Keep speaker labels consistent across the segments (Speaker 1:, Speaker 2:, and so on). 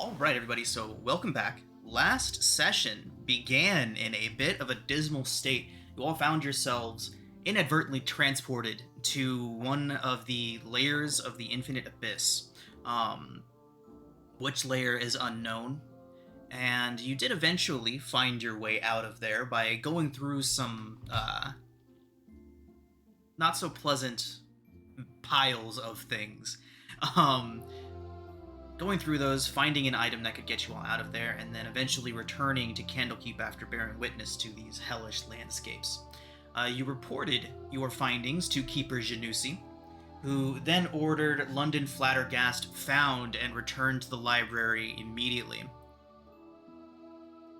Speaker 1: Alright, everybody, so welcome back. Last session began in a bit of a dismal state. You all found yourselves inadvertently transported to one of the layers of the Infinite Abyss. Which layer is unknown, and you did eventually find your way out of there by going through some, not so pleasant piles of things. Going through those, finding an item that could get you all out of there, and then eventually returning to Candlekeep after bearing witness to these hellish landscapes. You reported your findings to Keeper Janussi, who then ordered London Flattergast found and returned to the library immediately.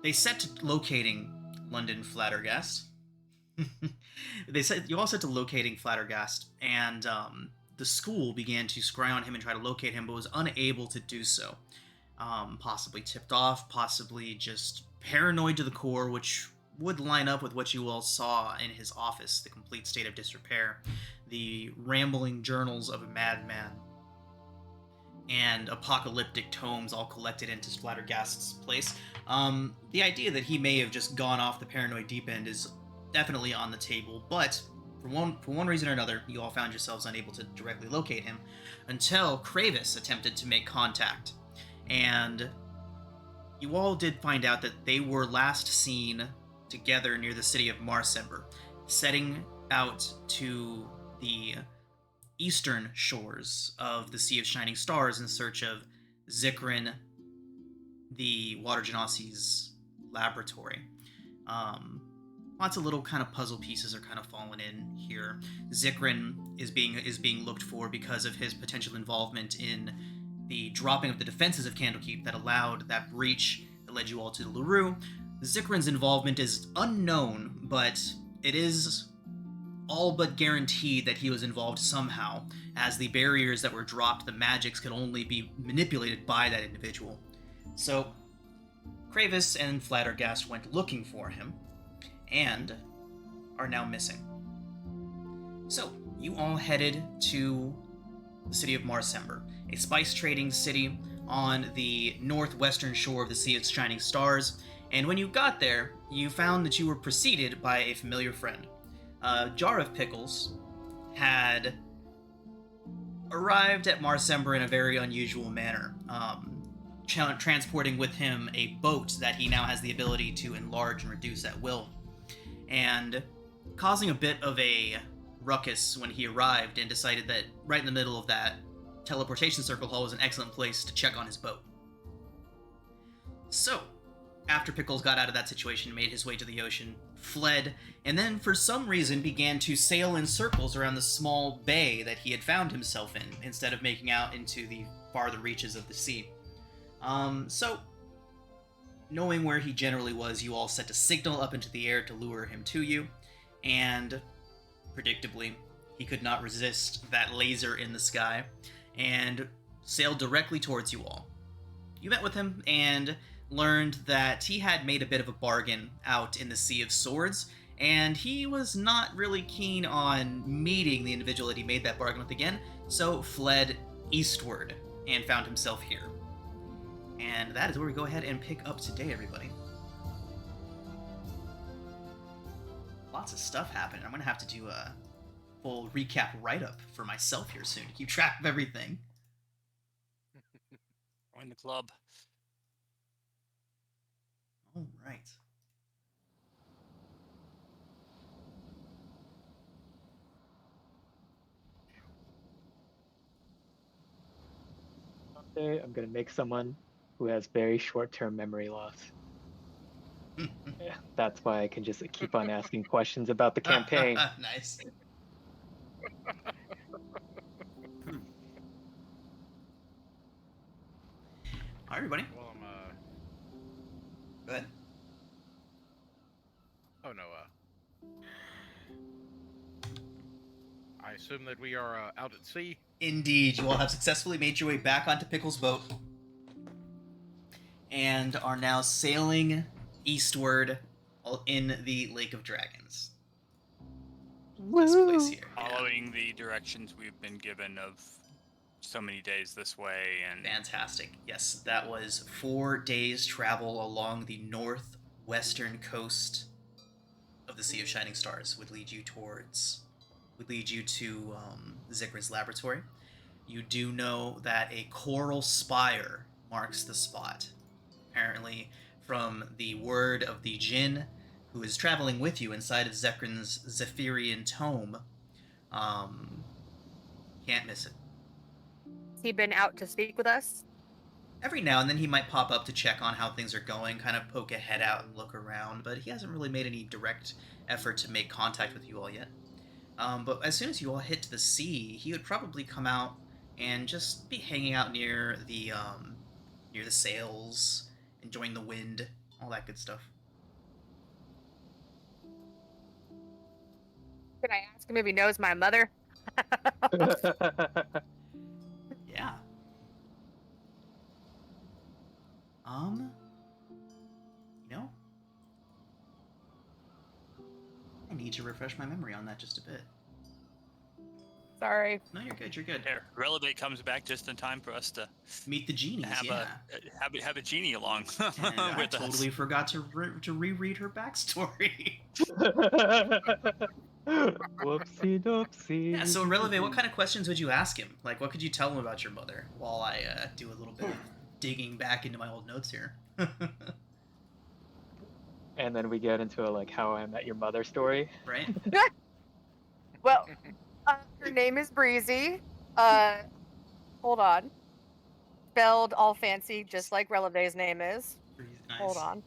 Speaker 1: They set to locating London Flattergast. You all set to locating Flattergast, and the school began to scry on him and try to locate him, but was unable to do so. Possibly tipped off, possibly just paranoid to the core, which would line up with what you all saw in his office, the complete state of disrepair, the rambling journals of a madman, and apocalyptic tomes all collected into Splattergast's place. The idea that he may have just gone off the paranoid deep end is definitely on the table, but for one reason or another, you all found yourselves unable to directly locate him until Kravis attempted to make contact. And you all did find out that they were last seen together near the city of Marsember, setting out to the eastern shores of the Sea of Shining Stars in search of Zikrin, the Water Genassi's laboratory. Lots of little kind of puzzle pieces are kind of falling in here. Zikrin is being looked for because of his potential involvement in the dropping of the defenses of Candlekeep that allowed that breach that led you all to LaRue. Zikrin's involvement is unknown, but it is all but guaranteed that he was involved somehow, as the barriers that were dropped, the magics, could only be manipulated by that individual. So, Kravis and Flattergast went looking for him, and are now missing. So, you all headed to the city of Marsember, a spice trading city on the northwestern shore of the Sea of Shining Stars, and when you got there, you found that you were preceded by a familiar friend. Jar of Pickles had arrived at Marsember in a very unusual manner, transporting with him a boat that he now has the ability to enlarge and reduce at will, and causing a bit of a ruckus when he arrived and decided that right in the middle of that teleportation circle hall was an excellent place to check on his boat. So, after Pickles got out of that situation, made his way to the ocean, fled, and then for some reason began to sail in circles around the small bay that he had found himself in, instead of making out into the farther reaches of the sea. So, knowing where he generally was, you all set a signal up into the air to lure him to you, and predictably, he could not resist that laser in the sky, and sailed directly towards you all. You met with him, and learned that he had made a bit of a bargain out in the Sea of Swords, and he was not really keen on meeting the individual that he made that bargain with again, so fled eastward and found himself here. And that is where we go ahead and pick up today, everybody. Lots of stuff happening. I'm going to have to do a full recap write-up for myself here soon to keep track of everything.
Speaker 2: Join the club.
Speaker 1: All right.
Speaker 3: Today, I'm going to make someone who has very short-term memory loss. Yeah, that's why I can just keep on asking questions about the campaign.
Speaker 1: Nice. Hi, everybody.
Speaker 4: Well,
Speaker 1: Go ahead.
Speaker 4: Oh no. I assume that we are out at sea.
Speaker 1: Indeed, you all have successfully made your way back onto Pickle's boat and are now sailing eastward in the Lake of Dragons. This place here.
Speaker 2: Following the directions we've been given of so many days this way, and
Speaker 1: Fantastic. Yes, that was 4 days travel along the northwestern coast of the Sea of Shining Stars. Would lead you to Zikrin's laboratory. You do know that a coral spire marks the spot. Apparently, from the word of the Jinn who is traveling with you inside of Zikrin's Zephyrian tome, um, can't miss it.
Speaker 5: Has he been out to speak with us?
Speaker 1: Every now and then he might pop up to check on how things are going, kind of poke a head out and look around, but he hasn't really made any direct effort to make contact with you all yet. But as soon as you all hit the sea, he would probably come out and just be hanging out near the sails, enjoying the wind, all that good stuff.
Speaker 5: Can I ask him if he knows my mother?
Speaker 1: Yeah. You know, I need to refresh my memory on that just a bit.
Speaker 5: Sorry.
Speaker 1: No, you're good. You're good.
Speaker 2: there, Releve comes back just in time for us to
Speaker 1: Meet the genies.
Speaker 2: have
Speaker 1: Yeah.
Speaker 2: have a genie along
Speaker 1: And I
Speaker 2: with
Speaker 1: totally
Speaker 2: us.
Speaker 1: forgot to reread her backstory.
Speaker 3: Whoopsie doopsie.
Speaker 1: Yeah, so Releve, what kind of questions would you ask him? Like, what could you tell him about your mother? While I do a little bit of digging back into my old notes here.
Speaker 3: And then we get into a like how I met your mother story.
Speaker 1: Right?
Speaker 5: Well, her name is Breezy. Hold on. Spelled all fancy, just like Releve's name is.
Speaker 1: Nice.
Speaker 5: Hold on.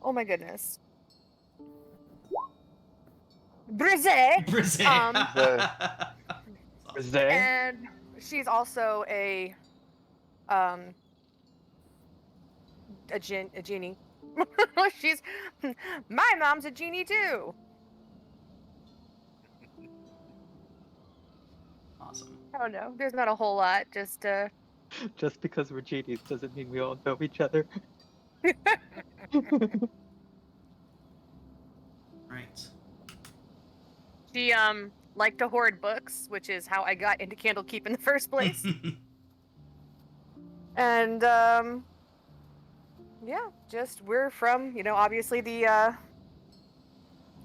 Speaker 5: Oh my goodness. Breezy!
Speaker 1: Brisé.
Speaker 3: Zay?
Speaker 5: And she's also a genie. She's my mom's a genie too.
Speaker 1: Awesome.
Speaker 5: Oh no, there's not a whole lot. Just
Speaker 3: Just because we're genies doesn't mean we all know each other.
Speaker 1: Right.
Speaker 5: she liked to hoard books, which is how I got into Candlekeep in the first place. And yeah, just we're from, obviously the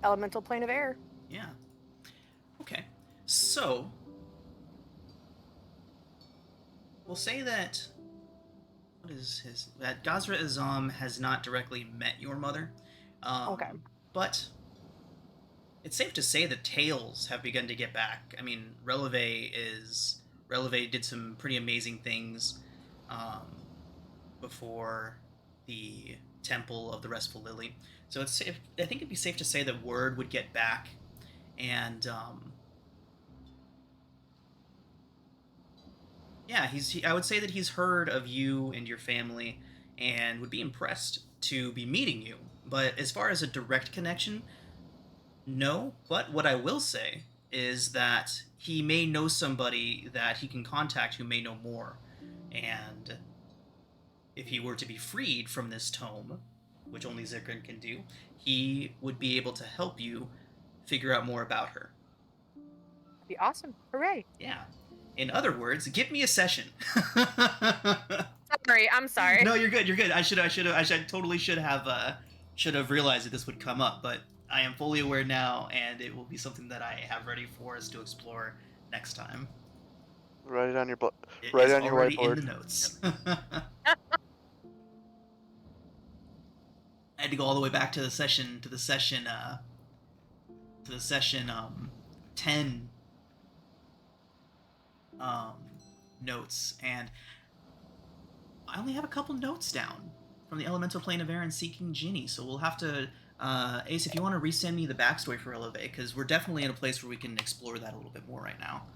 Speaker 5: elemental plane of air.
Speaker 1: Yeah. Okay. So, we'll say that that Gazra Azam has not directly met your mother.
Speaker 5: Okay.
Speaker 1: But it's safe to say that tales have begun to get back. I mean, Releve did some pretty amazing things before the Temple of the Restful Lily. So I think it'd be safe to say that word would get back, and yeah, I would say that he's heard of you and your family, and would be impressed to be meeting you. But as far as a direct connection, no. But what I will say is that he may know somebody that he can contact who may know more, and if he were to be freed from this tome, which only Zikrin can do, he would be able to help you figure out more about her.
Speaker 5: That'd be awesome. Hooray.
Speaker 1: Yeah. In other words, give me a session.
Speaker 5: Sorry, I'm sorry.
Speaker 1: No, you're good. You're good. I totally should have realized that this would come up, but I am fully aware now, and it will be something that I have ready for us to explore next time.
Speaker 6: Write it on your
Speaker 1: It
Speaker 6: write
Speaker 1: is
Speaker 6: it on your
Speaker 1: already
Speaker 6: whiteboard.
Speaker 1: in the notes. I had to go all the way back to the session 10 notes, and I only have a couple notes down from the elemental plane of air and seeking Ginny, so we'll have to Ace, if you want to resend me the backstory for Eleve, because we're definitely in a place where we can explore that a little bit more right now.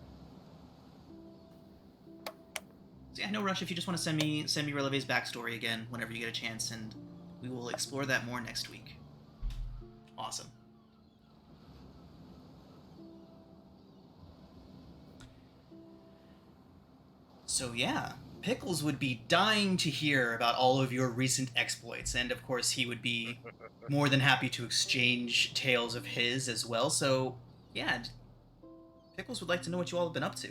Speaker 1: So yeah, no rush if you just want to send me Releve's backstory again whenever you get a chance, and we will explore that more next week. Awesome. So yeah, Pickles would be dying to hear about all of your recent exploits, and of course he would be more than happy to exchange tales of his as well. So yeah, Pickles would like to know what you all have been up to.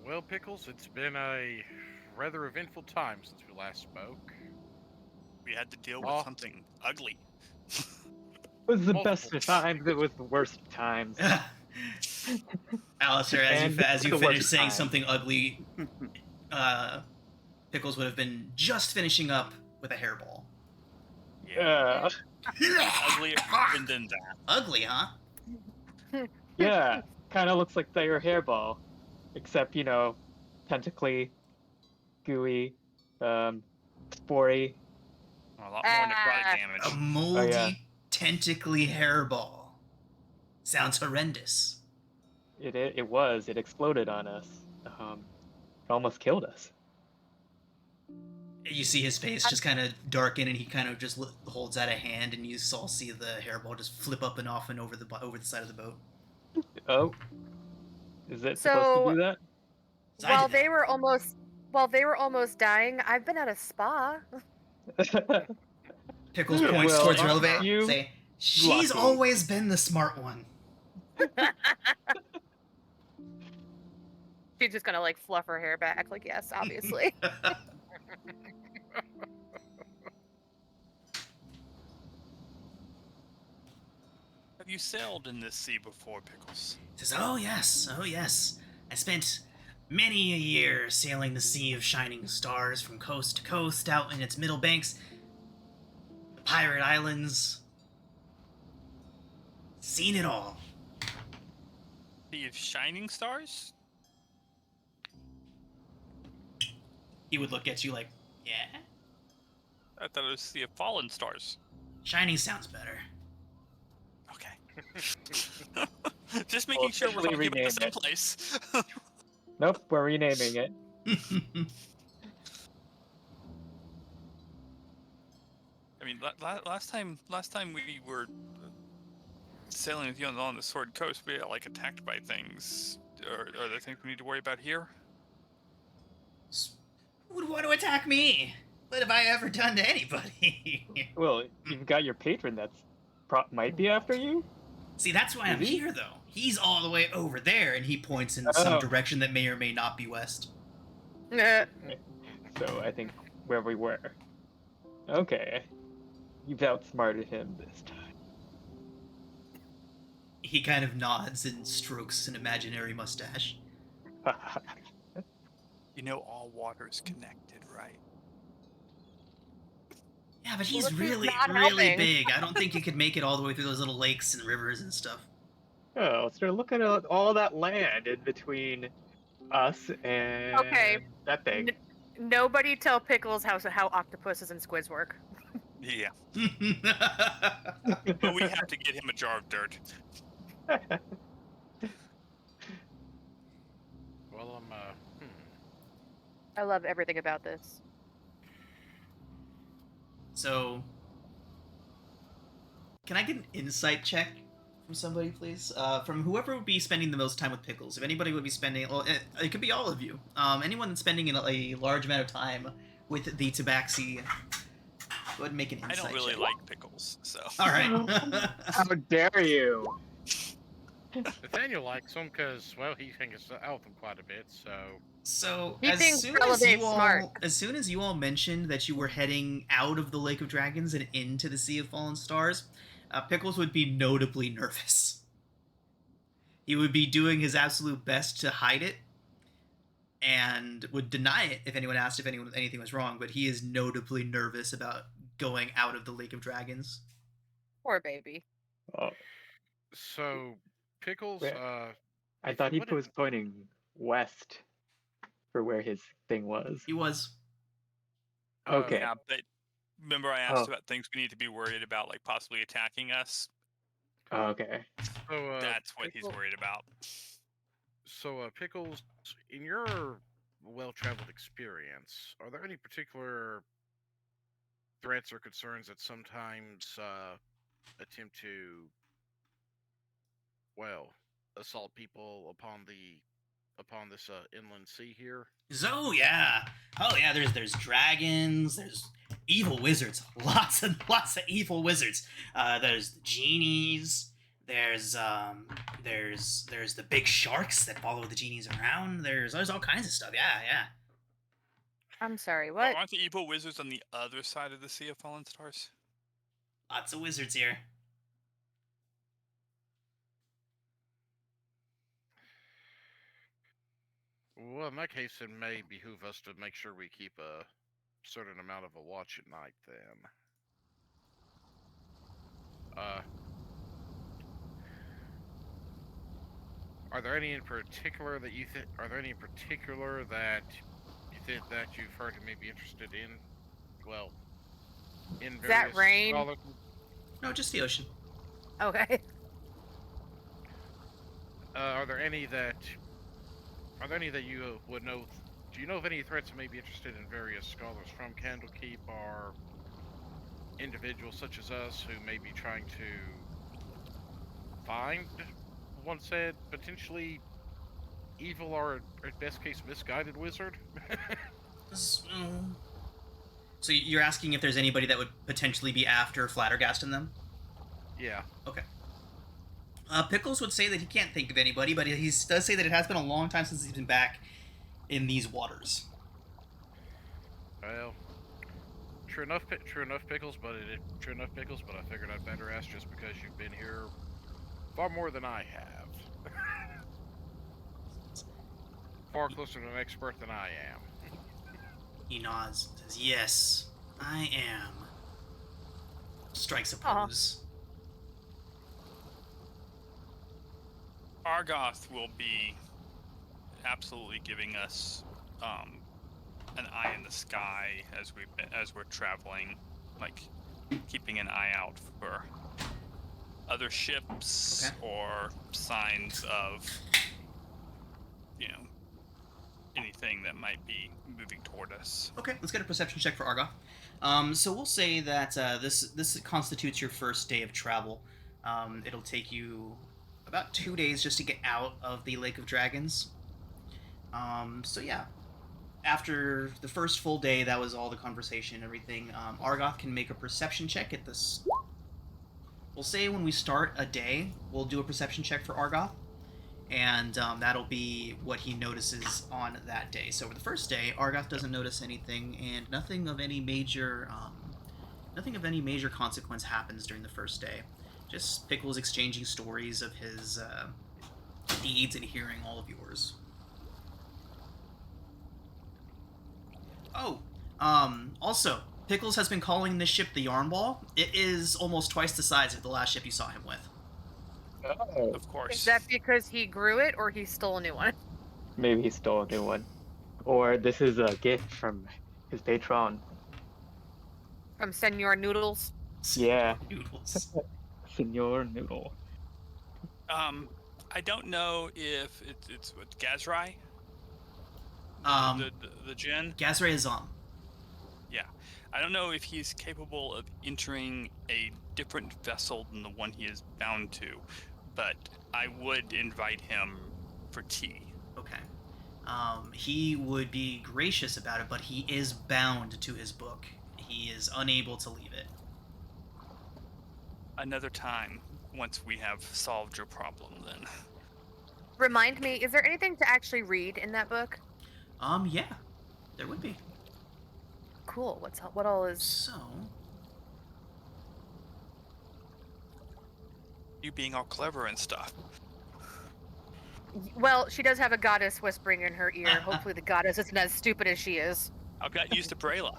Speaker 4: Well, Pickles, it's been a rather eventful time since we last spoke.
Speaker 2: We had to deal with
Speaker 4: Oh.
Speaker 2: something ugly.
Speaker 3: It was the best
Speaker 4: Multiple.
Speaker 3: of times. It was the worst of times.
Speaker 1: Alistair, as
Speaker 3: And
Speaker 1: you
Speaker 3: the
Speaker 1: finish
Speaker 3: worst
Speaker 1: saying
Speaker 3: time.
Speaker 1: something ugly, Pickles would have been just finishing up with a hairball.
Speaker 2: Yeah. Uglier even than that.
Speaker 1: Ugly, huh?
Speaker 3: Yeah, kind of looks like their hairball, except tentacly, gooey, spory.
Speaker 2: A lot more necrotic
Speaker 5: Ah.
Speaker 2: damage.
Speaker 1: A moldy,
Speaker 3: yeah.
Speaker 1: tentacly hairball. Sounds horrendous.
Speaker 3: It was. It exploded on us. It almost killed us.
Speaker 1: You see his face just kind of darken, and he kind of just holds out a hand, and you all see the hairball just flip up and off and over the side of the boat.
Speaker 3: Oh, is it supposed to do that?
Speaker 1: So I
Speaker 5: While
Speaker 1: did that.
Speaker 5: they were almost dying, I've been at a spa.
Speaker 1: Pickles points towards
Speaker 3: Well,
Speaker 1: Releve.
Speaker 3: you
Speaker 1: Say, she's
Speaker 3: lucky."
Speaker 1: always been the smart one.
Speaker 5: She's just gonna like fluff her hair back, like yes, obviously.
Speaker 2: Have you sailed in this sea before, Pickles?
Speaker 1: Says, oh yes, oh yes. I spent many a year sailing the sea of shining stars from coast to coast out in its middle banks. The pirate islands. Seen it all.
Speaker 2: Sea of shining stars?
Speaker 1: He would look at you like, yeah?
Speaker 2: I thought it was Sea of Fallen Stars.
Speaker 1: Shining sounds better.
Speaker 2: Okay. Just making sure we're
Speaker 3: officially
Speaker 2: talking about the
Speaker 3: rename
Speaker 2: same
Speaker 3: it.
Speaker 2: place.
Speaker 3: Nope, we're renaming it.
Speaker 2: I mean, last time we were sailing with you on the Sword Coast, we got like attacked by things. Are there things we need to worry about here?
Speaker 1: Who would want to attack me? What have I ever done to anybody?
Speaker 3: Well, you've got your patron that's might be after you.
Speaker 1: See, that's why I'm
Speaker 3: Is he?
Speaker 1: here, though. He's all the way over there, and he points in some
Speaker 3: Oh.
Speaker 1: direction that may or may not be west.
Speaker 5: Nah.
Speaker 3: So I think where we were. Okay, you've outsmarted him this time.
Speaker 1: He kind of nods and strokes an imaginary mustache.
Speaker 2: You know, all water's connected, right?
Speaker 1: Yeah, but
Speaker 5: Well,
Speaker 1: he's
Speaker 5: this is
Speaker 1: really,
Speaker 5: not
Speaker 1: really
Speaker 5: helping.
Speaker 1: big. I don't think he could make it all the way through those little lakes and rivers and stuff.
Speaker 3: Oh, so look at all that land in between us and that thing.
Speaker 5: Nobody tell Pickles how octopuses and squids work.
Speaker 2: Yeah. But we have to get him a jar of dirt.
Speaker 4: Well,
Speaker 5: I love everything about this.
Speaker 1: So, can I get an insight check from somebody, please? From whoever would be spending the most time with Pickles. If anybody would be spending, well, it could be all of you. Anyone that's spending a large amount of time with the Tabaxi, go ahead and make an
Speaker 2: I
Speaker 1: insight
Speaker 2: don't really
Speaker 1: check.
Speaker 2: like pickles, so.
Speaker 1: All right.
Speaker 3: How dare you?
Speaker 4: Nathaniel likes him because, well, he hangs out with them quite a bit, so...
Speaker 1: So
Speaker 5: He
Speaker 1: as
Speaker 5: thinks
Speaker 1: soon
Speaker 5: Relevate's smart.
Speaker 1: as soon as you all mentioned that you were heading out of the Lake of Dragons and into the Sea of Fallen Stars, Pickles would be notably nervous. He would be doing his absolute best to hide it, and would deny it if anyone asked if anything was wrong. But he is notably nervous about going out of the Lake of Dragons.
Speaker 5: Poor baby.
Speaker 3: Oh,
Speaker 4: So, Pickles,
Speaker 3: Wait. I
Speaker 4: if
Speaker 3: thought
Speaker 4: you
Speaker 3: he was pointing west for where his thing was.
Speaker 1: He was.
Speaker 3: Okay.
Speaker 2: Yeah, but remember I asked
Speaker 3: Oh.
Speaker 2: about things we need to be worried about, like possibly attacking us?
Speaker 3: Oh, okay.
Speaker 4: So,
Speaker 2: That's what he's
Speaker 4: Pickle-
Speaker 2: worried about.
Speaker 4: So, Pickles, in your well-traveled experience, are there any particular threats or concerns that sometimes attempt to, well, assault people upon this inland sea here?
Speaker 1: Oh yeah, There's dragons. There's evil wizards. Lots and lots of evil wizards. There's genies. There's the big sharks that follow the genies around. There's all kinds of stuff. Yeah.
Speaker 5: I'm sorry,
Speaker 2: Oh,
Speaker 5: what?
Speaker 2: aren't the evil wizards on the other side of the Sea of Fallen Stars?
Speaker 1: Lots of wizards here.
Speaker 4: Well, in that case, it may behoove us to make sure we keep a certain amount of a watch at night. Then, are there any in particular that you think? Are there any in particular that you think that you've heard and may be interested in? Well, in
Speaker 5: Is that
Speaker 4: various
Speaker 5: rain?
Speaker 4: scholars.
Speaker 1: No, just the ocean.
Speaker 5: Okay.
Speaker 4: Are there any that? Are there any that you would know? Do you know of any threats that may be interested in various scholars from Candlekeep or individuals such as us who may be trying to find, one said, potentially evil or at best case misguided wizard?
Speaker 1: So you're asking if there's anybody that would potentially be after Flattergast and them?
Speaker 4: Yeah.
Speaker 1: Okay. Pickles would say that he can't think of anybody, but he does say that it has been a long time since he's been back in these waters.
Speaker 4: Well, true enough, Pickles. But I figured I'd better ask just because you've been here far more than I have. Far closer to an expert than I am.
Speaker 1: He nods and says, "Yes, I am." Strikes a pose.
Speaker 2: Argoth will be absolutely giving us an eye in the sky as we're traveling, like keeping an eye out for other ships or signs of, anything that might be moving toward us.
Speaker 1: Okay, let's get a perception check for Argoth. So we'll say that this constitutes your first day of travel. It'll take you about 2 days just to get out of the Lake of Dragons. So yeah, after the first full day, that was all the conversation and everything. Argoth can make a perception check at this. We'll say when we start a day, we'll do a perception check for Argoth, and that'll be what he notices on that day. So for the first day, Argoth doesn't notice anything, and nothing of any major consequence happens during the first day. Just Pickles exchanging stories of his deeds and hearing all of yours. Oh, also, Pickles has been calling this ship the Yarn Ball. It is almost twice the size of the last ship you saw him with.
Speaker 3: Oh,
Speaker 2: Of course.
Speaker 5: Is that because he grew it or he stole a new one?
Speaker 3: maybe he stole a new one. Or this is a gift from his patron.
Speaker 5: From Senor Noodles?
Speaker 3: Yeah.
Speaker 1: Noodles.
Speaker 3: Senor Noodle.
Speaker 2: I don't know if it's with Gazrai. The Jinn.
Speaker 1: Gazray Azam.
Speaker 2: Yeah, I don't know if he's capable of entering a different vessel than the one he is bound to, but I would invite him for tea.
Speaker 1: Okay. He would be gracious about it, but he is bound to his book. He is unable to leave it.
Speaker 2: Another time, once we have solved your problem, then.
Speaker 5: Remind me, is there anything to actually read in that book?
Speaker 1: Yeah, there would be.
Speaker 5: Cool. What all is?
Speaker 1: So,
Speaker 2: You being all clever and stuff.
Speaker 5: Well, she does have a goddess whispering in her ear. Hopefully the goddess isn't as stupid as she is.
Speaker 2: I've got used to Brayla.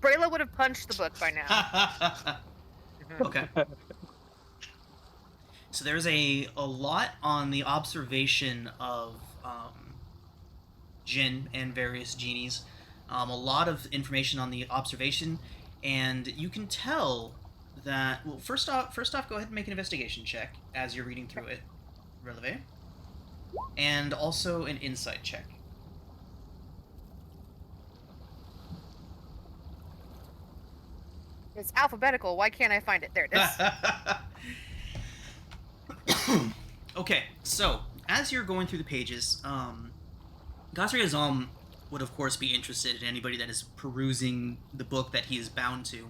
Speaker 5: Brayla would have punched the book by now.
Speaker 1: okay. So there's a lot on the observation of Jinn and various genies. A lot of information on the observation, and you can tell that. Well, first off, go ahead and make an investigation check as you're reading through it, Releve, and also an insight check.
Speaker 5: It's alphabetical. Why can't I find it? There it is.
Speaker 1: Okay, so as you're going through the pages, Gazri Azam would of course be interested in anybody that is perusing the book that he is bound to,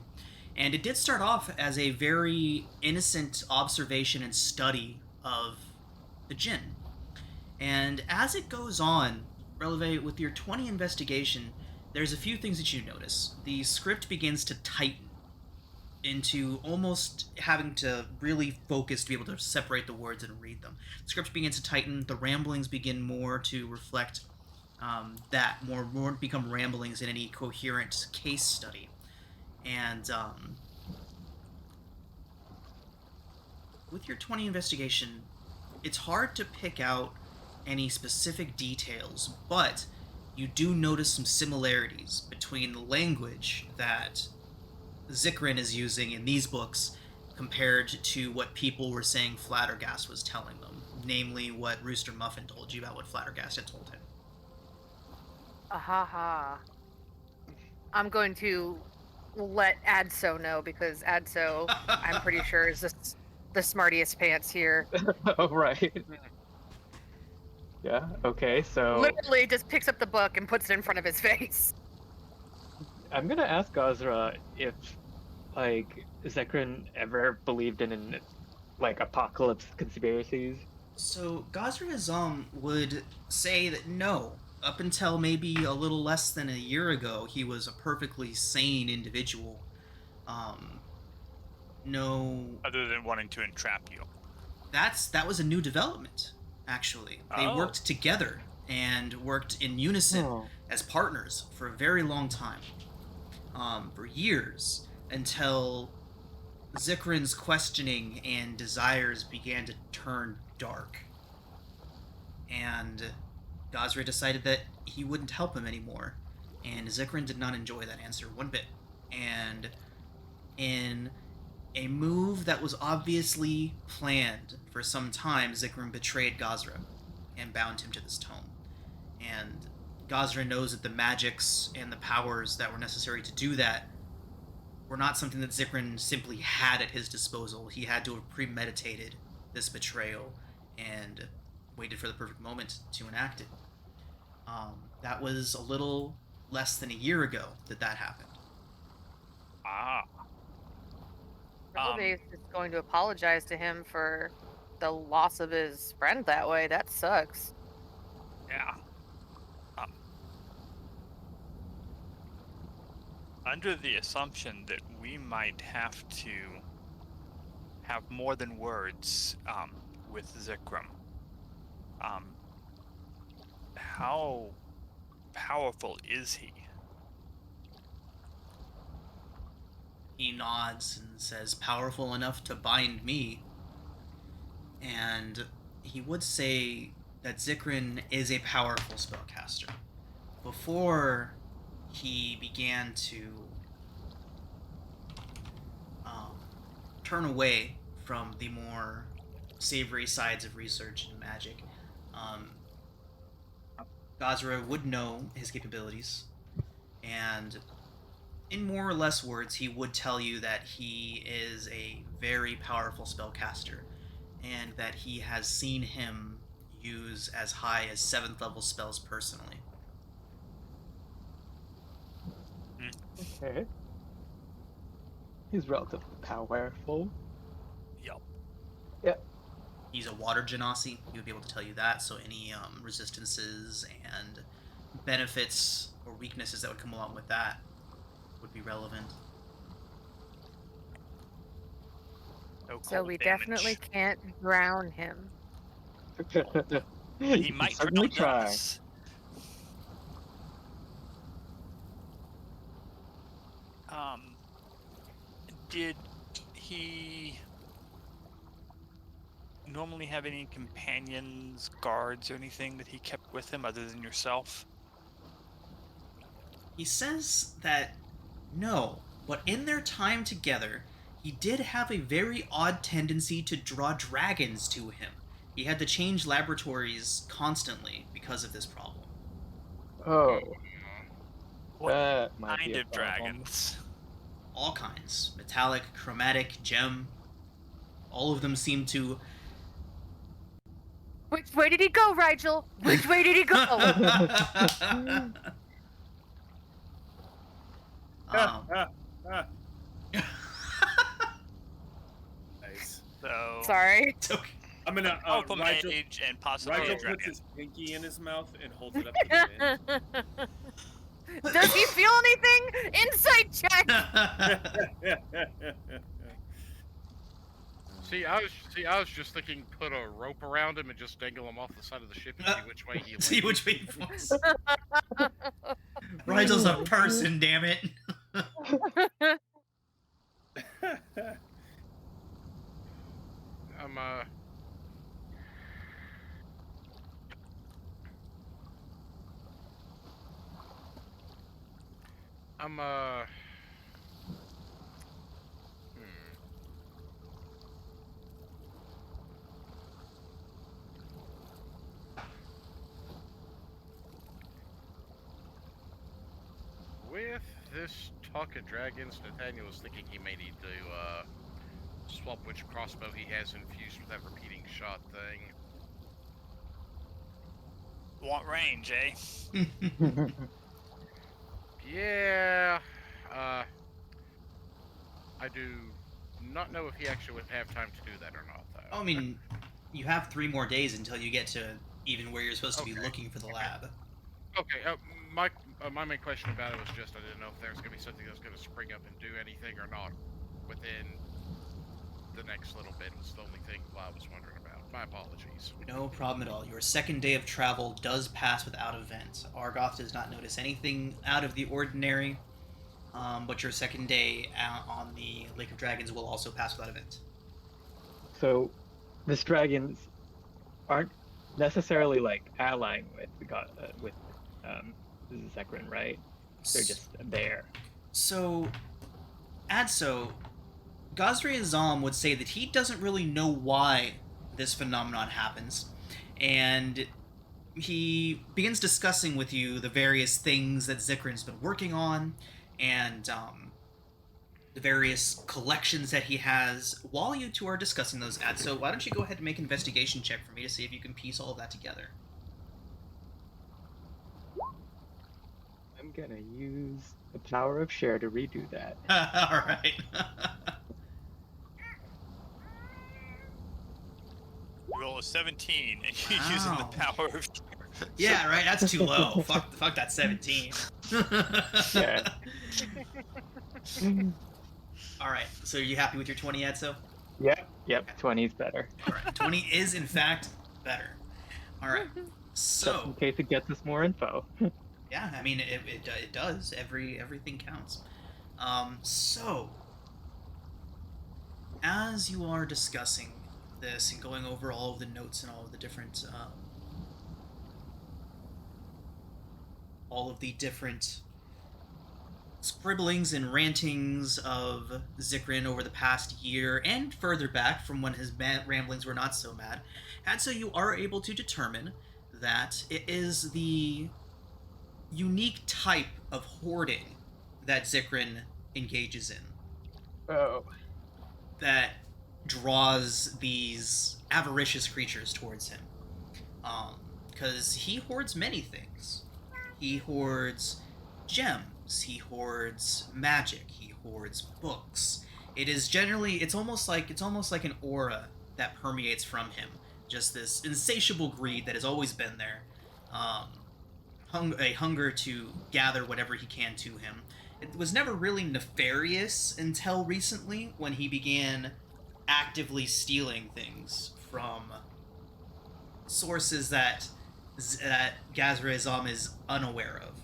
Speaker 1: And it did start off as a very innocent observation and study of the Jinn. And as it goes on, Releve, with your 20 investigation, there's a few things that you notice. The script begins to tighten into almost having to really focus to be able to separate the words and read them. The script begins to tighten. The ramblings begin more to reflect that more become ramblings in any coherent case study. And with your 20 investigation, it's hard to pick out any specific details, but you do notice some similarities between the language that Zikrin is using in these books compared to what people were saying Flattergast was telling them, namely what Rooster Muffin told you about what Flattergast had told him.
Speaker 5: Ahaha. I'm going to let Adso know, because Adso, I'm pretty sure, is the smartiest pants here.
Speaker 3: Oh, right. Yeah, okay, so
Speaker 5: Literally just picks up the book and puts it in front of his face.
Speaker 3: I'm gonna ask Gazra if, like, Zekrin ever believed in, like, apocalypse conspiracies.
Speaker 1: So Gazra would say that no. Up until maybe a little less than a year ago, he was a perfectly sane individual. Um, no,
Speaker 2: Other than wanting to entrap you.
Speaker 1: that was a new development. Actually, they
Speaker 2: Oh.
Speaker 1: worked together and worked in unison
Speaker 3: Oh.
Speaker 1: as partners for a very long time, for years, until Zikrin's questioning and desires began to turn dark. And Gazra decided that he wouldn't help him anymore. And Zikrin did not enjoy that answer one bit. And in a move that was obviously planned for some time, Zikrin betrayed Gazra and bound him to this tome. And Gazra knows that the magics and the powers that were necessary to do that were not something that Zikrin simply had at his disposal. He had to have premeditated this betrayal and waited for the perfect moment to enact it. That was a little less than a year ago that happened.
Speaker 2: Ah.
Speaker 5: Releve is going to apologize to him for the loss of his friend that way. That sucks.
Speaker 2: Yeah. Under the assumption that we might have to have more than words with Zikram, how powerful is he?
Speaker 1: He nods and says, powerful enough to bind me. And he would say that Zikrin is a powerful spellcaster. Before he began to turn away from the more savory sides of research and magic, Gazra would know his capabilities, and in more or less words, he would tell you that he is a very powerful spellcaster, and that he has seen him use as high as 7th level spells personally.
Speaker 3: Okay. He's relatively powerful.
Speaker 2: Yup.
Speaker 3: Yeah.
Speaker 1: He's a water genasi, he would be able to tell you that, so any resistances and benefits or weaknesses that would come along with that would be relevant.
Speaker 2: No
Speaker 5: So
Speaker 2: cold
Speaker 5: we
Speaker 2: damage.
Speaker 5: definitely can't drown him.
Speaker 2: He might
Speaker 3: certainly
Speaker 2: drown
Speaker 3: try.
Speaker 2: us. Did he normally have any companions, guards, or anything that he kept with him other than yourself?
Speaker 1: He says that no, but in their time together, he did have a very odd tendency to draw dragons to him. He had to change laboratories constantly because of this problem.
Speaker 3: Oh,
Speaker 2: What
Speaker 3: that might
Speaker 2: kind
Speaker 3: be a
Speaker 2: of
Speaker 3: problem.
Speaker 2: dragons?
Speaker 1: All kinds. Metallic, chromatic, gem. All of them seem to...
Speaker 5: Which way did he go, Rigel? Which way did he go? Sorry.
Speaker 1: It's okay.
Speaker 6: I'm gonna
Speaker 2: Help a
Speaker 6: Rigel,
Speaker 2: mage and possibly a
Speaker 6: Rigel
Speaker 2: dragon.
Speaker 6: puts his pinky in his mouth and holds it up to the wind.
Speaker 5: Does he feel anything? Insight check.
Speaker 4: See, I was just thinking, put a rope around him and just dangle him off the side of the ship and see which way he
Speaker 1: See
Speaker 4: leans.
Speaker 1: which way he falls. Rigel's a person, damn it.
Speaker 4: With this talk of dragons, Nathaniel was thinking he may need to swap which crossbow he has infused with that repeating shot thing.
Speaker 2: Want range, eh?
Speaker 4: Yeah, I do not know if he actually would have time to do that or not, though.
Speaker 1: I mean, you have 3 more days until you get to even where you're supposed to be
Speaker 4: Okay.
Speaker 1: looking for the lab.
Speaker 4: Okay, my main question about it was just I didn't know if there was going to be something that was going to spring up and do anything or not within the next little bit. Was the only thing I was wondering about. My apologies.
Speaker 1: No problem at all. Your second day of travel does pass without event. Argoth does not notice anything out of the ordinary, but your second day out on the Lake of Dragons will also pass without event.
Speaker 3: So, these dragons aren't necessarily like allying with the god with Zekrin, right? They're just there.
Speaker 1: So, Adso, Gazri Azam would say that he doesn't really know why this phenomenon happens, and he begins discussing with you the various things that Zekrin's been working on, and the various collections that he has. While you two are discussing those, Adso, why don't you go ahead and make an investigation check for me to see if you can piece all of that together.
Speaker 3: I'm gonna use the power of share to redo that.
Speaker 1: All right.
Speaker 2: You roll a 17, and you're using the
Speaker 1: Wow.
Speaker 2: power of.
Speaker 1: Yeah, right. That's too low. Fuck that 17.
Speaker 3: Yeah.
Speaker 1: All right. So, are you happy with your 20, Adso?
Speaker 3: Yep, 20 is better.
Speaker 1: All right. 20 is in fact better. All right.
Speaker 3: Just in
Speaker 1: So,
Speaker 3: case it gets us more info.
Speaker 1: yeah, I mean it does. Everything counts. So, as you are discussing this and going over all of the notes and all of the different scribblings and rantings of Zekrin over the past year and further back from when his ramblings were not so mad, and so you are able to determine that it is the unique type of hoarding that Zekrin engages in
Speaker 3: Oh.
Speaker 1: that draws these avaricious creatures towards him. Because he hoards many things. He hoards gems, he hoards magic, he hoards books. It's almost like an aura that permeates from him. Just this insatiable greed that has always been there. A hunger to gather whatever he can to him. It was never really nefarious until recently when he began actively stealing things from sources that Gazra Azam is unaware of.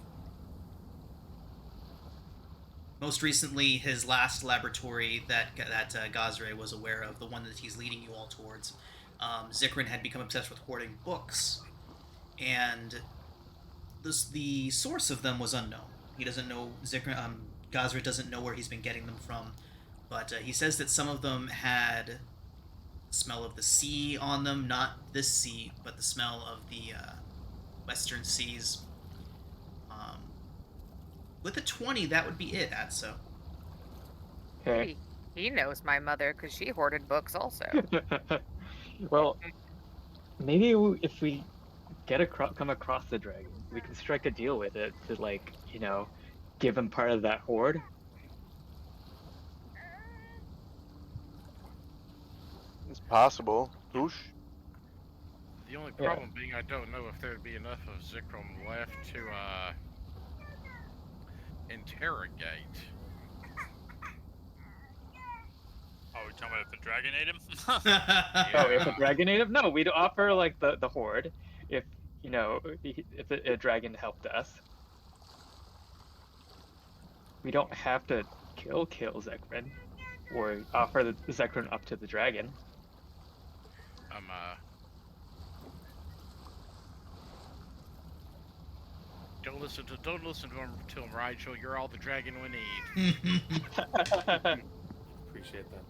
Speaker 1: Most recently, his last laboratory that Gazre was aware of, the one that he's leading you all towards, Zekrin had become obsessed with hoarding books, and the source of them was unknown. He doesn't know Gazra doesn't know where he's been getting them from, but he says that some of them had the smell of the sea on them, not this sea, but the smell of the western seas. With a 20, that would be it, Adso.
Speaker 3: Okay.
Speaker 5: He knows my mother because she hoarded books also.
Speaker 3: Well, maybe if we come across the dragon, we can strike a deal with it to, like, give him part of that hoard.
Speaker 7: It's possible. Whoosh.
Speaker 4: The only
Speaker 3: Yeah.
Speaker 4: problem being I don't know if there'd be enough of Zikram left to interrogate.
Speaker 2: Oh, we're talking about if the dragon ate him?
Speaker 3: Oh, if a
Speaker 4: Yeah.
Speaker 3: dragon native? No, we'd offer like the horde if if a dragon helped us. We don't have to kill Zekrin or offer the Zekrin up to the dragon.
Speaker 4: Don't listen to him, Rigel. You're all the dragon we need.
Speaker 6: Appreciate that.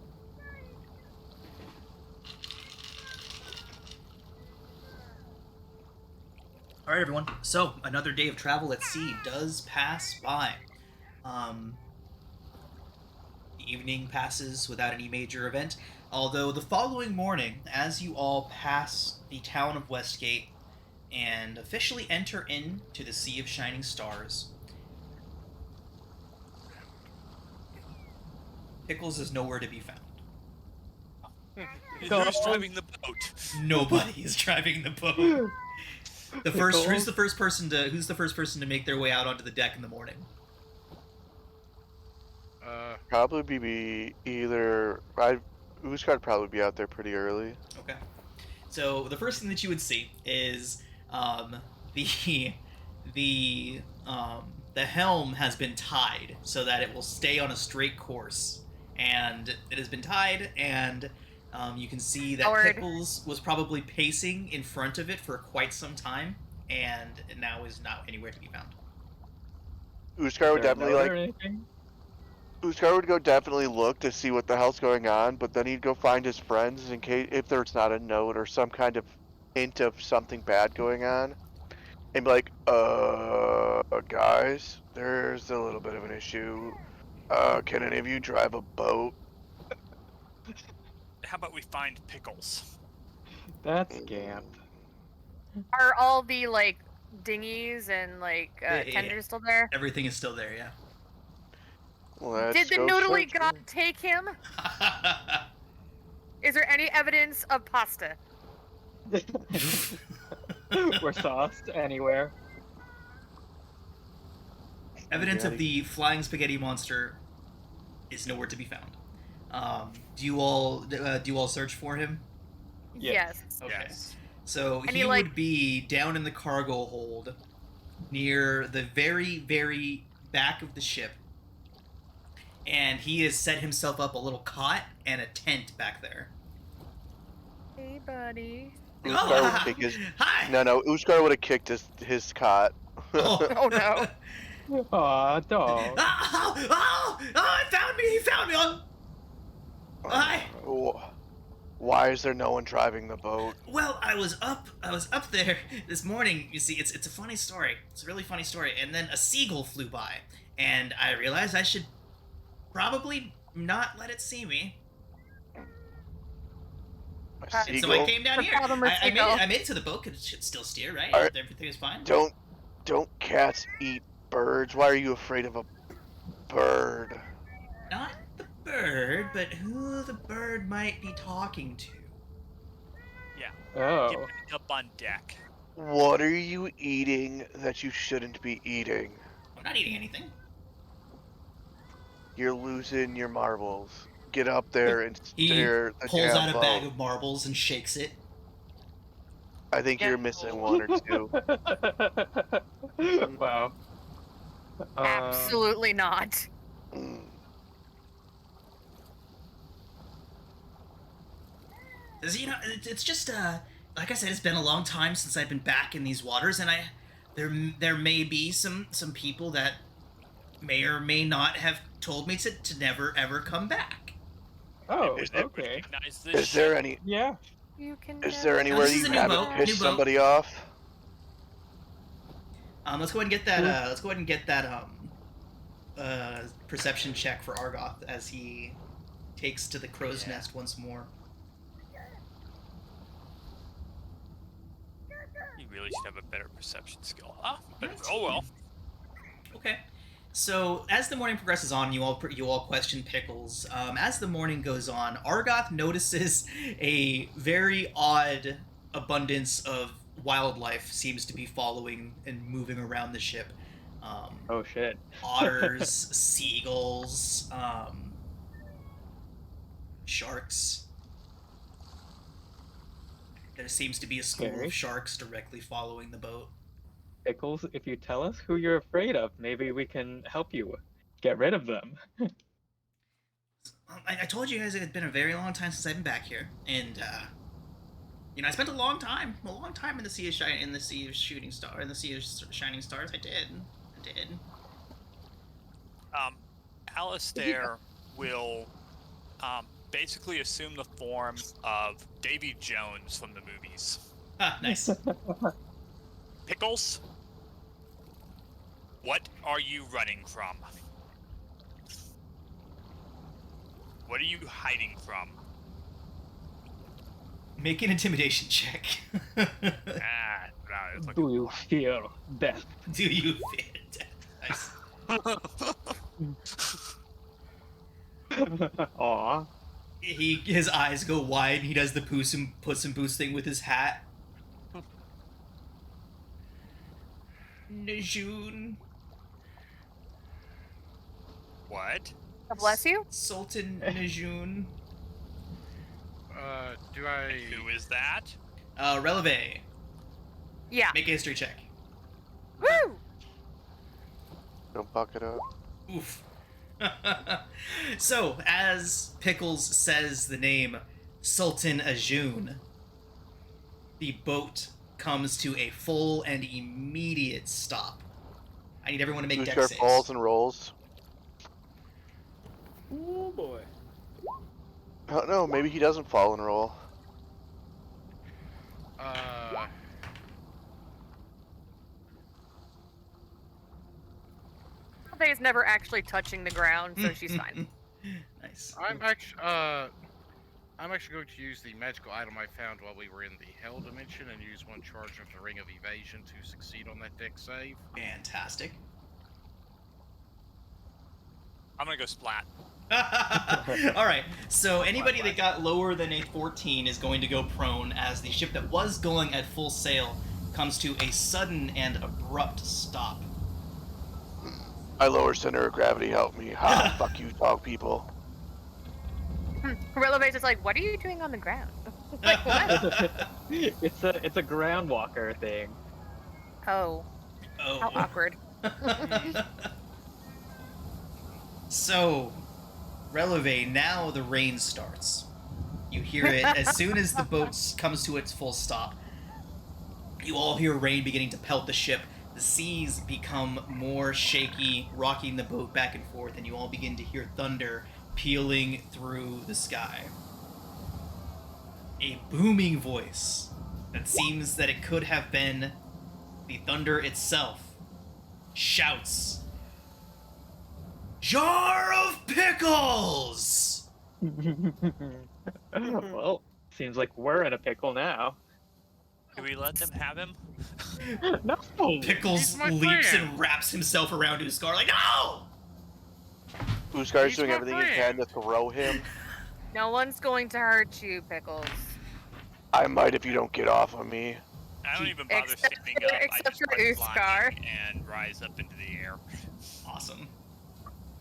Speaker 1: All right, everyone. So another day of travel at sea does pass by. The evening passes without any major event, although the following morning, as you all pass the town of Westgate and officially enter into the Sea of Shining Stars, Pickles is nowhere to be found.
Speaker 2: Who's driving the boat?
Speaker 1: Nobody is driving the boat. Who's the first person to make their way out onto the deck in the morning?
Speaker 7: Probably be either. Uska'd probably be out there pretty early.
Speaker 1: Okay. So the first thing that you would see is the helm has been tied so that it will stay on a straight course, and it has been tied, and you can see that
Speaker 5: Howard.
Speaker 1: Pickles was probably pacing in front of it for quite some time, and now is not anywhere to be found.
Speaker 7: Uskar would definitely Uskar would go definitely look to see what the hell's going on, but then he'd go find his friends in case if there's not a note or some kind of hint of something bad going on, and be like, guys, there's a little bit of an issue. Can any of you drive a boat?
Speaker 2: How about we find Pickles?
Speaker 3: That's Gamp.
Speaker 5: Are all the like dinghies and like
Speaker 1: Yeah.
Speaker 5: tenders still there?
Speaker 1: Everything is still there,
Speaker 7: Let's
Speaker 5: Did the
Speaker 7: go
Speaker 5: noodly
Speaker 7: searching.
Speaker 5: god take him?
Speaker 1: yeah.
Speaker 5: Is there any evidence of pasta?
Speaker 3: We're sauced anywhere.
Speaker 1: Evidence of the flying spaghetti monster is nowhere to be found. Do you all search for him?
Speaker 3: Yes.
Speaker 1: Okay.
Speaker 2: Yes.
Speaker 1: So
Speaker 5: And
Speaker 1: he
Speaker 5: he,
Speaker 1: would be down in the cargo hold near the very, very back of the ship. And he has set himself up a little cot and a tent back there.
Speaker 5: Hey, buddy.
Speaker 7: Uskar would kick his.
Speaker 1: Hi!
Speaker 7: No, Uskar would have kicked his cot.
Speaker 1: Oh.
Speaker 5: Oh no.
Speaker 3: Aw, dog.
Speaker 1: Oh, he found me! He found me! Oh. Hi!
Speaker 7: Why is there no one driving the boat?
Speaker 1: Well, I was up there this morning. You see, it's a funny story. It's a really funny story. And then a seagull flew by, and I realized I should probably not let it see me.
Speaker 7: A
Speaker 1: And so I
Speaker 7: seagull?
Speaker 1: came down here.
Speaker 5: Problem with
Speaker 1: I
Speaker 5: seagull.
Speaker 1: made it to the boat because it should still steer, right?
Speaker 7: Alright.
Speaker 1: Everything is fine.
Speaker 7: Don't cats eat birds? Why are you afraid of a bird?
Speaker 1: Not the bird, but who the bird might be talking to.
Speaker 2: Get
Speaker 3: Oh.
Speaker 2: back up on deck.
Speaker 7: What are you eating that you shouldn't be eating?
Speaker 1: I'm not eating anything.
Speaker 7: You're losing your marbles. Get up there and
Speaker 1: He
Speaker 7: steer the
Speaker 1: pulls
Speaker 7: damn
Speaker 1: out a
Speaker 7: boat.
Speaker 1: bag of marbles and shakes it.
Speaker 7: I think you're missing one or two.
Speaker 3: Wow.
Speaker 5: Absolutely not.
Speaker 7: Mm.
Speaker 1: You know, it's just like I said, it's been a long time since I've been back in these waters, and there may be some people that may or may not have told me to never ever come back.
Speaker 3: Oh,
Speaker 7: Is there-
Speaker 3: okay.
Speaker 2: Recognize this
Speaker 7: Is there any?
Speaker 3: Yeah.
Speaker 5: You can.
Speaker 7: Is there
Speaker 5: never-
Speaker 7: anywhere
Speaker 1: this is
Speaker 7: you
Speaker 1: a new
Speaker 7: haven't
Speaker 1: boat,
Speaker 7: pissed
Speaker 1: new boat.
Speaker 7: somebody off?
Speaker 1: Let's go ahead and get that. Let's go ahead and get that perception check for Argoth as he takes to the crow's nest once more.
Speaker 2: You really should have a better perception skill. But oh well.
Speaker 1: Okay. So as the morning progresses on, you all question Pickles. As the morning goes on, Argoth notices a very odd abundance of wildlife seems to be following and moving around the ship.
Speaker 3: Oh shit.
Speaker 1: Otters, seagulls, sharks. There seems to be a school
Speaker 3: Scary.
Speaker 1: of sharks directly following the boat.
Speaker 3: Pickles, if you tell us who you're afraid of, maybe we can help you get rid of them.
Speaker 1: I told you guys it had been a very long time since I've been back here, and I spent a long time in the sea of shooting star, in the sea of shining stars. I did.
Speaker 2: Alistair will basically assume the form of Davy Jones from the movies.
Speaker 1: Ah, nice.
Speaker 2: Pickles, what are you running from? What are you hiding from?
Speaker 1: Make an intimidation check.
Speaker 2: No, it's like
Speaker 3: Do you fear death?
Speaker 1: Do you fear death? Nice.
Speaker 3: Aw.
Speaker 1: His eyes go wide. And he does the Puss in Boots thing with his hat. Najun.
Speaker 2: What?
Speaker 5: God bless you.
Speaker 1: Sultan Najun.
Speaker 4: Do I?
Speaker 2: Who is that?
Speaker 1: Releve.
Speaker 5: Yeah.
Speaker 1: Make a history check.
Speaker 5: Woo!
Speaker 7: Don't fuck it up.
Speaker 1: Oof. So, as Pickles says the name Sultan Ajun, the boat comes to a full and immediate stop. I need everyone to make dex
Speaker 7: Uskar
Speaker 1: saves.
Speaker 7: falls and rolls.
Speaker 6: Oh boy.
Speaker 7: I don't know, maybe he doesn't fall and roll.
Speaker 5: Is never actually touching the ground, so she's fine.
Speaker 1: Nice.
Speaker 4: I'm actually going to use the magical item I found while we were in the Hell Dimension and use one charge of the Ring of Evasion to succeed on that dex save.
Speaker 1: Fantastic.
Speaker 2: I'm gonna go splat.
Speaker 1: All right. So anybody that got lower than a 14 is going to go prone as the ship that was going at full sail comes to a sudden and abrupt stop.
Speaker 7: My lower center of gravity helped me. Ha, fuck you, dog people.
Speaker 5: Releve's just like, what are you doing on the ground? Like, what?
Speaker 3: It's a ground walker thing.
Speaker 5: Oh,
Speaker 1: Oh.
Speaker 5: how awkward.
Speaker 1: So, Releve, now the rain starts. You hear it as soon as the boat comes to its full stop. You all hear rain beginning to pelt the ship. The seas become more shaky, rocking the boat back and forth, and you all begin to hear thunder pealing through the sky. A booming voice that seems that it could have been the thunder itself shouts, "Jar of pickles!"
Speaker 3: Well, seems like we're in a pickle now.
Speaker 2: Do we let them have him?
Speaker 3: No.
Speaker 1: Pickles
Speaker 4: He's my
Speaker 1: leaps
Speaker 4: friend.
Speaker 1: and wraps himself around Uskar like, "No!"
Speaker 7: Uskar's
Speaker 4: He's
Speaker 7: doing
Speaker 4: my
Speaker 7: everything he
Speaker 4: friend.
Speaker 7: can to throw him.
Speaker 5: No one's going to hurt you, Pickles.
Speaker 7: I might if you don't get off of me.
Speaker 2: I don't even bother
Speaker 5: Except-
Speaker 2: standing up. I
Speaker 5: except
Speaker 2: just
Speaker 5: for
Speaker 2: start
Speaker 5: Uskar.
Speaker 2: flying and rise up into the air.
Speaker 1: Awesome.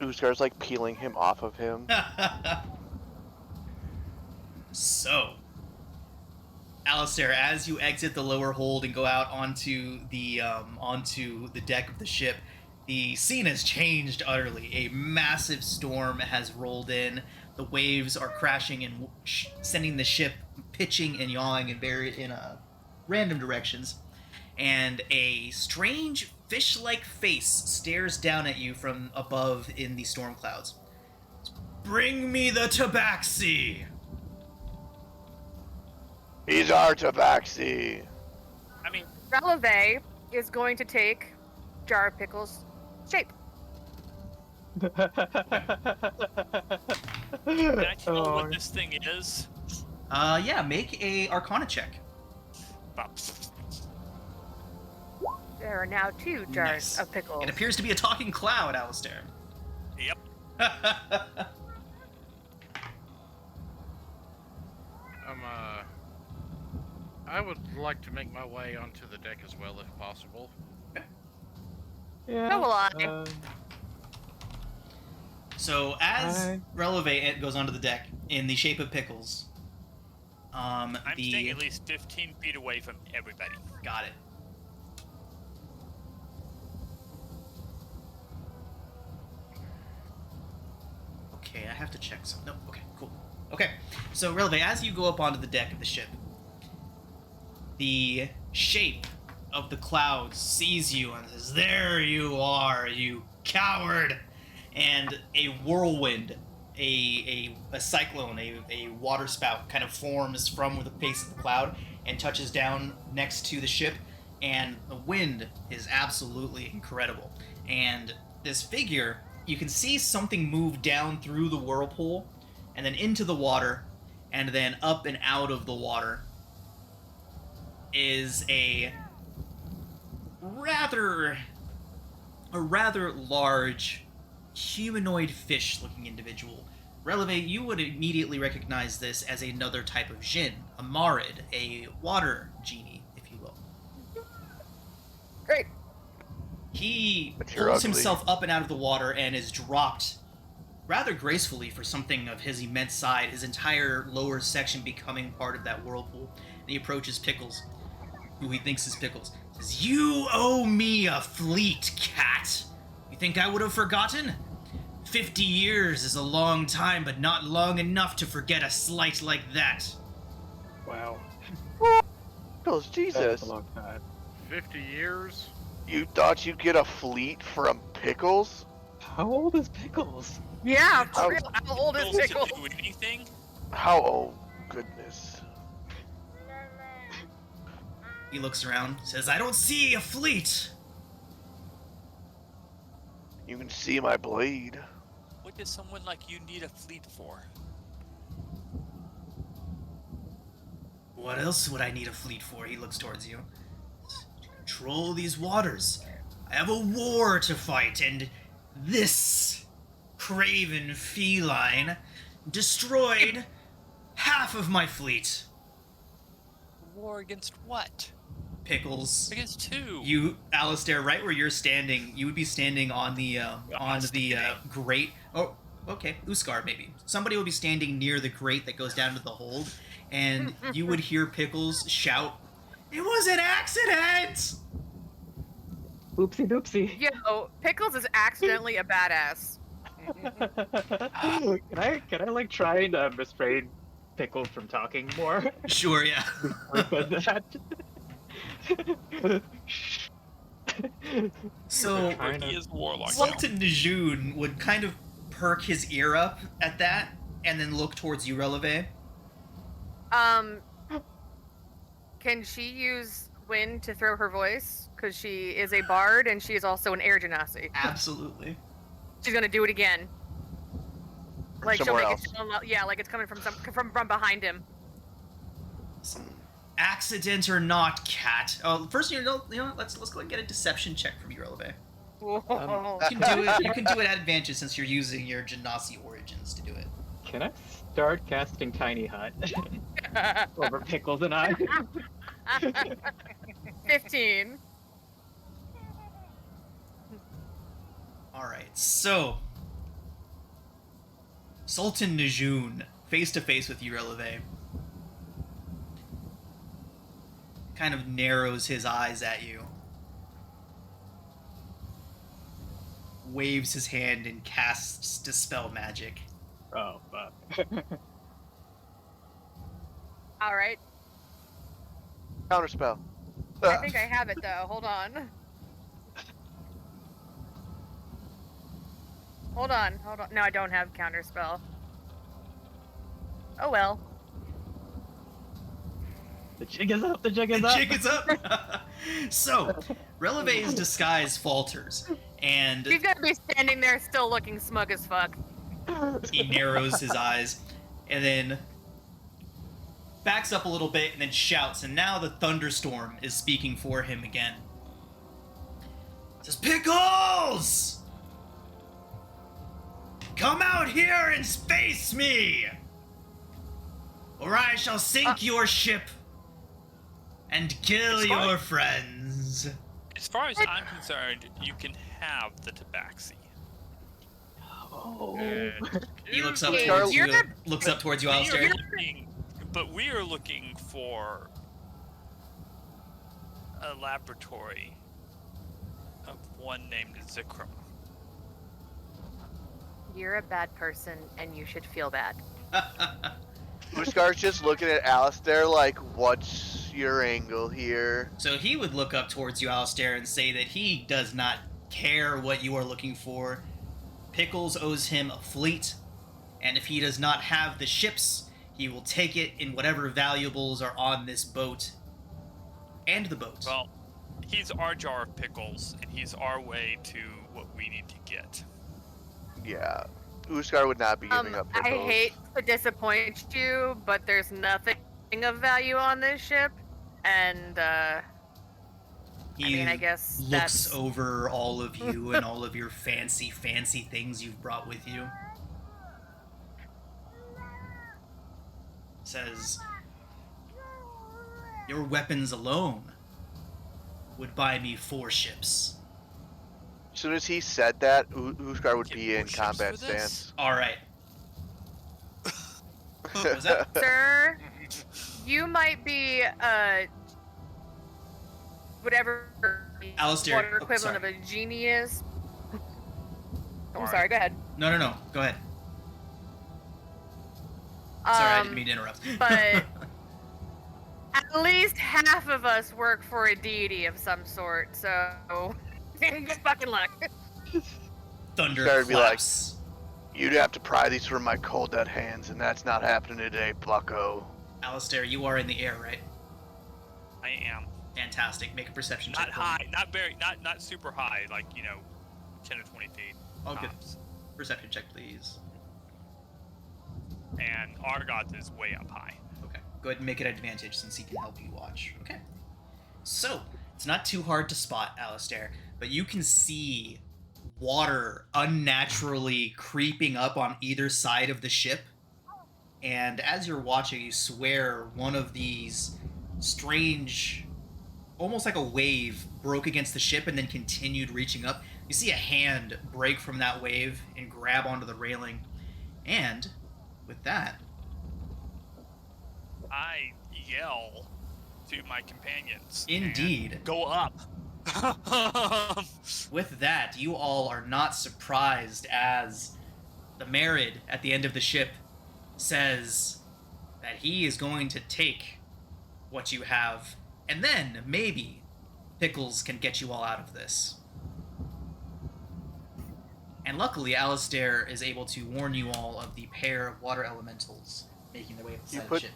Speaker 7: Uskar's like peeling him off of him.
Speaker 1: So, Alistair, as you exit the lower hold and go out onto the deck of the ship, the scene has changed utterly. A massive storm has rolled in. The waves are crashing and sending the ship pitching and yawing and buried in random directions. And a strange fish-like face stares down at you from above in the storm clouds. "Bring me the tabaxi!"
Speaker 7: He's our tabaxi.
Speaker 2: I mean,
Speaker 5: Releve is going to take Jar of Pickles' shape.
Speaker 2: can I tell
Speaker 3: Oh.
Speaker 2: what this thing is?
Speaker 1: Yeah, make a Arcana check.
Speaker 2: About
Speaker 5: There are now 2 jars
Speaker 1: Nice.
Speaker 5: of pickles.
Speaker 1: It appears to be a talking cloud, Alistair.
Speaker 2: Yep.
Speaker 4: I would like to make my way onto the deck as well, if possible.
Speaker 3: Yeah.
Speaker 5: So will I.
Speaker 1: So as
Speaker 3: Hi.
Speaker 1: Releve goes onto the deck in the shape of pickles,
Speaker 2: I'm staying at least 15 feet away from everybody.
Speaker 1: got it. Okay, I have to check some. No, okay, cool. Okay, so Releve, as you go up onto the deck of the ship, the shape of the cloud sees you and says, "There you are, you coward!" And a whirlwind, a cyclone, a water spout kind of forms from the base of the cloud and touches down next to the ship, and the wind is absolutely incredible. And this figure, you can see something move down through the whirlpool, and then into the water, and then up and out of the water is a rather large humanoid fish-looking individual. Releve, you would immediately recognize this as another type of djinn, a marid, a water genie, if you will.
Speaker 5: Great.
Speaker 1: He
Speaker 7: But you're
Speaker 1: pulls
Speaker 7: ugly.
Speaker 1: himself up and out of the water and is dropped rather gracefully for something of his immense size, his entire lower section becoming part of that whirlpool. And he approaches Pickles, who he thinks is Pickles. Says, "You owe me a fleet, cat. You think I would have forgotten? 50 years is a long time, but not long enough to forget a slight like that."
Speaker 3: Wow.
Speaker 7: Pickles,
Speaker 3: That's
Speaker 7: Jesus.
Speaker 3: a long time.
Speaker 4: 50 years?
Speaker 7: You thought you'd get a fleet from Pickles?
Speaker 3: How old is Pickles?
Speaker 5: Yeah,
Speaker 7: Oh.
Speaker 5: for real. How old is
Speaker 2: Pickles
Speaker 5: Pickles?
Speaker 2: didn't do anything.
Speaker 7: How? Oh, goodness.
Speaker 1: He looks around, says, "I don't see a fleet."
Speaker 7: You can see my blade.
Speaker 2: What does someone like you need a fleet for?
Speaker 1: What else would I need a fleet for? He looks towards you. To control these waters. I have a war to fight, and this craven feline destroyed half of my fleet.
Speaker 2: War against what?
Speaker 1: Pickles.
Speaker 2: Against who?
Speaker 1: You, Alistair, right where you're standing, you would be standing on the grate. Oh, okay, Uskar maybe. Somebody would be standing near the grate that goes down to the hold, and you would hear Pickles shout, "It was an accident!"
Speaker 3: Oopsie doopsie.
Speaker 5: Yo, Pickles is accidentally a badass.
Speaker 3: Can I like try and restrain Pickles from talking more?
Speaker 1: Sure, yeah.
Speaker 3: Because that.
Speaker 1: So,
Speaker 3: Kind
Speaker 2: He
Speaker 3: of-
Speaker 2: is warlock now.
Speaker 1: Sultan Najun would kind of perk his ear up at that, and then look towards you, Releve.
Speaker 5: Can she use wind to throw her voice? Because she is a bard and she is also an air genasi.
Speaker 1: Absolutely.
Speaker 5: She's gonna do it again. Like she'll
Speaker 7: Somewhere
Speaker 5: make
Speaker 7: else.
Speaker 5: it sound yeah, like it's coming from behind him.
Speaker 1: Accident or not, cat. Oh, first, you know, let's go and get a deception check from you, Releve.
Speaker 5: Whoa.
Speaker 1: You can do it. You can do it at advantage since you're using your Genasi origins to do it.
Speaker 3: Can I start casting Tiny Hut over Pickles and I?
Speaker 5: 15.
Speaker 1: All right, so Sultan Najun, face to face with you, Releve, kind of narrows his eyes at you, waves his hand, and casts Dispel Magic.
Speaker 3: Oh, fuck.
Speaker 5: All right.
Speaker 7: Counterspell.
Speaker 5: I think I have it though. Hold on. Hold on. No, I don't have counterspell. Oh well.
Speaker 3: The jig is up, the jig is
Speaker 1: The
Speaker 3: up.
Speaker 1: jig is up. So, Releve's disguise falters, and
Speaker 5: He's gonna be standing there still looking smug as fuck.
Speaker 1: he narrows his eyes, and then backs up a little bit, and then shouts, and now the thunderstorm is speaking for him again. Says, Pickles! Come out here and face me! Or I shall sink your ship and kill your friends.
Speaker 2: As far as I'm concerned, you can have the tabaxi.
Speaker 3: Oh.
Speaker 1: He looks up
Speaker 5: Hey,
Speaker 1: towards you.
Speaker 5: you're-
Speaker 1: Looks up towards you, Alistair.
Speaker 2: But we are looking for a laboratory of one named Zikram.
Speaker 5: You're a bad person, and you should feel bad.
Speaker 7: Uskar's just looking at Alistair like, what's your angle here?
Speaker 1: So he would look up towards you, Alistair, and say that he does not care what you are looking for. Pickles owes him a fleet, and if he does not have the ships, he will take it in whatever valuables are on this boat. And the boat.
Speaker 2: Well, he's our jar of pickles, and he's our way to what we need to get.
Speaker 7: Yeah. Uskar would not be giving up
Speaker 5: I
Speaker 7: pickles.
Speaker 5: hate to disappoint you, but there's nothing of value on this ship, and
Speaker 1: He
Speaker 5: I guess
Speaker 1: looks
Speaker 5: that's...
Speaker 1: over all of you and all of your fancy things you've brought with you. Says, your weapons alone would buy me 4 ships.
Speaker 7: As soon as he said that, Uskar would
Speaker 2: Get
Speaker 7: be
Speaker 2: more
Speaker 7: in
Speaker 2: ships
Speaker 7: combat
Speaker 2: for this?
Speaker 7: stance.
Speaker 1: All right. What was that?
Speaker 5: Sir, you might be whatever
Speaker 1: Alistair,
Speaker 5: water
Speaker 1: oh,
Speaker 5: equivalent
Speaker 1: sorry.
Speaker 5: of a genie is. I'm
Speaker 2: Alright.
Speaker 5: sorry. Go ahead.
Speaker 1: No. Go ahead. Sorry, I didn't mean to interrupt.
Speaker 5: but- At least half of us work for a deity of some sort, so good fucking luck.
Speaker 1: Thunder
Speaker 7: Uskar would be like,
Speaker 1: claps.
Speaker 7: you'd have to pry these from my cold dead hands, and that's not happening today, bucko.
Speaker 1: Alistair, you are in the air, right?
Speaker 2: I am.
Speaker 1: Fantastic. Make a perception
Speaker 2: Not
Speaker 1: check. for me.
Speaker 2: high, not super high, like, 10 or 20 feet.
Speaker 1: Oh, good.
Speaker 2: tops.
Speaker 1: Perception check, please.
Speaker 2: And Argoth is way up high.
Speaker 1: Okay. Go ahead and make it an advantage since he can help you watch. Okay. So, it's not too hard to spot, Alistair, but you can see water unnaturally creeping up on either side of the ship. And as you're watching, you swear one of these strange, almost like a wave, broke against the ship and then continued reaching up. You see a hand break from that wave and grab onto the railing. And with that,
Speaker 2: I yell to my companions.
Speaker 1: indeed,
Speaker 2: and go up.
Speaker 1: with that, you all are not surprised as the Merid at the end of the ship says that he is going to take what you have, and then maybe Pickles can get you all out of this. And luckily, Alistair is able to warn you all of the pair of water elementals making their way up the side of the ship.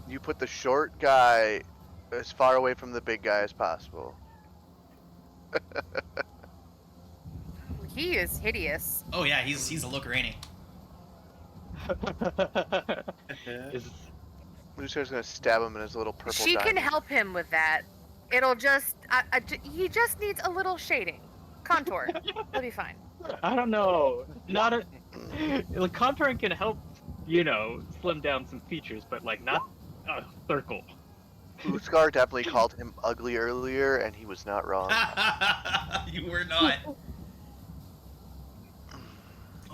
Speaker 7: You put the short guy as far away from the big guy as possible.
Speaker 5: He is hideous.
Speaker 1: Oh yeah, he's a looker, ain't he?
Speaker 3: Is
Speaker 7: Uskar's gonna stab him in his little purple
Speaker 5: She can
Speaker 7: diamond.
Speaker 5: help him with that. It'll just, he just needs a little shading, contour. He'll be fine.
Speaker 3: I don't know. Not a. Like, contouring can help, slim down some features, but like not a circle.
Speaker 7: Uskar definitely called him ugly earlier, and he was not wrong.
Speaker 1: You were not.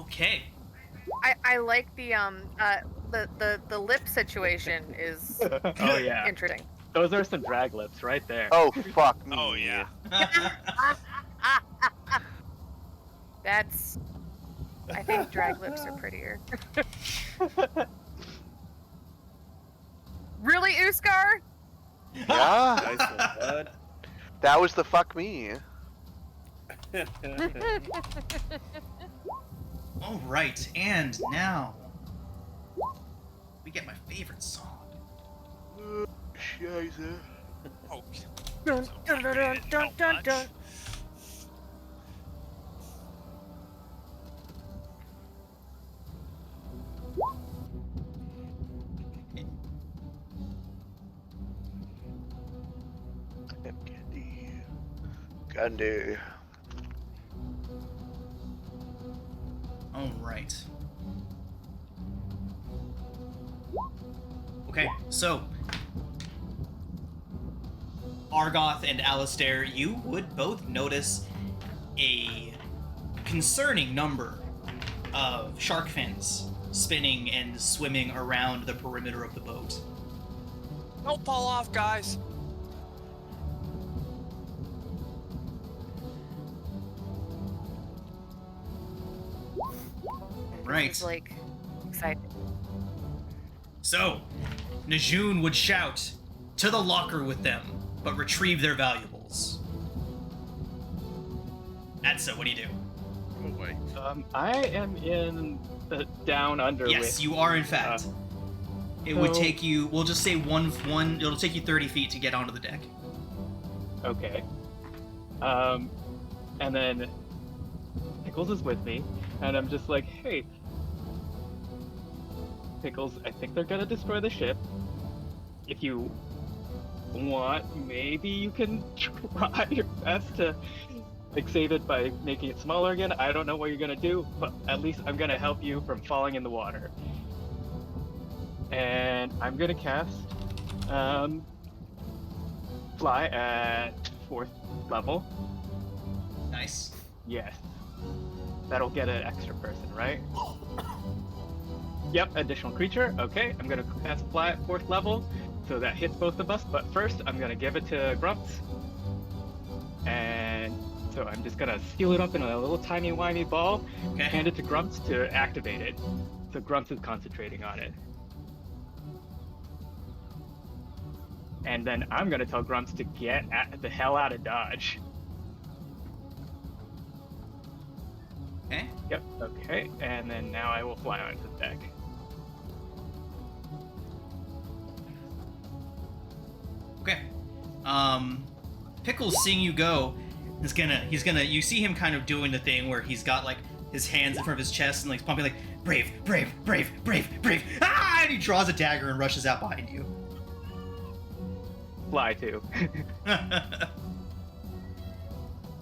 Speaker 1: Okay.
Speaker 5: I like the lip situation is
Speaker 3: Oh yeah,
Speaker 5: interesting.
Speaker 3: those are some drag lips right there.
Speaker 7: Oh, fuck me.
Speaker 2: Oh, yeah.
Speaker 5: That's. I think drag lips are prettier. Really, Uskar?
Speaker 7: Yeah,
Speaker 6: Nice one, bud.
Speaker 7: that was the fuck me.
Speaker 1: All right, and now we get my favorite song.
Speaker 7: Scheiße.
Speaker 2: Oh,
Speaker 5: Dun,
Speaker 2: so
Speaker 5: dun, dun, dun,
Speaker 2: not
Speaker 5: dun, dun,
Speaker 2: much.
Speaker 5: dun.
Speaker 7: Candy. Candy.
Speaker 1: All right. Okay, so Argoth and Alistair, you would both notice a concerning number of shark fins spinning and swimming around the perimeter of the boat.
Speaker 2: Don't fall off, guys.
Speaker 1: Right.
Speaker 5: He's like excited.
Speaker 1: So, Najun would shout, "To the locker with them, but retrieve their valuables." Atsa, what do you do?
Speaker 4: Go away.
Speaker 3: I am in the down under.
Speaker 1: Yes,
Speaker 3: with,
Speaker 1: you are in fact. It would
Speaker 3: so-
Speaker 1: take you, we'll just say one, it'll take you 30 feet to get onto the deck.
Speaker 3: Okay. And then Pickles is with me, and I'm just like, hey, Pickles, I think they're gonna destroy the ship. If you want, maybe you can try your best to like save it by making it smaller again. I don't know what you're gonna do, but at least I'm gonna help you from falling in the water. And I'm gonna cast Fly at 4th level.
Speaker 1: Nice.
Speaker 3: Yes. That'll get an extra person, right? Yep, additional creature. Okay, I'm gonna cast Fly at 4th level, so that hits both of us. But first, I'm gonna give it to Grumps. And so I'm just gonna seal it up in a little tiny whiny ball,
Speaker 1: Okay.
Speaker 3: hand it to Grumps to activate it. So Grumps is concentrating on it. And then I'm gonna tell Grumps to get the hell out of Dodge.
Speaker 1: Okay.
Speaker 3: Yep, okay. And then now I will fly onto the deck.
Speaker 1: Okay. Pickles, seeing you go, he's gonna, you see him kind of doing the thing where he's got like his hands in front of his chest and like pumping like, brave, brave, brave, brave, brave, ah! And he draws a dagger and rushes out behind you.
Speaker 3: Fly too.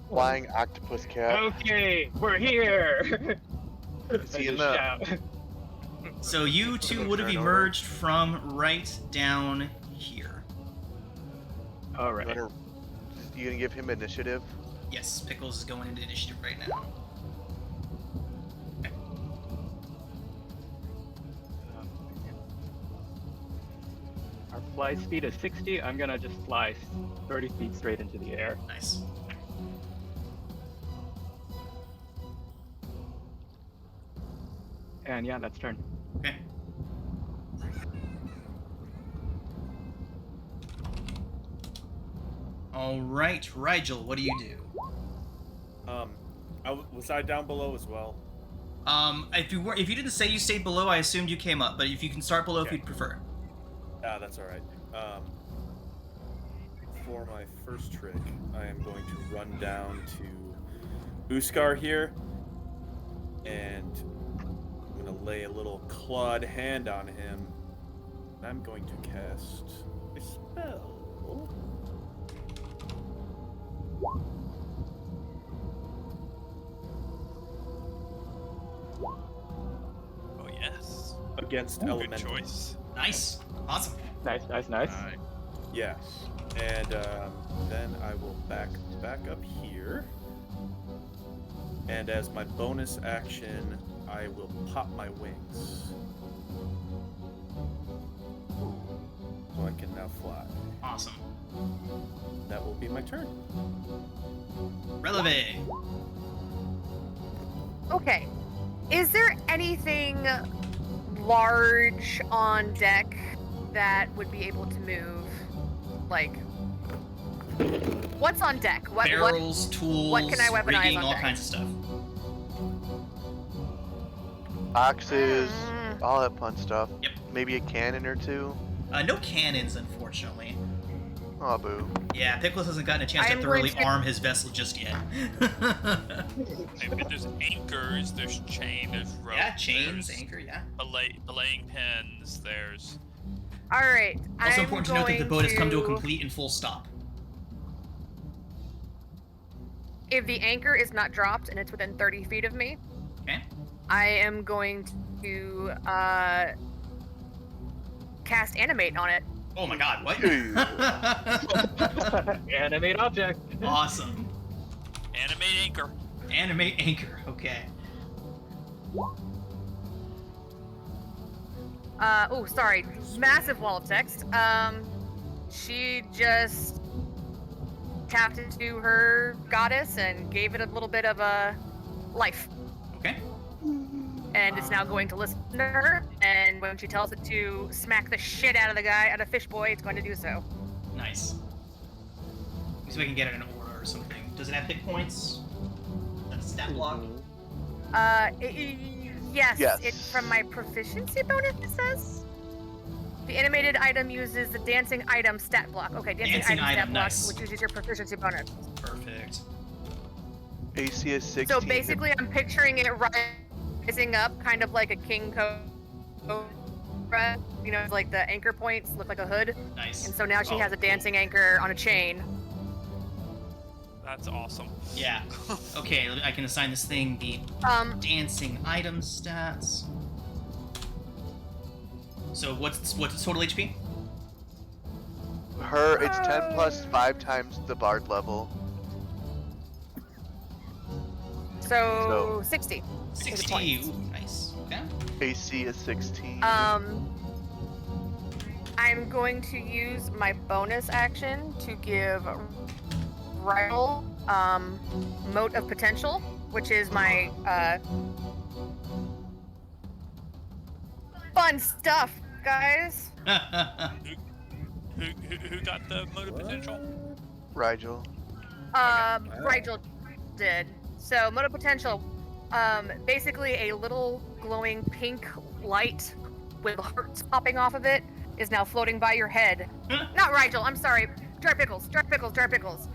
Speaker 7: Flying octopus cat.
Speaker 3: Okay, we're here!
Speaker 7: See
Speaker 3: I
Speaker 7: you
Speaker 3: just
Speaker 7: in
Speaker 3: shout.
Speaker 1: So you two would have
Speaker 7: Turn over.
Speaker 1: emerged from right down here.
Speaker 3: Alright.
Speaker 7: You gonna give him initiative?
Speaker 1: Yes, Pickles is going into initiative right now. Okay.
Speaker 3: Our fly speed is 60. I'm gonna just fly 30 feet straight into the air.
Speaker 1: Nice.
Speaker 3: And yeah, that's turn.
Speaker 1: Okay. All right, Rigel, what do you do?
Speaker 6: Was I down below as well?
Speaker 1: If you didn't say you stayed below, I assumed you came up. But if you can start below, if
Speaker 6: Okay.
Speaker 1: you'd prefer.
Speaker 6: Ah, that's all right. For my first trick, I am going to run down to Uskar here, and I'm gonna lay a little clawed hand on him. I'm going to cast a spell.
Speaker 2: Oh yes.
Speaker 6: Against
Speaker 2: Good
Speaker 6: elemental.
Speaker 2: choice.
Speaker 1: Nice, awesome.
Speaker 3: Nice, nice, nice.
Speaker 6: Yes. And then I will back up here. And as my bonus action, I will pop my wings. So I can now fly.
Speaker 1: Awesome.
Speaker 6: That will be my turn.
Speaker 1: Releve.
Speaker 5: Okay. Is there anything large on deck that would be able to move? Like, what's on deck? What
Speaker 1: Barrels, tools,
Speaker 5: what can I weaponize
Speaker 1: rigging,
Speaker 5: on
Speaker 1: all
Speaker 5: deck?
Speaker 1: kinds of stuff.
Speaker 7: Boxes,
Speaker 5: Mm.
Speaker 7: all that fun stuff.
Speaker 1: Yep.
Speaker 7: Maybe a cannon or two.
Speaker 1: No cannons, unfortunately.
Speaker 7: Oh, boo.
Speaker 1: Yeah, Pickles hasn't gotten a chance
Speaker 5: I
Speaker 1: to
Speaker 5: am
Speaker 1: thoroughly
Speaker 5: going to-
Speaker 1: arm his vessel just yet.
Speaker 2: Maybe there's anchors, there's chain, there's rope.
Speaker 1: Yeah, chains,
Speaker 2: there's
Speaker 1: anchor, yeah.
Speaker 2: belaying pins, there's...
Speaker 5: All right.
Speaker 1: Also
Speaker 5: I'm
Speaker 1: important to note that the boat has come to a
Speaker 5: going
Speaker 1: complete and full stop.
Speaker 5: If the anchor is not dropped and it's within 30 feet of me,
Speaker 1: Okay.
Speaker 5: I am going to cast animate on it.
Speaker 1: Oh my god, what?
Speaker 3: Animate object.
Speaker 1: Awesome.
Speaker 2: Animate anchor.
Speaker 1: Animate anchor, okay.
Speaker 5: Oh, sorry. Massive wall of text. She just tapped into her goddess and gave it a little bit of a life.
Speaker 1: Okay.
Speaker 5: And it's now going to listen to her, and when she tells it to smack the shit out of the guy, out of Fish Boy, it's going to do so.
Speaker 1: Nice. Let me see if I can get it in order or something. Does it have hit points? That's a stat block?
Speaker 5: Yes,
Speaker 7: Yes.
Speaker 5: it's from my proficiency bonus, it says. The animated item uses the dancing item stat block. Okay, dancing item stat block,
Speaker 1: nice.
Speaker 5: which uses your proficiency bonus.
Speaker 1: Perfect.
Speaker 7: AC is 16.
Speaker 5: So basically, I'm picturing it rising up, kind of like a king cobra. You know, like the anchor points look like a hood.
Speaker 1: Nice.
Speaker 5: And so now she
Speaker 1: Oh,
Speaker 5: has a dancing anchor on a chain.
Speaker 2: That's awesome.
Speaker 1: Yeah. Okay, I can assign this thing the dancing item stats. So what's its total HP?
Speaker 7: Her, it's 10 plus 5 times the bard level.
Speaker 5: So 60.
Speaker 1: 60.
Speaker 5: points.
Speaker 1: Ooh, nice. Okay.
Speaker 7: AC is 16.
Speaker 5: I'm going to use my bonus action to give Rydell Mote of Potential, which is my fun stuff, guys.
Speaker 2: Who got the motive potential?
Speaker 7: Rigel.
Speaker 5: Rydell did. So Mote of Potential, basically a little glowing pink light with hearts popping off of it is now floating by your head. Not Rydell, I'm sorry. Dry Pickles.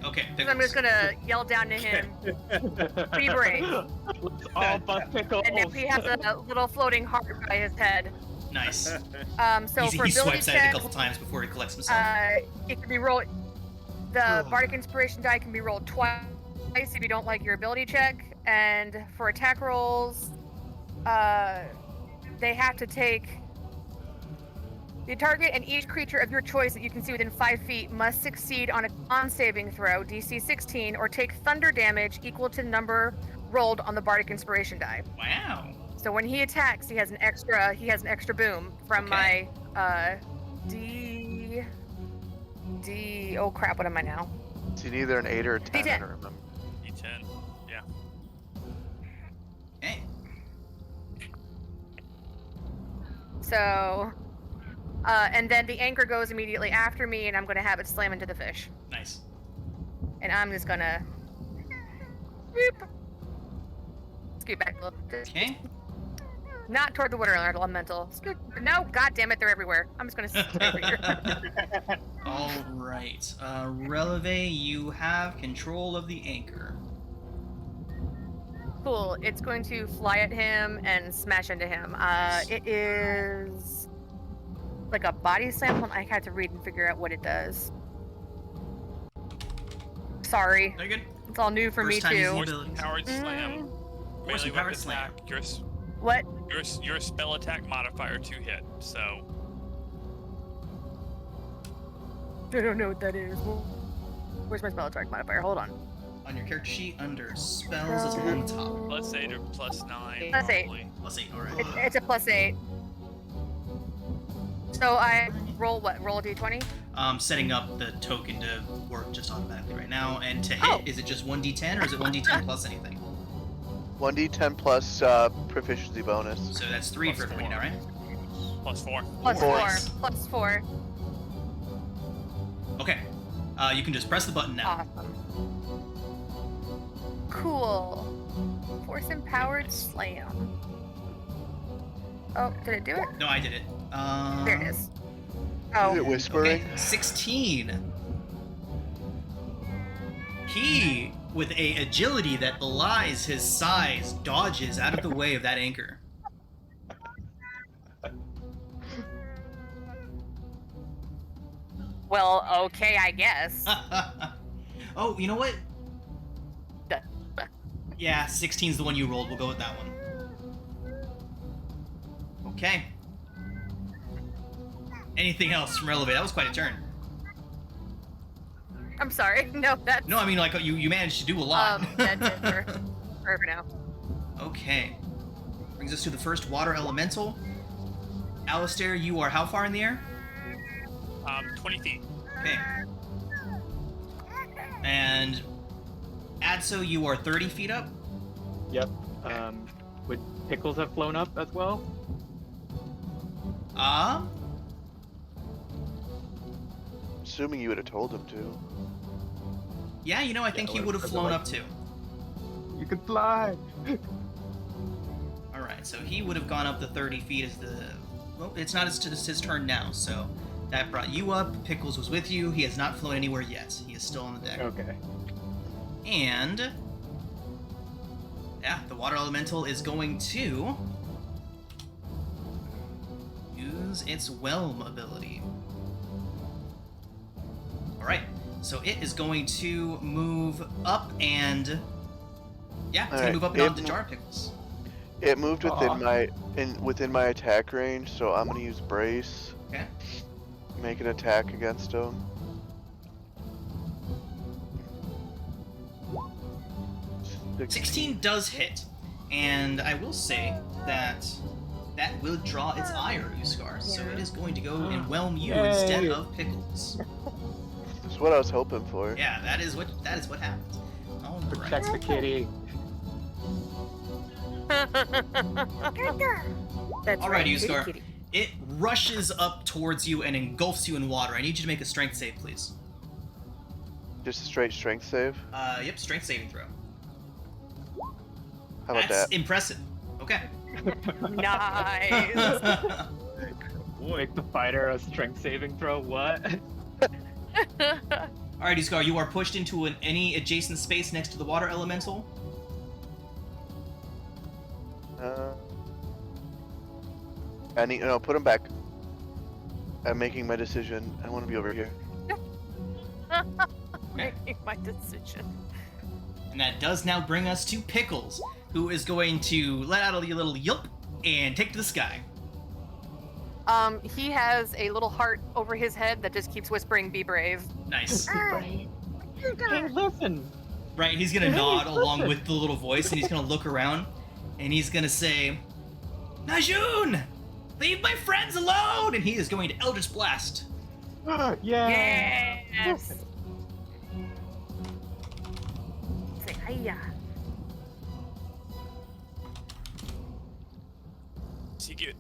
Speaker 1: Okay.
Speaker 5: So I'm just gonna yell down to him, be brave.
Speaker 3: All but pickles.
Speaker 5: And if he has a little floating heart by his head.
Speaker 1: Nice.
Speaker 5: So
Speaker 1: he
Speaker 5: for ability
Speaker 1: swipes at it a
Speaker 5: check,
Speaker 1: couple times before he collects himself.
Speaker 5: it can be rolled. The Bardic Inspiration die can be rolled twice if you don't like your ability check, and for attack rolls, they have to take. The target and each creature of your choice that you can see within 5 feet must succeed on a con saving throw, DC 16, or take thunder damage equal to the number rolled on the Bardic Inspiration die.
Speaker 1: Wow.
Speaker 5: So when he attacks, he has an extra boom from
Speaker 1: Okay.
Speaker 5: my D. Oh crap! What am I now?
Speaker 7: It's either an 8 or a 10, I
Speaker 5: D10.
Speaker 7: don't remember.
Speaker 2: D10. Yeah.
Speaker 1: Okay.
Speaker 5: So, and then the anchor goes immediately after me, and I'm going to have it slam into the fish.
Speaker 1: Nice.
Speaker 5: And I'm just gonna whoop, scoot back a little bit.
Speaker 1: Okay.
Speaker 5: Not toward the water elemental. Scoot. No, god damn it, they're everywhere. I'm just gonna stay over here.
Speaker 1: All right. Releve, you have control of the anchor.
Speaker 5: Cool. It's going to fly at him and smash into him. It is like a body slam. Hold on, I had to read and figure out what it does. Sorry,
Speaker 1: Very good.
Speaker 5: it's all new for
Speaker 1: First
Speaker 5: me
Speaker 1: time using
Speaker 5: too.
Speaker 1: abilities.
Speaker 2: Powered slam.
Speaker 5: Mm,
Speaker 1: Force
Speaker 2: Melee
Speaker 1: and powered
Speaker 2: weapon
Speaker 1: slam.
Speaker 2: attack.
Speaker 5: What?
Speaker 2: Your spell attack modifier to hit. So
Speaker 5: I don't know what that is. Where's my spell attack modifier? Hold on.
Speaker 1: On your character sheet, under spells, it's on top.
Speaker 2: plus 8 or plus 9.
Speaker 5: Plus 8.
Speaker 2: probably.
Speaker 1: +8, alright.
Speaker 5: It's a +8. So I roll what? Roll a d20?
Speaker 1: Setting up the token to work just automatically right now. And to hit,
Speaker 5: Oh.
Speaker 1: is it just 1d10 or is it 1d10 plus anything?
Speaker 7: 1d10 plus proficiency bonus.
Speaker 1: So that's 3 for
Speaker 2: Plus
Speaker 1: everybody now, right?
Speaker 2: Plus 4.
Speaker 5: Plus
Speaker 7: Four.
Speaker 5: 4. Plus 4.
Speaker 1: Okay. You can just press the button now.
Speaker 5: Awesome. Cool. Force empowered slam. Oh, did it do it?
Speaker 1: No, I did it.
Speaker 5: There it is.
Speaker 7: Is
Speaker 5: Oh,
Speaker 7: it whispering?
Speaker 1: Okay, 16. He, with a agility that belies his size, dodges out of the way of that anchor.
Speaker 5: well, okay, I guess.
Speaker 1: Oh, you know what? Yeah, 16's the one you rolled. We'll go with that one. Okay. Anything else from Relevate? That was quite a turn.
Speaker 5: I'm sorry. No, that's
Speaker 1: No, I mean, like, you managed to do a lot.
Speaker 5: that's it for now.
Speaker 1: Okay. Brings us to the first water elemental. Alistair, you are how far in the air?
Speaker 2: 20 feet.
Speaker 1: Okay. And Adso, you are 30 feet up?
Speaker 3: Yep. Would Pickles have flown up as well?
Speaker 7: Assuming you would have told him to.
Speaker 1: Yeah, you know, I think he would have flown up too.
Speaker 3: You can fly!
Speaker 1: Alright, so he would have gone up the 30 feet as the... Well, it's not his turn now, so that brought you up. Pickles was with you. He has not flown anywhere yet. He is still on the deck.
Speaker 3: Okay.
Speaker 1: And... yeah, the water elemental is going to... use its Whelm ability. Alright, so it is going to move up and... yeah, it's going to move up and onto Jar Pickles.
Speaker 7: It moved within my attack range, so I'm gonna use brace.
Speaker 1: Okay.
Speaker 7: Make an attack against him.
Speaker 1: Okay. 16 does hit, and I will say that that will draw its ire, Uskar, so it is going to go and whelm you
Speaker 3: Yay.
Speaker 1: instead of Pickles.
Speaker 7: That's what I was hoping for.
Speaker 1: Yeah, that is what happens. All
Speaker 3: Protect
Speaker 1: right.
Speaker 3: the kitty.
Speaker 5: That's
Speaker 1: All
Speaker 5: right,
Speaker 1: right, Uskar.
Speaker 5: kitty.
Speaker 1: It rushes up towards you and engulfs you in water. I need you to make a strength save, please.
Speaker 7: Just a straight strength save.
Speaker 1: Yep, strength saving throw.
Speaker 7: How about
Speaker 1: That's
Speaker 7: that?
Speaker 1: impressive. Okay.
Speaker 5: Nice.
Speaker 3: Make the fighter a strength saving throw. What?
Speaker 1: Alright, Uskar, you are pushed into any adjacent space next to the water elemental.
Speaker 7: Put him back. I'm making my decision. I want to be over here.
Speaker 5: Making my decision.
Speaker 1: And that does now bring us to Pickles, who is going to let out a little yelp and take to the sky.
Speaker 5: He has a little heart over his head that just keeps whispering, "Be brave."
Speaker 1: Nice.
Speaker 3: Hey, listen.
Speaker 1: Right, he's gonna nod along with the little voice, and he's gonna look around, and he's gonna say, Najun! Leave my friends alone! And he is going to Eldritch Blast.
Speaker 3: Yeah.
Speaker 5: Yes. Say hiya.
Speaker 2: Does he get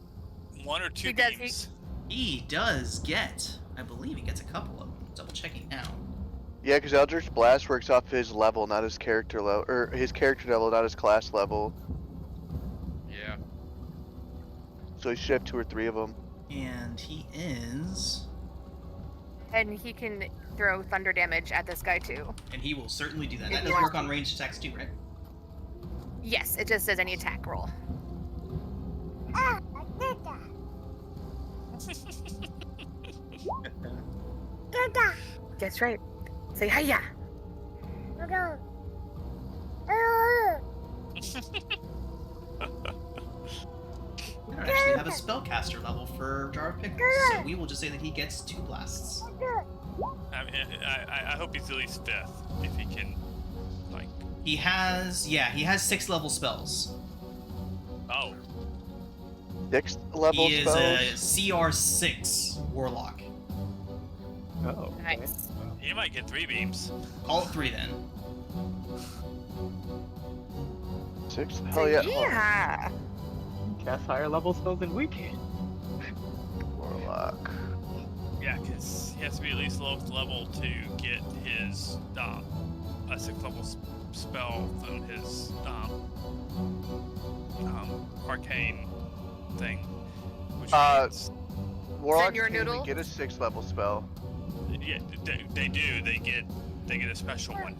Speaker 2: one or two
Speaker 5: He does,
Speaker 2: beams?
Speaker 1: He does get, I believe he gets a couple of them. Double checking now.
Speaker 7: Yeah, because Eldritch Blast works off his level, not his character level, or his character level, not his class level.
Speaker 4: Yeah.
Speaker 7: So he should have 2 or 3 of them.
Speaker 1: And he is...
Speaker 5: And he can throw thunder damage at this guy too.
Speaker 1: and he will certainly do that.
Speaker 5: If
Speaker 1: That
Speaker 5: you
Speaker 1: does
Speaker 5: want
Speaker 1: work on ranged attacks too, right?
Speaker 5: Yes, it just says any attack roll. That's right. Say hiya.
Speaker 1: We don't actually have a spellcaster level for Jar of Pickles, so we will just say that he gets 2 blasts.
Speaker 2: I mean, I hope he's at least 5th, if he can, like...
Speaker 1: He has 6 level spells.
Speaker 2: Oh,
Speaker 7: 6th level
Speaker 1: He is
Speaker 7: spells?
Speaker 1: a CR6 warlock.
Speaker 3: Oh.
Speaker 5: Nice.
Speaker 2: he might get 3 beams.
Speaker 1: Call it 3 then.
Speaker 7: 6th? Hell yeah.
Speaker 5: Yeah.
Speaker 3: Cast higher level spells than we can.
Speaker 7: Warlock.
Speaker 2: Yeah, because he has to be at least lowest level to get his, a 6th level spell than his, arcane thing. Which means,
Speaker 7: Warlocks
Speaker 5: your
Speaker 7: can only
Speaker 5: noodle?
Speaker 7: get a 6th level spell.
Speaker 2: yeah, they do. They get a special one.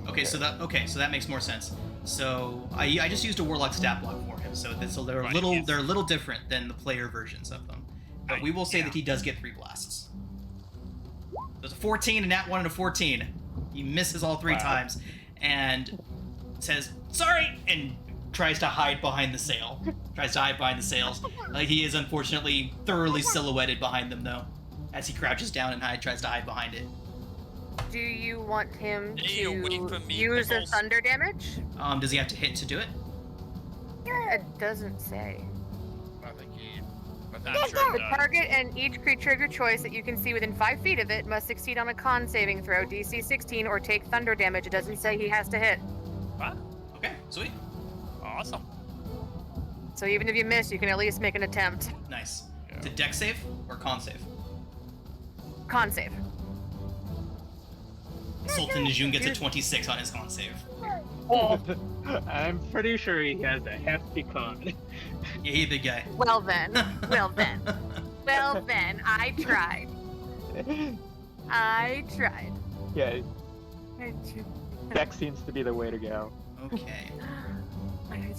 Speaker 1: Okay, so that makes more sense. So I just used a warlock stat block for him, so they're
Speaker 2: Right,
Speaker 1: they're a little different than the player versions of them. But
Speaker 2: Right,
Speaker 1: we will say
Speaker 2: yeah.
Speaker 1: that he does get 3 blasts. There's a 14, a nat 1, and a 14. He misses all 3
Speaker 3: Wow.
Speaker 1: times, and says sorry, and tries to hide behind the sail. Tries to hide behind the sails. He is unfortunately thoroughly silhouetted behind them, though. As he crouches down and tries to hide behind it.
Speaker 5: Do you want him
Speaker 2: Stay away
Speaker 5: to
Speaker 2: from me,
Speaker 5: use the
Speaker 2: Pickles.
Speaker 5: thunder damage?
Speaker 1: Does he have to hit to do it?
Speaker 5: It doesn't say.
Speaker 4: I think he.
Speaker 2: I'm sure
Speaker 5: The
Speaker 2: it does.
Speaker 5: target and each creature of your choice that you can see within 5 feet of it must succeed on a con saving throw, DC 16, or take thunder damage. It doesn't say he has to hit.
Speaker 2: What?
Speaker 1: Okay, sweet.
Speaker 2: Awesome.
Speaker 5: So even if you miss, you can at least make an attempt.
Speaker 1: Nice. It's a dex save or con save?
Speaker 5: Con save.
Speaker 1: Sultan Najun gets a 26 on his con save.
Speaker 3: I'm pretty sure he has a hefty con.
Speaker 1: Yeah, he's a big guy.
Speaker 5: Well then. Well then. Well then. I tried. I tried.
Speaker 3: Yeah, Dex seems to be the way to go.
Speaker 1: Okay.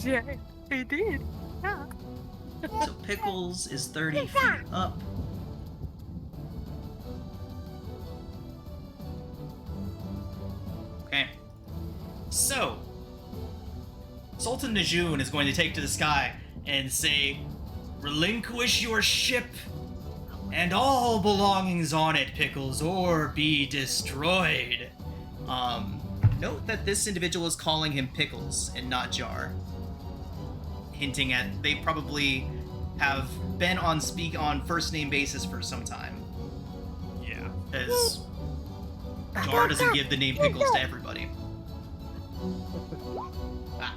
Speaker 5: Yeah, I did. Yeah.
Speaker 1: So Pickles is 30 feet up. Okay. So, Sultan Najun is going to take to the sky and say, "Relinquish your ship and all belongings on it, Pickles, or be destroyed." Note that this individual is calling him Pickles and not Jar, hinting at they probably have been on first name basis for some time,
Speaker 2: Yeah.
Speaker 1: as Jar doesn't give the name Pickles to everybody.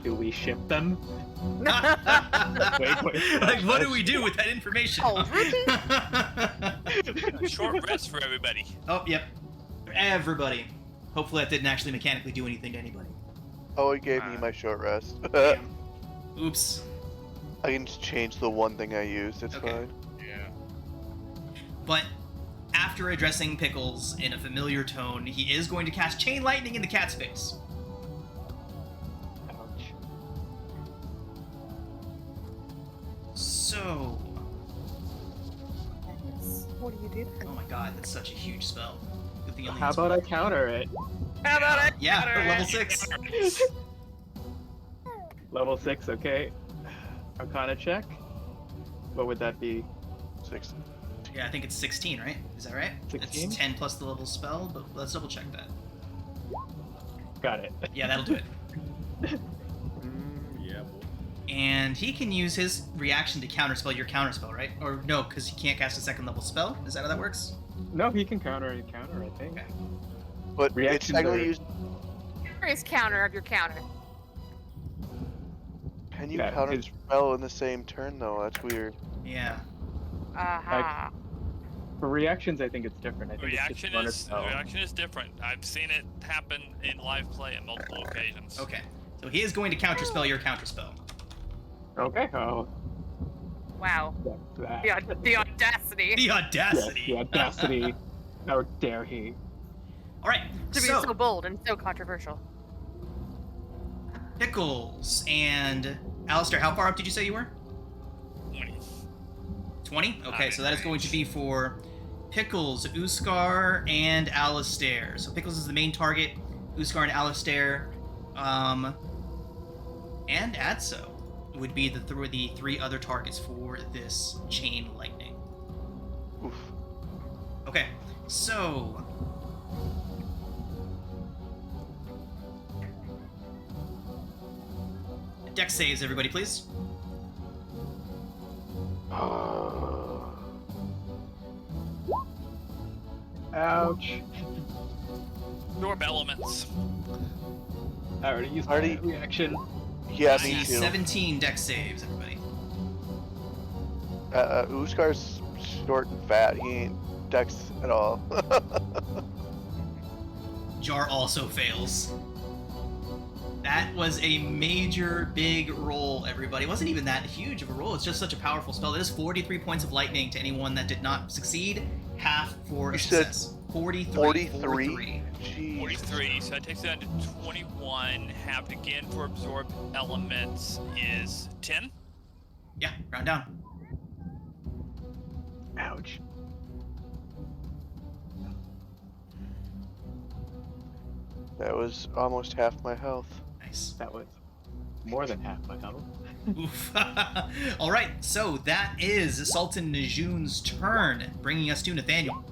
Speaker 3: Do we ship them? Wait.
Speaker 1: Like, what do we do with that information?
Speaker 5: Oh,
Speaker 2: Short rest for everybody.
Speaker 1: Oh, yep. Everybody. Hopefully that didn't actually mechanically do anything to anybody.
Speaker 7: Oh, he gave me my short rest.
Speaker 1: Damn. Oops.
Speaker 7: I can just change the one thing I used. It's
Speaker 1: Okay.
Speaker 7: fine.
Speaker 4: Yeah.
Speaker 1: But after addressing Pickles in a familiar tone, he is going to cast Chain Lightning in the cat's face.
Speaker 3: Ouch.
Speaker 1: So...
Speaker 5: what do you do?
Speaker 1: Oh my god, that's such a huge spell. With the
Speaker 3: How about I counter it?
Speaker 5: How about it?
Speaker 1: Yeah, level 6.
Speaker 3: Level 6, okay. Arcana check. What would that be?
Speaker 7: 6.
Speaker 1: Yeah, I think it's 16, right? Is that right?
Speaker 3: 16?
Speaker 1: It's 10 plus the level spell, but let's double check that.
Speaker 3: Got it.
Speaker 1: Yeah, that'll do it.
Speaker 6: Yeah, boy.
Speaker 1: And he can use his reaction to counterspell your counterspell, right? Or no, because he can't cast a second level spell? Is that how that works?
Speaker 3: No, he can counter a counter, I think.
Speaker 1: Okay.
Speaker 7: But it's
Speaker 3: Reactions
Speaker 7: not going
Speaker 3: are-
Speaker 7: to use.
Speaker 5: Is counter of your counter.
Speaker 7: Can you
Speaker 3: Yeah,
Speaker 7: counter
Speaker 3: his-
Speaker 7: spell in the same turn though? That's weird.
Speaker 1: Yeah.
Speaker 5: Aha.
Speaker 3: For reactions, I think it's different. I think it's
Speaker 2: Reaction
Speaker 3: just one
Speaker 2: is
Speaker 3: spell.
Speaker 2: reaction is different. I've seen it happen in live play on multiple occasions.
Speaker 1: Okay. So he is going to counterspell your counterspell.
Speaker 3: Okay. Oh,
Speaker 5: Wow.
Speaker 3: that.
Speaker 5: The audacity.
Speaker 1: The
Speaker 3: Yes,
Speaker 1: audacity!
Speaker 3: the audacity. How dare he?
Speaker 1: Alright,
Speaker 5: To be so bold and so controversial.
Speaker 1: Pickles and Alistair, how far up did you say you were?
Speaker 2: 20.
Speaker 1: 20? Okay,
Speaker 2: I'm
Speaker 1: so
Speaker 2: in
Speaker 1: that is going to be for Pickles, Uskar, and Alistair. So Pickles is the main target, Uskar and Alistair, and Adso would be the three other targets for this chain lightning.
Speaker 7: Oof.
Speaker 1: Okay, so dex saves, everybody, please.
Speaker 3: Ouch.
Speaker 2: Orb elements.
Speaker 3: I already used
Speaker 7: Already-
Speaker 3: my reaction.
Speaker 7: Yeah,
Speaker 1: See,
Speaker 7: me too.
Speaker 1: 17 dex saves, everybody.
Speaker 7: Uskar's short and fat. He ain't dex at all.
Speaker 1: Jar also fails. That was a major, big roll, everybody. It wasn't even that huge of a roll. It's just such a powerful spell. It is 43 points of lightning to anyone that did not succeed. Half for a
Speaker 7: You said
Speaker 1: success. 43.
Speaker 7: 43? Jeez.
Speaker 2: 43, so that takes it down to 21. Halved again for absorb elements is 10.
Speaker 1: Yeah, round down.
Speaker 3: Ouch.
Speaker 7: That was almost half my health.
Speaker 1: Nice.
Speaker 3: That was more than half my health.
Speaker 1: Oof. All right, so that is Sultan Najun's turn, bringing us to Nathaniel.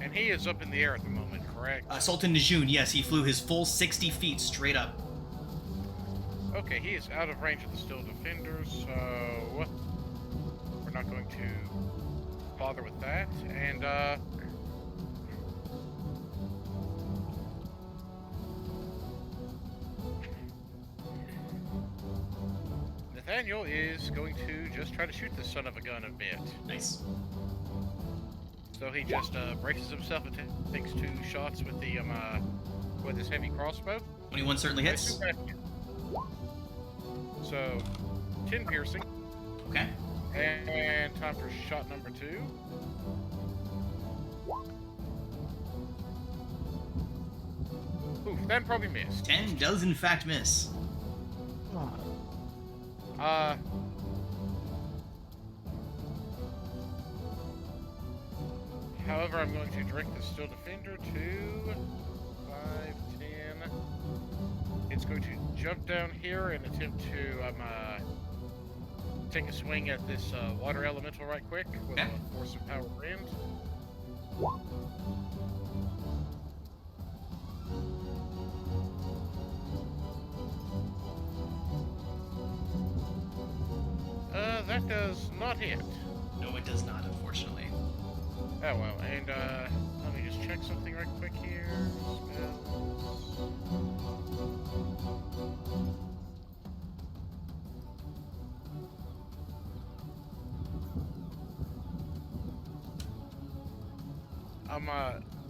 Speaker 4: And he is up in the air at the moment, correct?
Speaker 1: Sultan Najun, yes, he flew his full 60 feet straight up.
Speaker 4: Okay, he is out of range of the Still Defenders, so we're not going to bother with that. And Nathaniel is going to just try to shoot this son of a gun a bit.
Speaker 1: Nice.
Speaker 4: So he just braces himself and takes 2 shots with the with his heavy crossbow.
Speaker 1: 21 certainly hits.
Speaker 4: So 10 piercing.
Speaker 1: Okay.
Speaker 4: And time for shot number 2. Oof, that probably missed.
Speaker 1: 10 does in fact miss.
Speaker 4: However, I'm going to direct the Still Defender to 5, 10. It's going to jump down here and attempt to take a swing at this water elemental right quick with
Speaker 1: Okay.
Speaker 4: a force of power wind. That does not hit.
Speaker 1: No, it does not, unfortunately.
Speaker 4: Oh well, and let me just check something right quick here.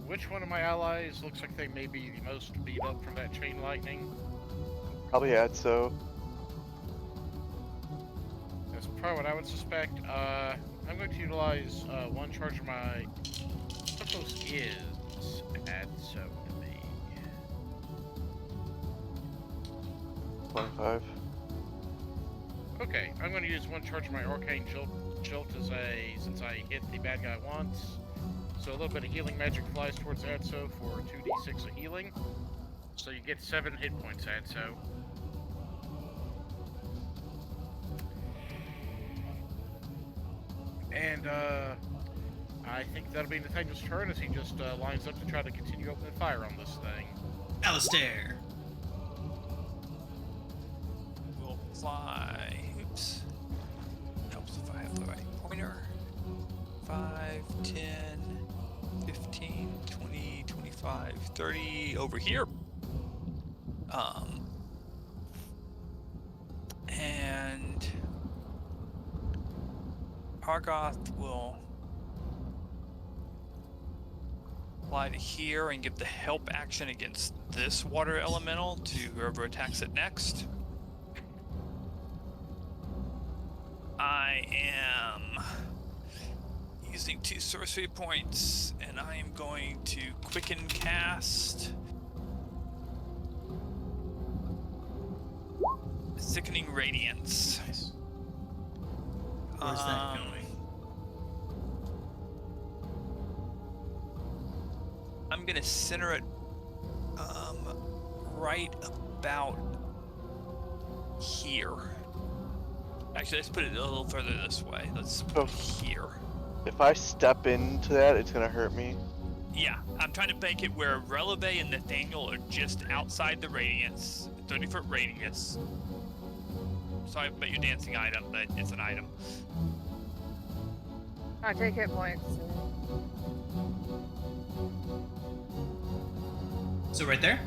Speaker 4: Which one of my allies looks like they may be the most beat up from that chain lightning?
Speaker 7: Probably had so.
Speaker 4: That's probably what I would suspect. I'm going to utilize 1 charge of my... What those is add so to me.
Speaker 7: 25.
Speaker 4: Okay, I'm going to use 1 charge of my arcane jolt as since I hit the bad guy once. So a little bit of healing magic flies towards Adso for 2d6 of healing. So you get 7 hit points, Adso. And I think that'll be Nathaniel's turn as he just lines up to try to continue opening fire on this thing.
Speaker 1: Alistair.
Speaker 2: We'll fly. Oops. Helps if I have the right pointer. 5, 10, 15, 20, 25, 30 over here. And Argoth will fly to here and give the help action against this water elemental to whoever attacks it next. I am using 2 sorcery points, and I am going to quicken cast Sickening Radiance.
Speaker 1: Nice. Where's that going?
Speaker 2: I'm gonna center it right about here. Actually, let's put it a little further this way. Let's put it here.
Speaker 7: If I step into that, it's gonna hurt me.
Speaker 2: Yeah, I'm trying to make it where Releve and Nathaniel are just outside the radius, 30-foot radius. Sorry about your dancing item, but it's an item.
Speaker 5: I take hit points.
Speaker 1: So right there?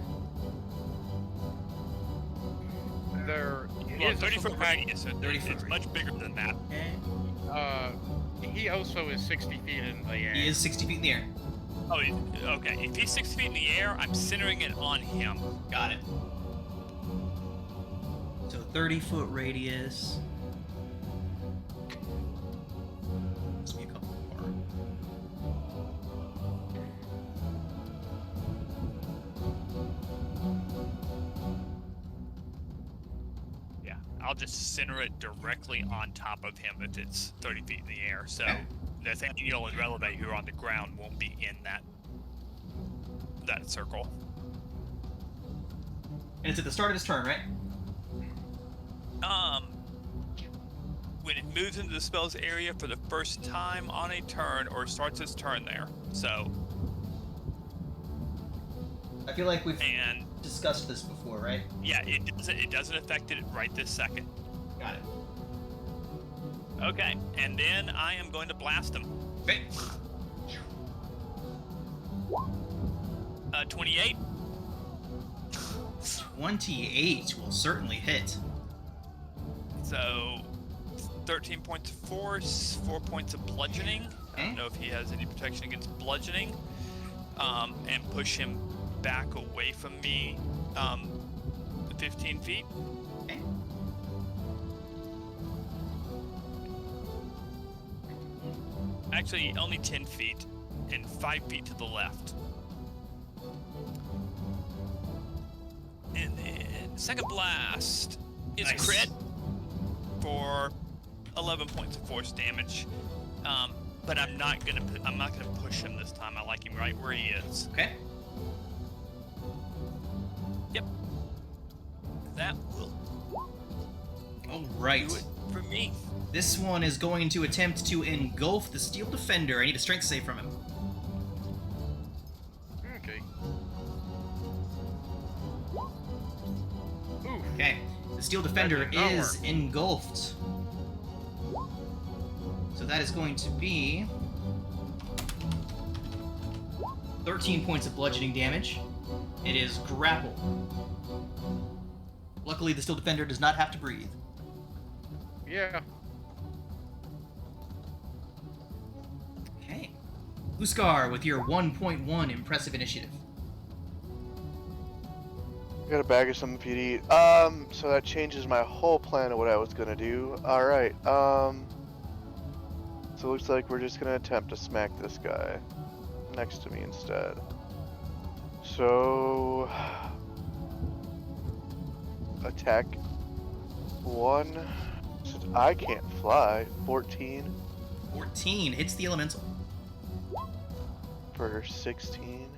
Speaker 4: There
Speaker 2: Well,
Speaker 4: is a
Speaker 2: 30-foot
Speaker 4: simple-
Speaker 2: radius, so
Speaker 1: 30-foot
Speaker 2: it's much bigger than that.
Speaker 1: Okay.
Speaker 4: He also is 60 feet in the air.
Speaker 1: He is 60 feet in the air.
Speaker 2: Oh, okay. If he's 6 feet in the air, I'm centering it on him.
Speaker 1: Got it. So 30-foot radius. Let's be a couple more.
Speaker 2: Yeah, I'll just center it directly on top of him if it's 30 feet in the air. So Nathaniel and Releve, who are on the ground, won't be in that that circle.
Speaker 1: And it's at the start of his turn, right?
Speaker 2: When it moves into the spell's area for the first time on a turn, or starts its turn there. So.
Speaker 1: I feel like we've
Speaker 2: And
Speaker 1: discussed this before, right?
Speaker 2: yeah, it doesn't affect it right this second.
Speaker 1: Got it.
Speaker 2: Okay, and then I am going to blast him.
Speaker 1: Okay.
Speaker 2: 28.
Speaker 1: 28 will certainly hit.
Speaker 2: So 13 points of force, 4 points of bludgeoning. I don't know if he has any protection against bludgeoning. And push him back away from me 15 feet.
Speaker 1: Okay.
Speaker 2: Actually, only 10 feet and 5 feet to the left. And then second blast is
Speaker 1: Nice.
Speaker 2: crit for 11 points of force damage. But I'm not gonna push him this time. I like him right where he is.
Speaker 1: Okay.
Speaker 2: Yep. That will
Speaker 1: All right.
Speaker 2: do it for me.
Speaker 1: This one is going to attempt to engulf the steel defender. I need a strength save from him.
Speaker 4: Okay. Ooh.
Speaker 1: Okay. The steel defender
Speaker 4: did not
Speaker 1: is
Speaker 4: work.
Speaker 1: engulfed. So that is going to be 13 points of bludgeoning damage. It is grappled. Luckily, the steel defender does not have to breathe.
Speaker 4: Yeah.
Speaker 1: Okay. Uskar with your 1.1 impressive initiative.
Speaker 7: I got a bag of something for you to eat. So that changes my whole plan of what I was gonna do. Alright, so it looks like we're just gonna attempt to smack this guy next to me instead. So attack 1. Since I can't fly, 14
Speaker 1: 14 hits the elemental.
Speaker 7: for 16.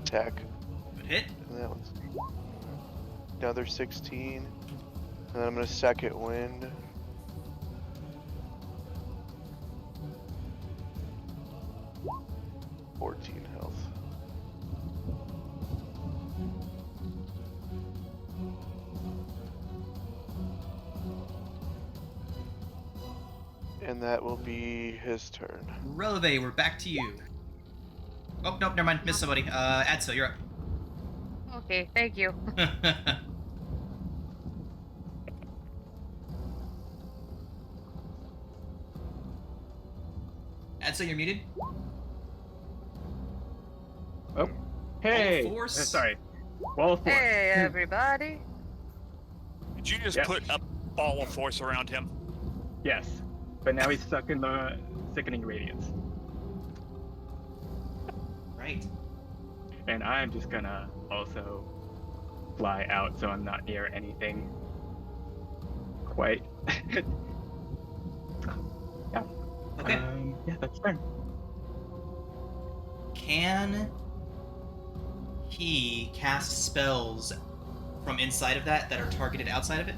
Speaker 7: Attack.
Speaker 1: Good hit.
Speaker 7: And that one's another 16. And then I'm gonna second wind. $14 health. And that will be his turn.
Speaker 1: Releve, we're back to you. Oh, nope, never mind. Missed somebody. Adso, you're
Speaker 5: Okay, thank you.
Speaker 1: up. Adso, you're muted.
Speaker 3: Oh, hey!
Speaker 1: force.
Speaker 3: Sorry. Wall of force.
Speaker 5: Hey, everybody.
Speaker 2: Did you just
Speaker 3: Yep.
Speaker 2: put a ball of force around him?
Speaker 3: Yes, but now he's stuck in the sickening radiance,
Speaker 1: Right.
Speaker 3: and I'm just gonna also fly out so I'm not near anything. Quite. Yeah.
Speaker 1: Okay.
Speaker 3: Yeah, that's fine.
Speaker 1: Can he cast spells from inside of that are targeted outside of it?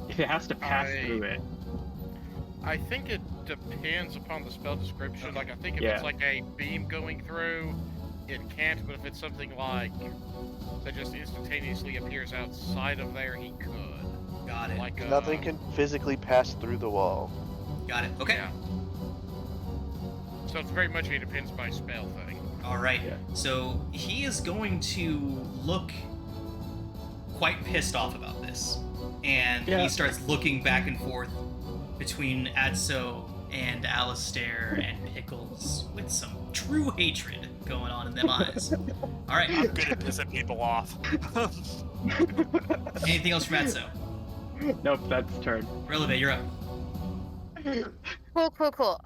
Speaker 3: If it has to pass
Speaker 4: I-
Speaker 3: through it,
Speaker 4: I think it depends upon the spell description. Like, I think if
Speaker 3: Yeah.
Speaker 4: it's like a beam going through, it can't. But if it's something like that just instantaneously appears outside of there, he could.
Speaker 1: Got it.
Speaker 4: Like
Speaker 7: Nothing can physically pass through the wall.
Speaker 1: Got it. Okay.
Speaker 4: Yeah. So it's very much a depends by spell thing.
Speaker 1: All right.
Speaker 3: Yeah.
Speaker 1: So he is going to look quite pissed off about this, and
Speaker 3: Yeah.
Speaker 1: he starts looking back and forth between Adso and Alistair and Pickles with some true hatred going on in them eyes. All right.
Speaker 2: I'm good at pissing people off.
Speaker 1: Anything else from Adso?
Speaker 3: nope, that's turn.
Speaker 1: Releve, you're up.
Speaker 5: Cool.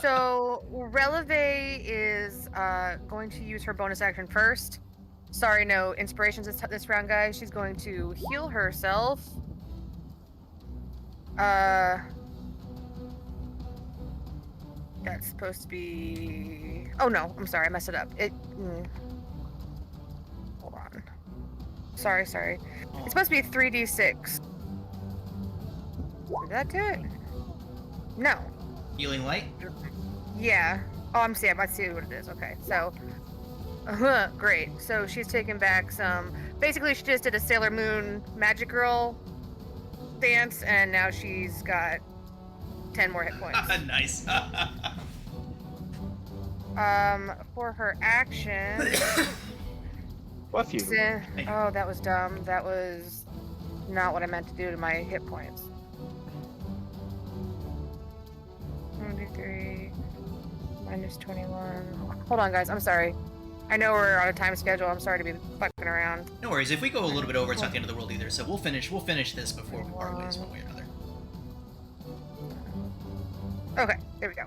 Speaker 5: So Releve is going to use her bonus action first. Sorry, no inspirations this round, guys. She's going to heal herself That's supposed to be. Oh no, I'm sorry, I messed it up. Hold on. Sorry. It's supposed to be 3d6. Did that do it? No.
Speaker 1: Healing light?
Speaker 5: Yeah. Oh, I see what it is. Okay, so. Great. So she's taken back some. Basically, she just did a Sailor Moon Magic Girl dance, and now she's got 10 more hit points.
Speaker 1: Nice.
Speaker 5: For her action.
Speaker 3: Bless you.
Speaker 5: Oh, that was dumb. That was not what I meant to do to my hit points. 23 minus 21. Hold on, guys. I'm sorry. I know we're on a time schedule. I'm sorry to be fucking around.
Speaker 1: No worries. If we go a little bit over, it's not the end of the world either. So we'll finish this before we part ways one way or another.
Speaker 5: Okay, there we go.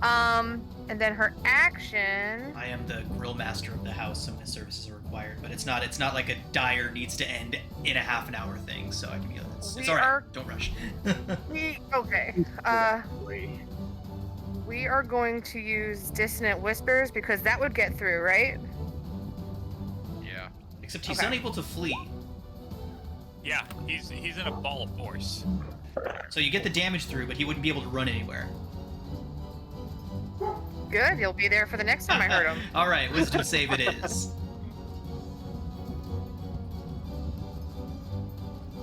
Speaker 5: And then her action.
Speaker 1: I am the grill master of the house, so my services are required, but it's not like a dire needs to end in a half an hour thing, so I can be it's all right. Don't rush.
Speaker 5: We are going to use Dissonant Whispers because that would get through, right?
Speaker 4: Yeah.
Speaker 1: Except he's unable to flee.
Speaker 2: Yeah, he's in a ball of force.
Speaker 1: So you get the damage through, but he wouldn't be able to run anywhere.
Speaker 5: Good, he'll be there for the next time I hurt him.
Speaker 1: All right, wisdom save it is.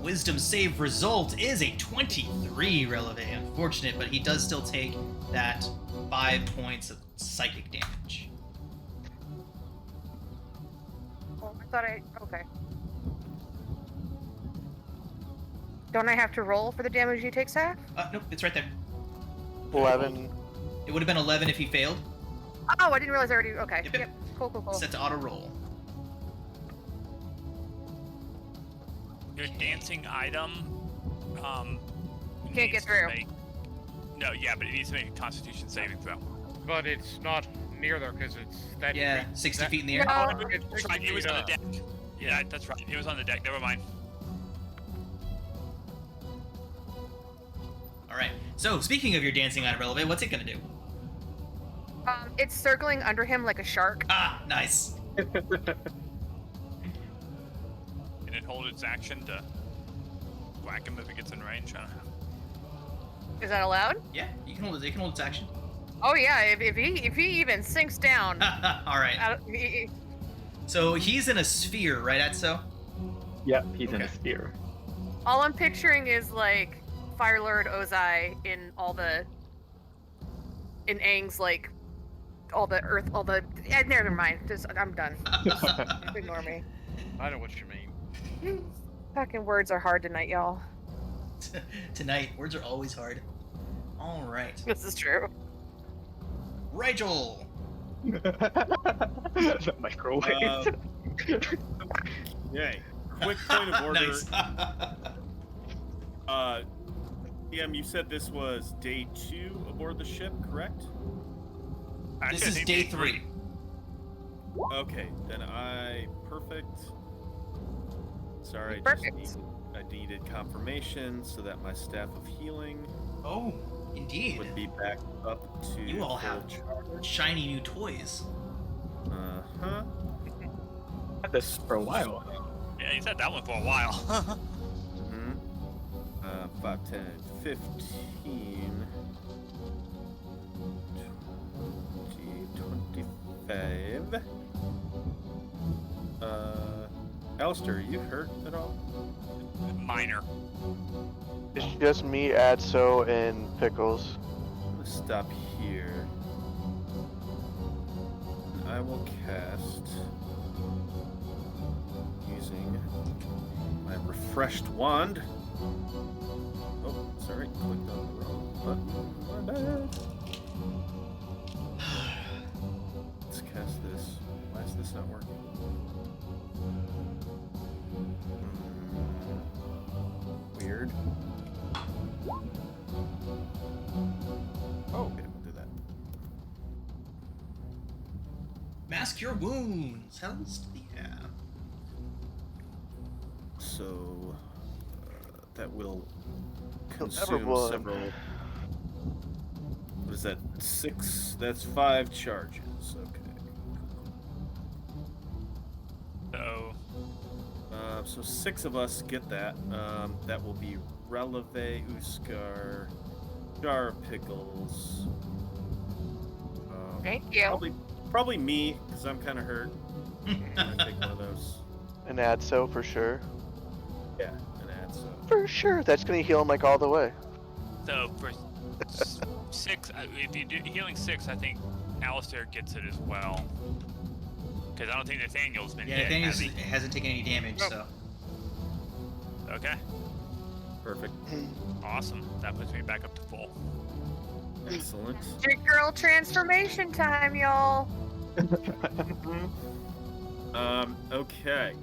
Speaker 1: Wisdom save result is a 23, Releve. Unfortunate, but he does still take that 5 points of psychic damage.
Speaker 5: Oh, I thought okay. Don't I have to roll for the damage he takes half?
Speaker 1: Nope, it's right there.
Speaker 7: 11.
Speaker 1: It would have been 11 if he failed.
Speaker 5: Oh, I didn't realize I already. Okay.
Speaker 1: Yep.
Speaker 5: Cool.
Speaker 1: Set to auto roll.
Speaker 2: Your dancing item,
Speaker 5: Can't get through.
Speaker 2: No, yeah, but it needs to make a Constitution saving throw.
Speaker 4: But it's not near there because it's that.
Speaker 1: Yeah, 60 feet in the air.
Speaker 5: No.
Speaker 2: That's right, it was on the deck. Yeah, that's right. It was on the deck. Never mind.
Speaker 1: All right. So speaking of your dancing item, Releve, what's it gonna do?
Speaker 5: It's circling under him like a shark.
Speaker 1: Ah, nice.
Speaker 2: Can it hold its action to whack him if it gets in range? I don't know.
Speaker 5: Is that allowed?
Speaker 1: Yeah, you can hold it. It can hold its action.
Speaker 5: Oh yeah, if he even sinks down.
Speaker 1: All right. So he's in a sphere, right, Etso?
Speaker 3: Yep, he's in
Speaker 1: Okay.
Speaker 3: a sphere.
Speaker 5: All I'm picturing is like Fire Lord Ozai in Aang's like all the earth, never mind. I'm done. Just ignore me.
Speaker 4: I know what you mean.
Speaker 5: Fucking words are hard tonight, y'all.
Speaker 1: Tonight, words are always hard. All right.
Speaker 5: This is true.
Speaker 1: Rigel.
Speaker 3: The microwave.
Speaker 6: Yay. Quick point of order.
Speaker 1: Nice.
Speaker 6: DM, you said this was day 2 aboard the ship, correct?
Speaker 2: Actually,
Speaker 1: This
Speaker 2: I
Speaker 1: is
Speaker 2: think
Speaker 1: day 3.
Speaker 6: Okay, then perfect. Sorry,
Speaker 5: Perfect.
Speaker 6: I needed confirmation so that my staff of healing
Speaker 1: Oh, indeed.
Speaker 6: would be back up to
Speaker 1: You all
Speaker 6: full
Speaker 1: have
Speaker 6: charge.
Speaker 1: shiny new toys.
Speaker 6: Uh-huh.
Speaker 3: Had this for a while.
Speaker 2: Yeah, he's had that one for a while.
Speaker 6: Mm-hmm. 5, 10, 15, 20, 25. Alistair, are you hurt at all?
Speaker 2: Minor.
Speaker 7: It's just me, Adso, and Pickles.
Speaker 6: I'm gonna stop here. I will cast using my refreshed wand. Oh, sorry, clicked on the wrong button. My bad. Let's cast this. Why is this not working? Weird. Oh, okay, we'll do that.
Speaker 1: Mask your wounds. Hells to the
Speaker 6: So, that will
Speaker 7: Kill
Speaker 6: consume
Speaker 7: everyone.
Speaker 6: several. What is that? 6. That's 5 charges. Okay. So 6 of us get that. That will be Releve, Uskar, Jar Pickles.
Speaker 5: Thank you.
Speaker 6: Probably me, because I'm kind of hurt. I'm gonna take one of those.
Speaker 7: An Adso for sure.
Speaker 6: Yeah, an ad. So
Speaker 7: For sure. That's gonna heal him like all the way.
Speaker 2: So for 6, if you do healing 6, I think Alistair gets it as well. Because I don't think Nathaniel's been
Speaker 1: Yeah,
Speaker 2: hit.
Speaker 1: Nathaniel
Speaker 2: has he?
Speaker 1: hasn't taken any damage, so.
Speaker 2: Okay,
Speaker 6: perfect.
Speaker 2: awesome. That puts me back up to full.
Speaker 6: Excellent.
Speaker 5: Big girl transformation time, y'all.
Speaker 6: Okay.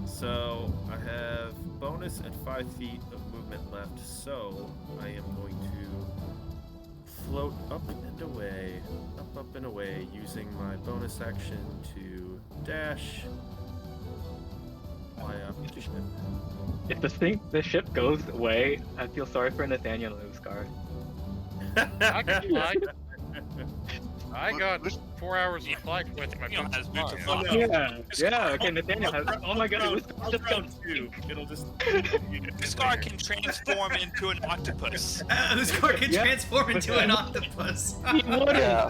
Speaker 6: So I have bonus and 5 feet of movement left, so I am going to float up and away, up and away, using my bonus action to dash. Fly up to ship.
Speaker 3: If the ship goes away, I feel sorry for Nathaniel and Uskar.
Speaker 4: I got 4 hours of flight with my
Speaker 2: Nathaniel has
Speaker 4: bonus
Speaker 2: moved to
Speaker 4: fly.
Speaker 2: fly.
Speaker 3: Yeah, okay, Nathaniel has. Oh my god,
Speaker 6: I'll
Speaker 3: just
Speaker 6: drone too. It'll just.
Speaker 2: Scar can transform into an octopus.
Speaker 1: Uskar can
Speaker 3: Yeah,
Speaker 1: transform
Speaker 3: but
Speaker 1: into
Speaker 3: then-
Speaker 1: an octopus.
Speaker 3: He wouldn't.
Speaker 7: Yeah.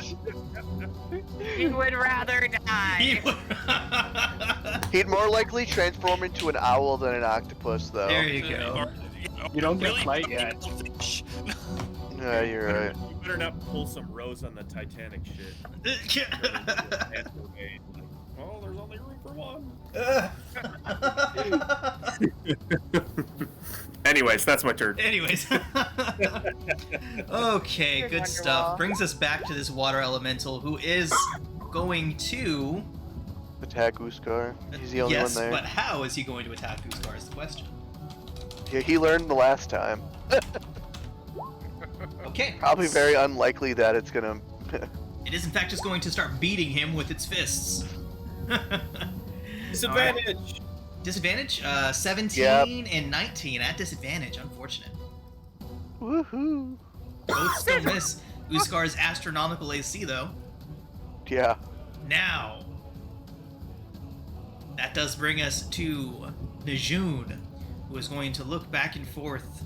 Speaker 5: He would rather
Speaker 1: He
Speaker 5: die.
Speaker 1: would-
Speaker 7: He'd more likely transform into an owl than an octopus, though.
Speaker 1: There you go.
Speaker 3: You don't get
Speaker 2: really
Speaker 3: flight yet.
Speaker 2: fish.
Speaker 7: Yeah, you're right.
Speaker 6: You better not pull some Rose on the Titanic shit. Oh, there's only room for one. Anyways, that's my turn.
Speaker 1: Anyways. Okay,
Speaker 5: Good
Speaker 1: good
Speaker 5: Wonderwall.
Speaker 1: stuff. Brings us back to this water elemental who is going to.
Speaker 7: Attack Uskar. He's the only
Speaker 1: Yes,
Speaker 7: one there.
Speaker 1: but how is he going to attack Uskar is the question.
Speaker 7: Yeah, he learned the last time.
Speaker 1: Okay.
Speaker 7: Probably very unlikely that it's gonna.
Speaker 1: It is in fact just going to start beating him with its fists.
Speaker 6: Disadvantage.
Speaker 1: Disadvantage? 17
Speaker 7: Yep.
Speaker 1: and 19 at disadvantage. Unfortunate.
Speaker 7: Woohoo!
Speaker 1: Both still miss Uskar's astronomical AC though.
Speaker 7: Yeah.
Speaker 1: Now, that does bring us to Najun, who is going to look back and forth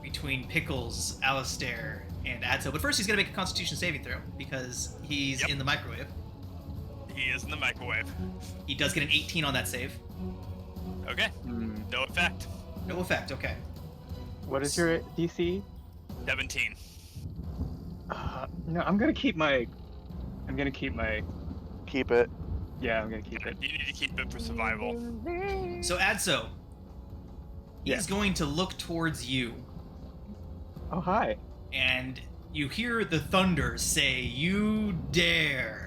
Speaker 1: between Pickles, Alistair, and Adso. But first, he's going to make a Constitution saving throw because he's
Speaker 2: Yep.
Speaker 1: in the microwave.
Speaker 2: He is in the microwave.
Speaker 1: He does get an 18 on that save.
Speaker 2: Okay, no effect.
Speaker 1: No effect. Okay.
Speaker 3: What is your DC?
Speaker 2: 17.
Speaker 3: No, I'm gonna keep my.
Speaker 7: Keep it.
Speaker 3: Yeah, I'm gonna keep it.
Speaker 2: You need to keep it for survival.
Speaker 1: So Adso, he's
Speaker 3: Yeah.
Speaker 1: going to look towards you,
Speaker 3: Oh hi.
Speaker 1: and you hear the thunder say, "You dare!"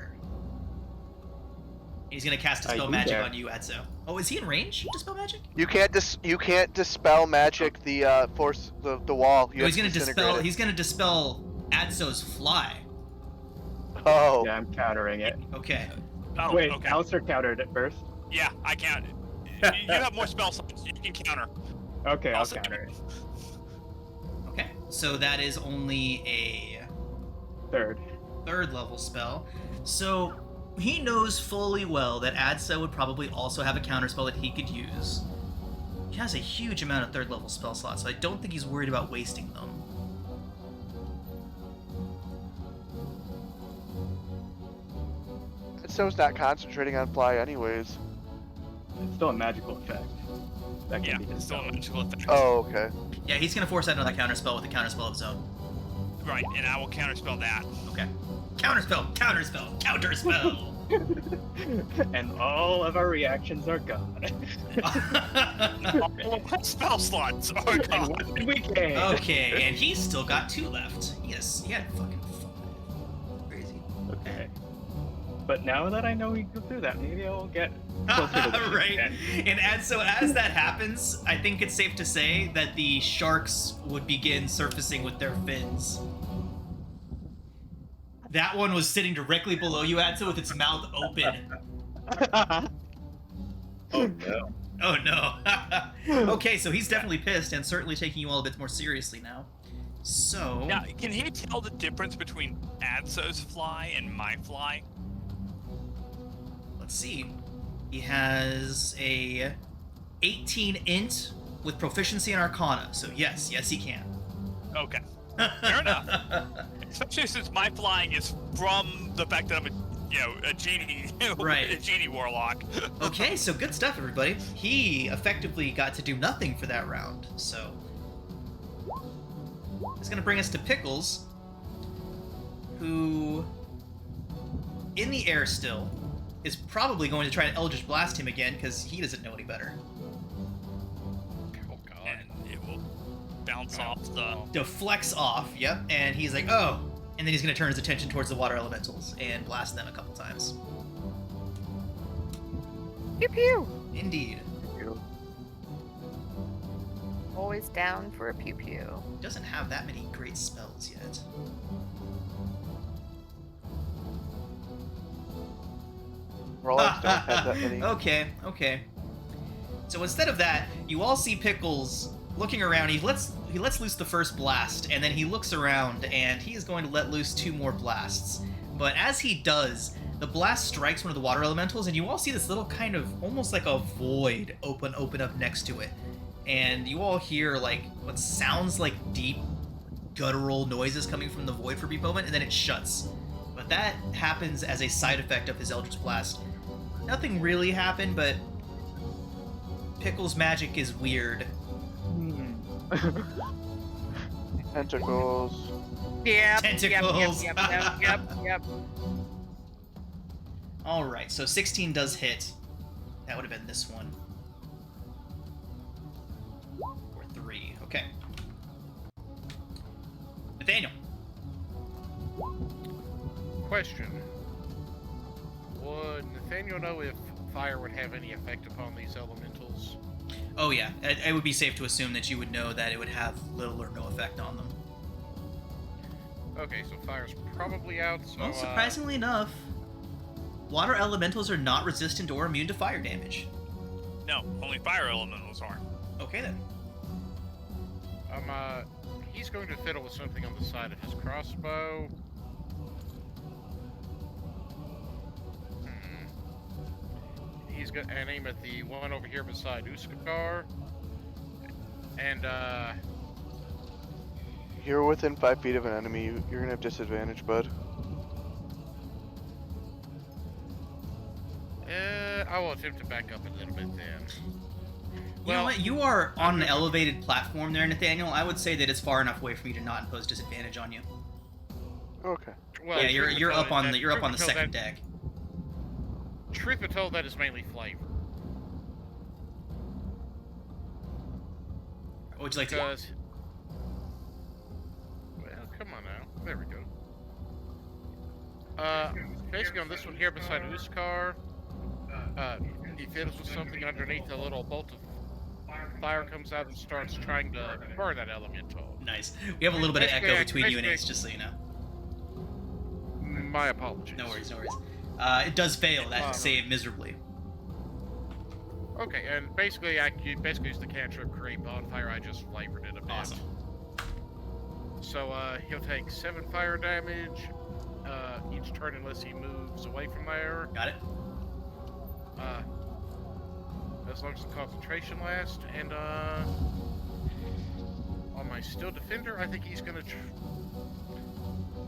Speaker 1: He's going to cast
Speaker 3: I
Speaker 1: Dispel
Speaker 3: do
Speaker 1: Magic
Speaker 3: dare.
Speaker 1: on you, Adso. Oh, is he in range? Dispel Magic?
Speaker 7: You can't dispel magic the force the wall. You
Speaker 1: No,
Speaker 7: have
Speaker 1: he's going to
Speaker 7: disintegrate
Speaker 1: dispel.
Speaker 7: it.
Speaker 1: He's going to dispel Adso's fly.
Speaker 7: Oh.
Speaker 3: Yeah, I'm countering it.
Speaker 1: Okay.
Speaker 2: Oh,
Speaker 3: Wait,
Speaker 2: okay.
Speaker 3: Alistair countered it first.
Speaker 2: Yeah, I can't. You have more spell slots. You can counter.
Speaker 3: Okay, I'll
Speaker 2: Also-
Speaker 3: counter it.
Speaker 1: Okay. So that is only a
Speaker 3: Third.
Speaker 1: third level spell. So he knows fully well that Adso would probably also have a counterspell that he could use. He has a huge amount of third level spell slots, so I don't think he's worried about wasting them.
Speaker 7: So's not concentrating on fly anyways.
Speaker 3: It's still a magical effect. That
Speaker 2: Yeah,
Speaker 3: can be
Speaker 2: it's still a
Speaker 3: dispelled.
Speaker 2: magical effect.
Speaker 7: Oh, okay.
Speaker 1: Yeah, he's gonna force out another counterspell with a counterspell of his own.
Speaker 2: Right, and I will counterspell that.
Speaker 1: Okay. Counterspell, counterspell, counterspell.
Speaker 3: And all of our reactions are gone.
Speaker 2: All of my spell slots are
Speaker 3: And
Speaker 2: gone.
Speaker 3: what did we gain?
Speaker 1: Okay, and he's still got 2 left. Yes, he had fucking 5. Crazy.
Speaker 3: Okay. But now that I know we go through that, maybe I'll get closer to the
Speaker 1: Right.
Speaker 3: end.
Speaker 1: And so as that happens, I think it's safe to say that the sharks would begin surfacing with their fins. That one was sitting directly below you, Adso, with its mouth open.
Speaker 6: Oh no.
Speaker 1: Oh no. Okay, so he's definitely pissed and certainly taking you all a bit more seriously now. So.
Speaker 2: Now, can he tell the difference between Adso's fly and my fly?
Speaker 1: Let's see. He has a 18 int with proficiency in Arcana. So yes, he can.
Speaker 2: Okay. Fair enough. Especially since my flying is from the fact that I'm a genie,
Speaker 1: Right.
Speaker 2: a genie warlock.
Speaker 1: Okay, so good stuff, everybody. He effectively got to do nothing for that round. So it's going to bring us to Pickles, who, in the air still, is probably going to try to Eldritch Blast him again because he doesn't know any better.
Speaker 4: Oh god.
Speaker 2: And it will bounce off the...
Speaker 1: Deflects off, yep, and he's like, oh, and then he's going to turn his attention towards the water elementals and blast them a couple times.
Speaker 5: Pew pew.
Speaker 1: Indeed.
Speaker 5: Always down for a pew pew.
Speaker 1: He doesn't have that many great spells yet.
Speaker 7: Warlocks don't have that many.
Speaker 1: Okay. So instead of that, you all see Pickles looking around. He lets loose the first blast, and then he looks around, and he is going to let loose 2 more blasts. But as he does, the blast strikes one of the water elementals, and you all see this little kind of almost like a void open up next to it. And you all hear like what sounds like deep guttural noises coming from the void for a brief moment, and then it shuts. But that happens as a side effect of his Eldritch Blast. Nothing really happened, but Pickles' magic is weird.
Speaker 7: Tentacles.
Speaker 5: Yep.
Speaker 1: Tentacles.
Speaker 5: Yep.
Speaker 1: Alright, so 16 does hit. That would have been this one. Or 3, okay. Nathaniel.
Speaker 4: Question. Would Nathaniel know if fire would have any effect upon these elementals?
Speaker 1: Oh yeah, it would be safe to assume that you would know that it would have little or no effect on them.
Speaker 4: Okay, so fire's probably out, so...
Speaker 1: Well, surprisingly enough, water elementals are not resistant or immune to fire damage.
Speaker 2: No, only fire elementals aren't.
Speaker 1: Okay then.
Speaker 4: He's going to fiddle with something on the side of his crossbow. He's going to aim at the one over here beside Uskar. And,
Speaker 7: You're within 5 feet of an enemy. You're gonna have disadvantage, bud.
Speaker 4: I will attempt to back up a little bit then.
Speaker 1: You know what? You are on an elevated platform there, Nathaniel. I would say that it's far enough away for me to not impose disadvantage on you.
Speaker 7: Okay.
Speaker 4: Well,
Speaker 1: Yeah, you're up on the
Speaker 4: truth be told,
Speaker 1: second deck.
Speaker 4: Truth be told, that is mainly flavor.
Speaker 1: What would you like to do?
Speaker 4: Because, well, come on now. There we go. Basically on this one here beside Uskar, he fiddles with something underneath. A little bolt of fire comes out and starts trying to burn that elemental.
Speaker 1: Nice. We have a little bit of echo
Speaker 4: Basically,
Speaker 1: between you and Ace, just so you know.
Speaker 4: My apologies.
Speaker 1: No worries. It does fail. That save miserably.
Speaker 4: Okay, and basically, you use the cantrip create bonfire. I just flavored it a bit.
Speaker 1: Awesome.
Speaker 4: So he'll take 7 fire damage each turn unless he moves away from there.
Speaker 1: Got it.
Speaker 4: As long as the concentration lasts, and on my still defender, I think he's gonna.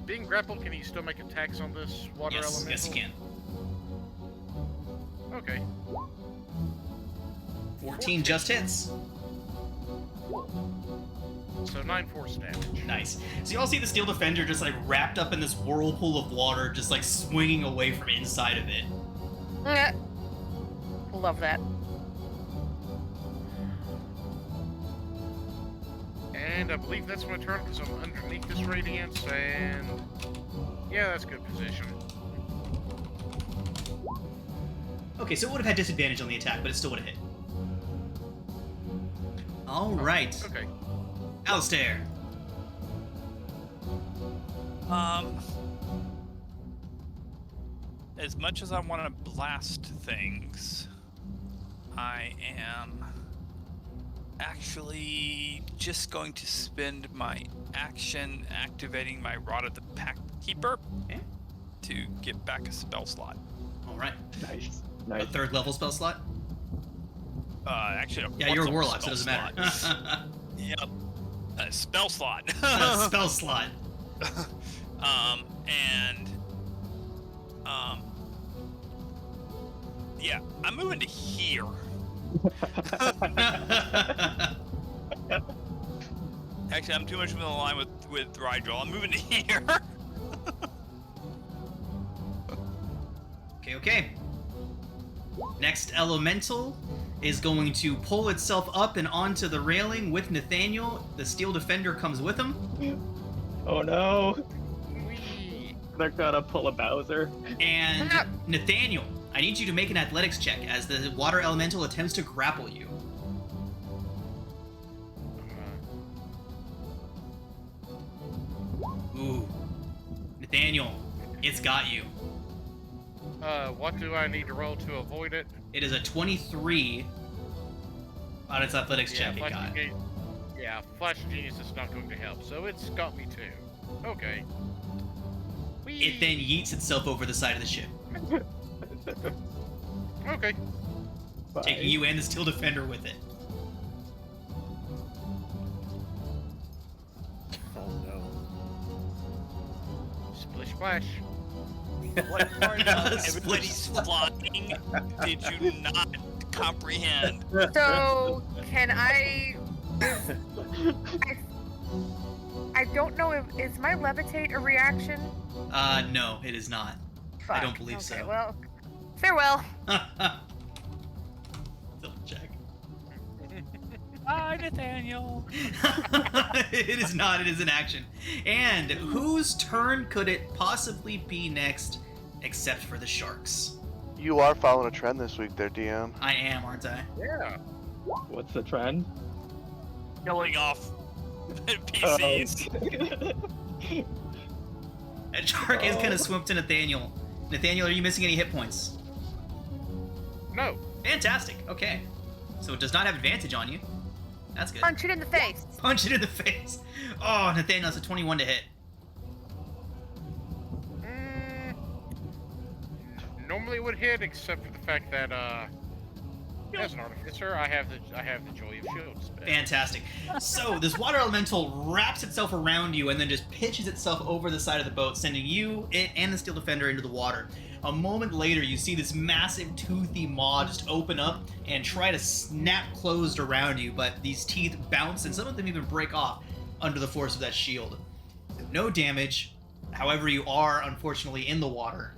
Speaker 4: Being grappled, can he still make attacks on this water elemental?
Speaker 1: Yes, he can.
Speaker 4: Okay.
Speaker 1: 14 just hits.
Speaker 4: So 9 force damage.
Speaker 1: Nice. So you all see the Steel Defender just like wrapped up in this whirlpool of water, just like swinging away from inside of it.
Speaker 5: Love that.
Speaker 4: And I believe that's my turn because I'm underneath this radiance, and yeah, that's good position.
Speaker 1: Okay, so it would have had disadvantage on the attack, but it still would have hit. All right.
Speaker 4: Okay.
Speaker 1: Alistair.
Speaker 2: As much as I want to blast things, I am actually just going to spend my action activating my Rod of the Pack Keeper
Speaker 1: Okay.
Speaker 2: to get back a spell slot.
Speaker 1: All right.
Speaker 3: Nice.
Speaker 1: A
Speaker 3: Nice.
Speaker 1: 3rd level spell slot?
Speaker 2: Actually,
Speaker 1: Yeah, you're a
Speaker 2: 4th level
Speaker 1: warlock, so it
Speaker 2: spell
Speaker 1: doesn't matter.
Speaker 2: slot. Yep. Spell slot.
Speaker 1: Spell slot.
Speaker 2: Yeah, I'm moving to here. Actually, I'm too much in line with Rigel. I'm moving to here.
Speaker 1: Okay. Next elemental is going to pull itself up and onto the railing with Nathaniel. The Steel Defender comes with him.
Speaker 3: Oh no!
Speaker 4: Whee!
Speaker 3: They're gonna pull a Bowser.
Speaker 1: And Nathaniel, I need you to make an athletics check as the water elemental attempts to grapple you. Ooh. Nathaniel, it's got you.
Speaker 4: What do I need to roll to avoid it?
Speaker 1: It is a 23 on its athletics check. It
Speaker 4: Flash
Speaker 1: got.
Speaker 4: Flash Genius is not going to help, so it's got me too. Okay. Whee!
Speaker 1: It then yeets itself over the side of the ship,
Speaker 4: Okay.
Speaker 1: taking you and the Steel Defender with it.
Speaker 6: Oh no.
Speaker 4: Splish splash.
Speaker 2: What part of
Speaker 1: Split.
Speaker 2: everybody's flying did you not comprehend?
Speaker 5: So, can I don't know if is my levitate a reaction?
Speaker 1: No, it is not.
Speaker 5: Fuck.
Speaker 1: don't believe
Speaker 5: okay,
Speaker 1: so.
Speaker 5: Well, farewell.
Speaker 1: Double check.
Speaker 2: Bye, Nathaniel.
Speaker 1: It is not, it is an action. And whose turn could it possibly be next, except for the sharks?
Speaker 7: You are following a trend this week there, DM.
Speaker 1: I am, aren't I?
Speaker 4: Yeah.
Speaker 3: What's the trend?
Speaker 2: Killing off PCs.
Speaker 1: That shark is gonna swim to Nathaniel. Nathaniel, are you missing any hit points?
Speaker 4: No.
Speaker 1: Fantastic, okay. So it does not have advantage on you. That's good.
Speaker 5: Punch it in the face.
Speaker 1: Punch it in the face. Oh, Nathaniel, that's a 21 to hit.
Speaker 4: Normally would hit, except for the fact that as an artificer, I have the Joy of Shield spell.
Speaker 1: Fantastic. So this water elemental wraps itself around you and then just pitches itself over the side of the boat, sending you, it, and the Steel Defender into the water. A moment later, you see this massive toothy maw just open up and try to snap closed around you, but these teeth bounce and some of them even break off under the force of that shield. No damage. However, you are unfortunately in the water.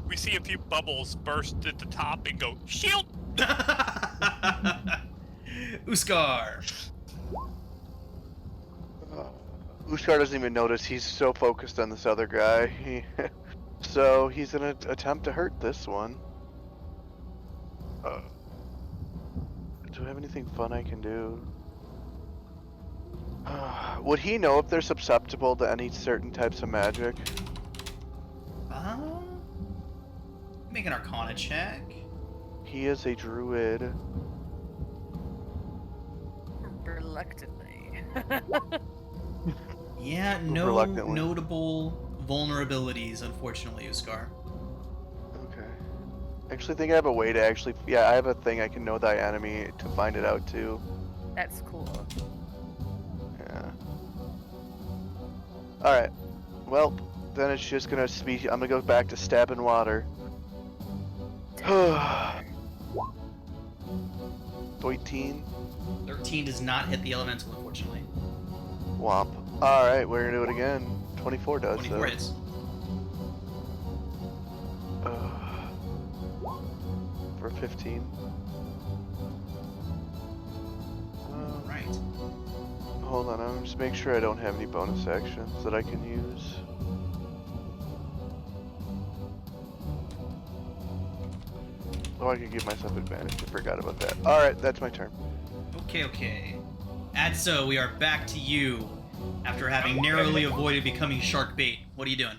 Speaker 2: We see a few bubbles burst at the top and go, shield!
Speaker 1: Uskar.
Speaker 7: Uskar doesn't even notice. He's so focused on this other guy. So he's gonna attempt to hurt this one. Do I have anything fun I can do? Would he know if they're susceptible to any certain types of magic?
Speaker 1: Make an Arcana check.
Speaker 7: He is a druid.
Speaker 5: Reluctantly.
Speaker 1: Yeah, no
Speaker 7: Reluctantly.
Speaker 1: notable vulnerabilities, unfortunately, Uskar.
Speaker 7: Okay. Actually, I think I have a way to actually. Yeah, I have a thing I can know thy enemy to find it out too.
Speaker 5: That's cool.
Speaker 7: Yeah. Alright. Well, then it's just gonna speak. I'm gonna go back to stabbing water. 13.
Speaker 1: 13 does not hit the elemental, unfortunately.
Speaker 7: Womp. Alright, we're gonna do it again. 24 does,
Speaker 1: 24
Speaker 7: though.
Speaker 1: hits.
Speaker 7: For 15.
Speaker 1: Right.
Speaker 7: Hold on, I'm just making sure I don't have any bonus actions that I can use. Oh, I could give myself advantage. I forgot about that. Alright, that's my turn.
Speaker 1: Okay. Adso, we are back to you after having narrowly avoided becoming shark bait. What are you doing?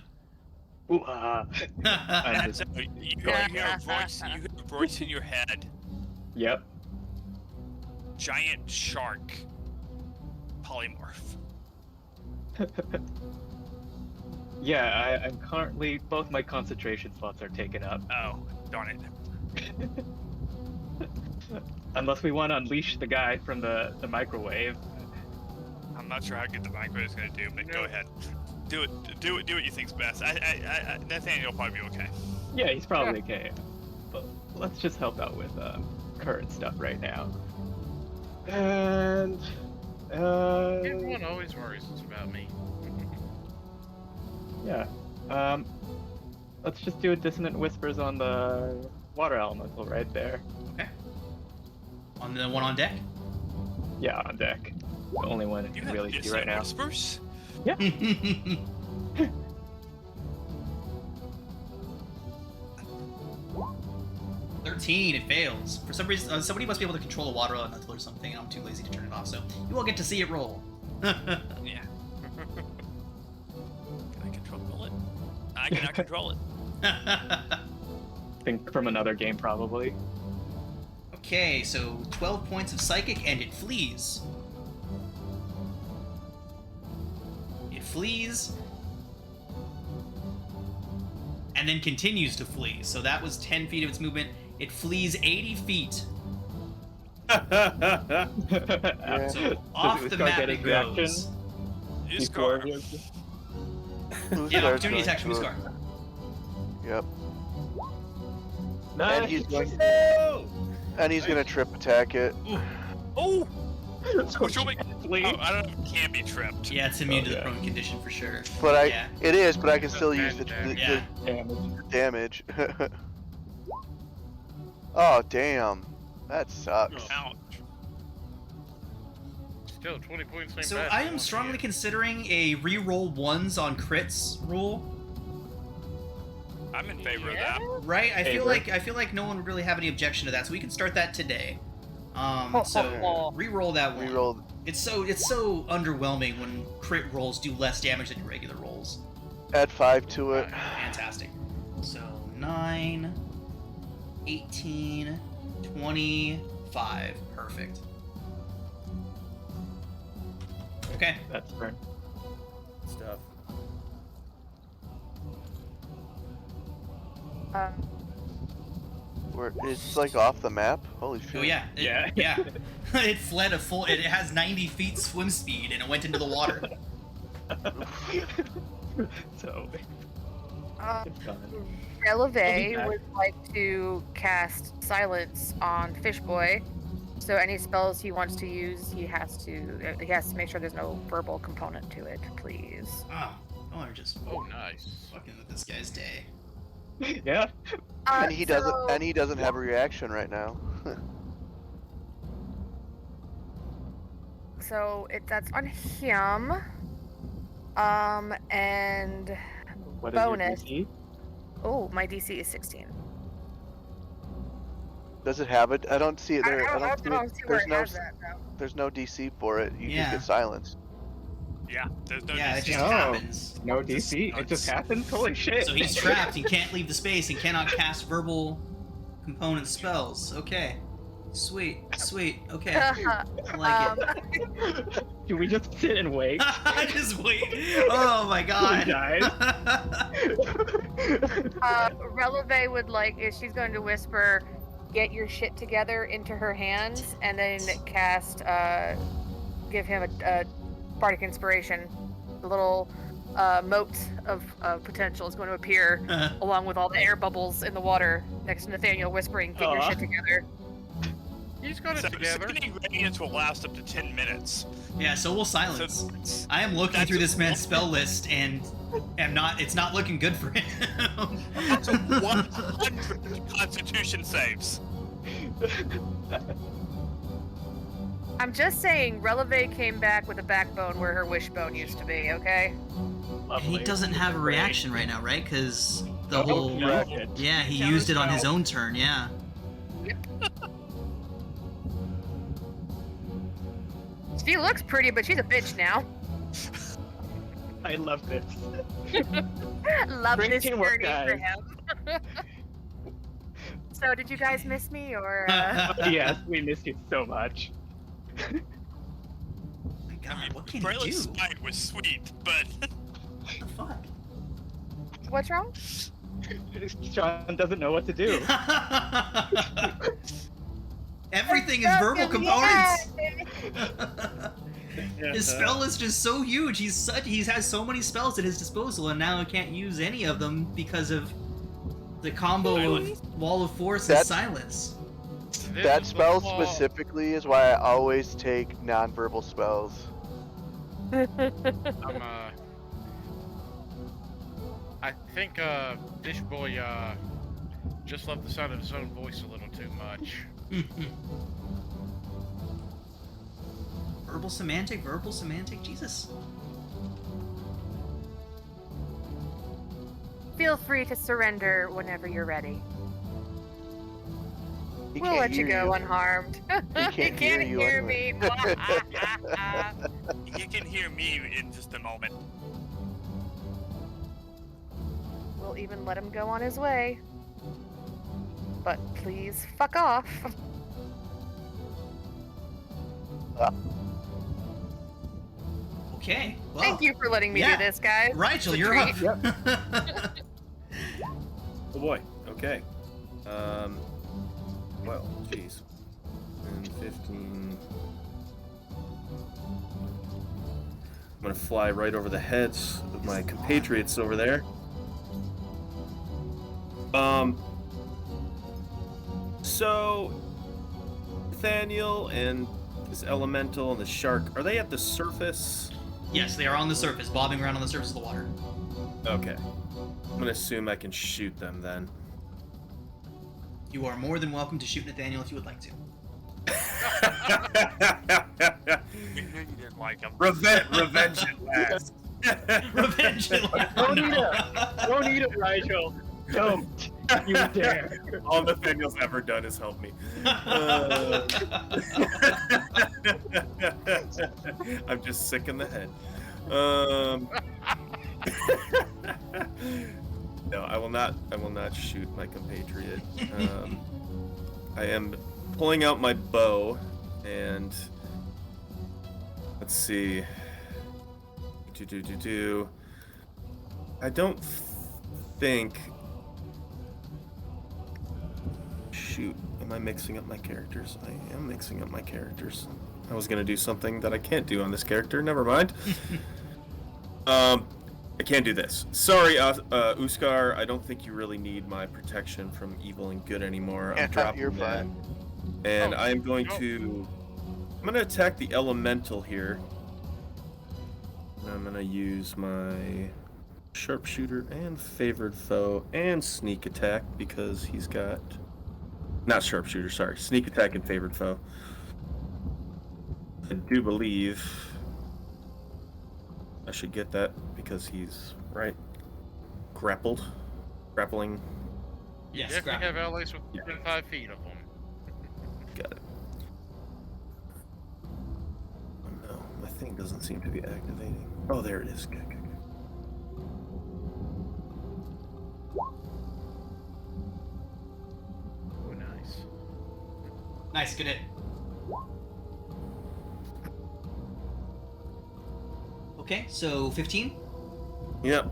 Speaker 3: I'm
Speaker 2: And
Speaker 3: just
Speaker 2: so you hear a voice in your head.
Speaker 3: Yep.
Speaker 2: Giant shark polymorph.
Speaker 3: Yeah, I'm currently both my concentration slots are taken up.
Speaker 2: Oh, darn it.
Speaker 3: Unless we want to unleash the guy from the microwave.
Speaker 2: I'm not sure how good the micro is going to do, but go ahead. Do what you think's best. Nathaniel will probably be okay.
Speaker 3: Yeah, he's probably okay. But let's just help out with current stuff right now. And
Speaker 4: Everyone always worries about me.
Speaker 3: yeah. Let's just do a dissonant whispers on the water elemental right there.
Speaker 1: Okay. On the one on deck?
Speaker 3: Yeah, on deck. The only one it
Speaker 2: You
Speaker 3: can
Speaker 2: have
Speaker 3: really see right now.
Speaker 2: whispers?
Speaker 3: Yeah.
Speaker 1: 13, it fails. For some reason, somebody must be able to control a water elemental or something, and I'm too lazy to turn it off, so you won't get to see it roll.
Speaker 2: Yeah. Can I control it? I cannot control it.
Speaker 3: Think from another game probably.
Speaker 1: Okay, so 12 points of psychic, and it flees. It flees. And then continues to flee. So that was 10 feet of its movement. It flees 80 feet.
Speaker 3: Yeah.
Speaker 1: So off the map it goes.
Speaker 2: Uskar.
Speaker 1: Yeah, opportunity attack from Uskar.
Speaker 7: Yep.
Speaker 3: Nice.
Speaker 7: And he's gonna trip attack it.
Speaker 2: Oh!
Speaker 3: So
Speaker 2: Which will make...
Speaker 3: flee.
Speaker 2: Oh, I don't know if it can be tripped.
Speaker 1: Yeah, it's immune
Speaker 3: Oh,
Speaker 1: to the
Speaker 3: yeah.
Speaker 1: prone condition for sure.
Speaker 7: But
Speaker 1: Yeah.
Speaker 7: it is, but I can still
Speaker 4: That's
Speaker 7: use the
Speaker 4: damage.
Speaker 1: Yeah.
Speaker 3: Damage.
Speaker 7: damage. Oh damn, that sucks.
Speaker 2: Ouch.
Speaker 4: Still, 20 points ain't
Speaker 1: So
Speaker 4: bad
Speaker 1: I
Speaker 4: for
Speaker 1: am
Speaker 4: one
Speaker 1: strongly
Speaker 4: hit.
Speaker 1: considering a reroll ones on crits rule.
Speaker 2: I'm in favor of that.
Speaker 1: Right? I feel
Speaker 3: Favor.
Speaker 1: like no one would really have any objection to that, so we can start that today. So reroll that one.
Speaker 7: Reroll.
Speaker 1: It's so underwhelming when crit rolls do less damage than regular rolls.
Speaker 7: Add 5 to it.
Speaker 1: Fantastic. So 9, 18, 25. Perfect. Okay.
Speaker 3: That's fair.
Speaker 6: Stuff.
Speaker 7: Where it's like off the map. Holy shit.
Speaker 1: Oh yeah.
Speaker 3: Yeah.
Speaker 1: Yeah. It fled a full. It has 90 feet swim speed and it went into the water.
Speaker 3: So it's done.
Speaker 5: Releve would like to cast Silence on Fishboy. So any spells he wants to use, he has to make sure there's no verbal component to it, please.
Speaker 1: Oh, y'all are just
Speaker 4: Oh, nice.
Speaker 1: fucking with this guy's day.
Speaker 3: Yeah.
Speaker 7: And he doesn't have a reaction right now.
Speaker 5: So that's on him. And
Speaker 3: What
Speaker 5: bonus.
Speaker 3: is your DC?
Speaker 5: Oh, my DC is 16.
Speaker 7: Does it have it? I don't see it there.
Speaker 5: I
Speaker 7: don't
Speaker 5: don't see where
Speaker 7: there's
Speaker 5: it
Speaker 7: no
Speaker 5: has that though.
Speaker 7: there's no DC for it. You
Speaker 1: Yeah.
Speaker 7: just get silenced.
Speaker 2: Yeah, there's no
Speaker 1: Yeah, it
Speaker 2: DC.
Speaker 1: just
Speaker 3: Oh.
Speaker 1: happens.
Speaker 3: No DC. It just happens. Holy shit.
Speaker 1: So he's trapped. He can't leave the space. He cannot cast verbal component spells. Okay. Sweet. Okay. I like it.
Speaker 3: Do we just sit and wait?
Speaker 1: Just wait. Oh my god.
Speaker 3: He dies.
Speaker 5: Releve would she's going to whisper, "Get your shit together" into her hands, and then cast, give him a bardic inspiration. The little moat of potential is going to appear along with all the air bubbles in the water next to Nathaniel whispering, "Get your
Speaker 3: Aw.
Speaker 5: shit together."
Speaker 4: He's got it
Speaker 2: So
Speaker 4: together.
Speaker 2: sickening radiance will last up to 10 minutes.
Speaker 1: Yeah, so will silence.
Speaker 2: So
Speaker 1: I am looking
Speaker 2: that's
Speaker 1: through
Speaker 2: a-
Speaker 1: this man's spell list and it's not looking good for him.
Speaker 2: that's a 100 Constitution saves.
Speaker 5: I'm just saying, Releve came back with a backbone where her wishbone used to be, okay?
Speaker 1: And
Speaker 3: Lovely.
Speaker 1: he doesn't have a
Speaker 3: Great.
Speaker 1: reaction right now, right? Because the
Speaker 3: Oh,
Speaker 1: whole
Speaker 3: no.
Speaker 1: yeah, he
Speaker 3: Counter
Speaker 1: used it on his
Speaker 3: spell.
Speaker 1: own turn. Yeah.
Speaker 5: She looks pretty, but she's a bitch now.
Speaker 3: I love this.
Speaker 5: Love
Speaker 3: Great
Speaker 5: this
Speaker 3: teamwork,
Speaker 5: journey for
Speaker 3: guys.
Speaker 5: him. So, did you guys miss me, or?
Speaker 3: Yes, we missed you so much.
Speaker 1: My God,
Speaker 2: I mean,
Speaker 1: what can he
Speaker 2: Braylon's
Speaker 1: do?
Speaker 2: spite was sweet, but
Speaker 1: What the fuck?
Speaker 5: What's wrong?
Speaker 3: Sean doesn't know what to do.
Speaker 1: Everything is verbal components. His spell is just so huge. He has so many spells at his disposal, and now he can't use any of them because of the combo of Wall of Force and
Speaker 7: That's-
Speaker 1: Silence.
Speaker 7: That spell
Speaker 4: Invisible wall.
Speaker 7: specifically is why I always take nonverbal spells.
Speaker 4: I think Dish Boy just loved the sound of his own voice a little too much.
Speaker 1: Verbal semantic, Jesus.
Speaker 5: Feel free to surrender whenever you're ready.
Speaker 7: He
Speaker 5: We'll
Speaker 7: can't
Speaker 5: let you
Speaker 7: hear
Speaker 5: go unharmed.
Speaker 7: He can't hear you
Speaker 5: hear
Speaker 7: anyway.
Speaker 5: me.
Speaker 2: you can hear me in just a moment.
Speaker 5: We'll even let him go on his way. But please fuck off.
Speaker 1: Okay. Well,
Speaker 5: Thank you for letting me
Speaker 1: yeah.
Speaker 5: do this, guys.
Speaker 1: Rigel,
Speaker 5: It's a
Speaker 1: you're up.
Speaker 5: treat.
Speaker 6: Oh boy. Okay. Well, jeez. And 15. I'm gonna fly right over the heads of my compatriots over there. So Nathaniel and this elemental and the shark, are they at the surface?
Speaker 1: Yes, they are on the surface, bobbing around on the surface of the water.
Speaker 6: Okay. I'm gonna assume I can shoot them then.
Speaker 1: You are more than welcome to shoot Nathaniel if you would like to.
Speaker 2: We knew you didn't like him.
Speaker 6: Revenge at last.
Speaker 1: Revenge it.
Speaker 3: Don't eat it. Don't eat it, Rigel. Don't. You dare.
Speaker 6: All Nathaniel's ever done is help me. I'm just sick in the head. No, I will not shoot my compatriot. I am pulling out my bow and let's see. I don't think. Shoot, am I mixing up my characters? I am mixing up my characters. I was gonna do something that I can't do on this character. Never mind. I can't do this. Sorry, Uskar. I don't think you really need my protection from evil and good anymore. I'm dropping
Speaker 7: You're
Speaker 6: that.
Speaker 7: fine.
Speaker 6: And
Speaker 4: Oh,
Speaker 6: I'm going
Speaker 4: no.
Speaker 6: to. I'm gonna attack the elemental here. And I'm gonna use my sharpshooter and favored foe and sneak attack because he's got. Not sharpshooter, sorry. Sneak attack and favored foe. I do believe I should get that because he's right. Grappling.
Speaker 1: Yes,
Speaker 4: Definitely
Speaker 1: grab.
Speaker 4: have allies within 5 feet of them.
Speaker 6: Got it. Oh no, my thing doesn't seem to be activating. Oh, there it is. Good.
Speaker 4: Oh, nice.
Speaker 1: Nice, good hit. Okay, so 15.
Speaker 6: Yep.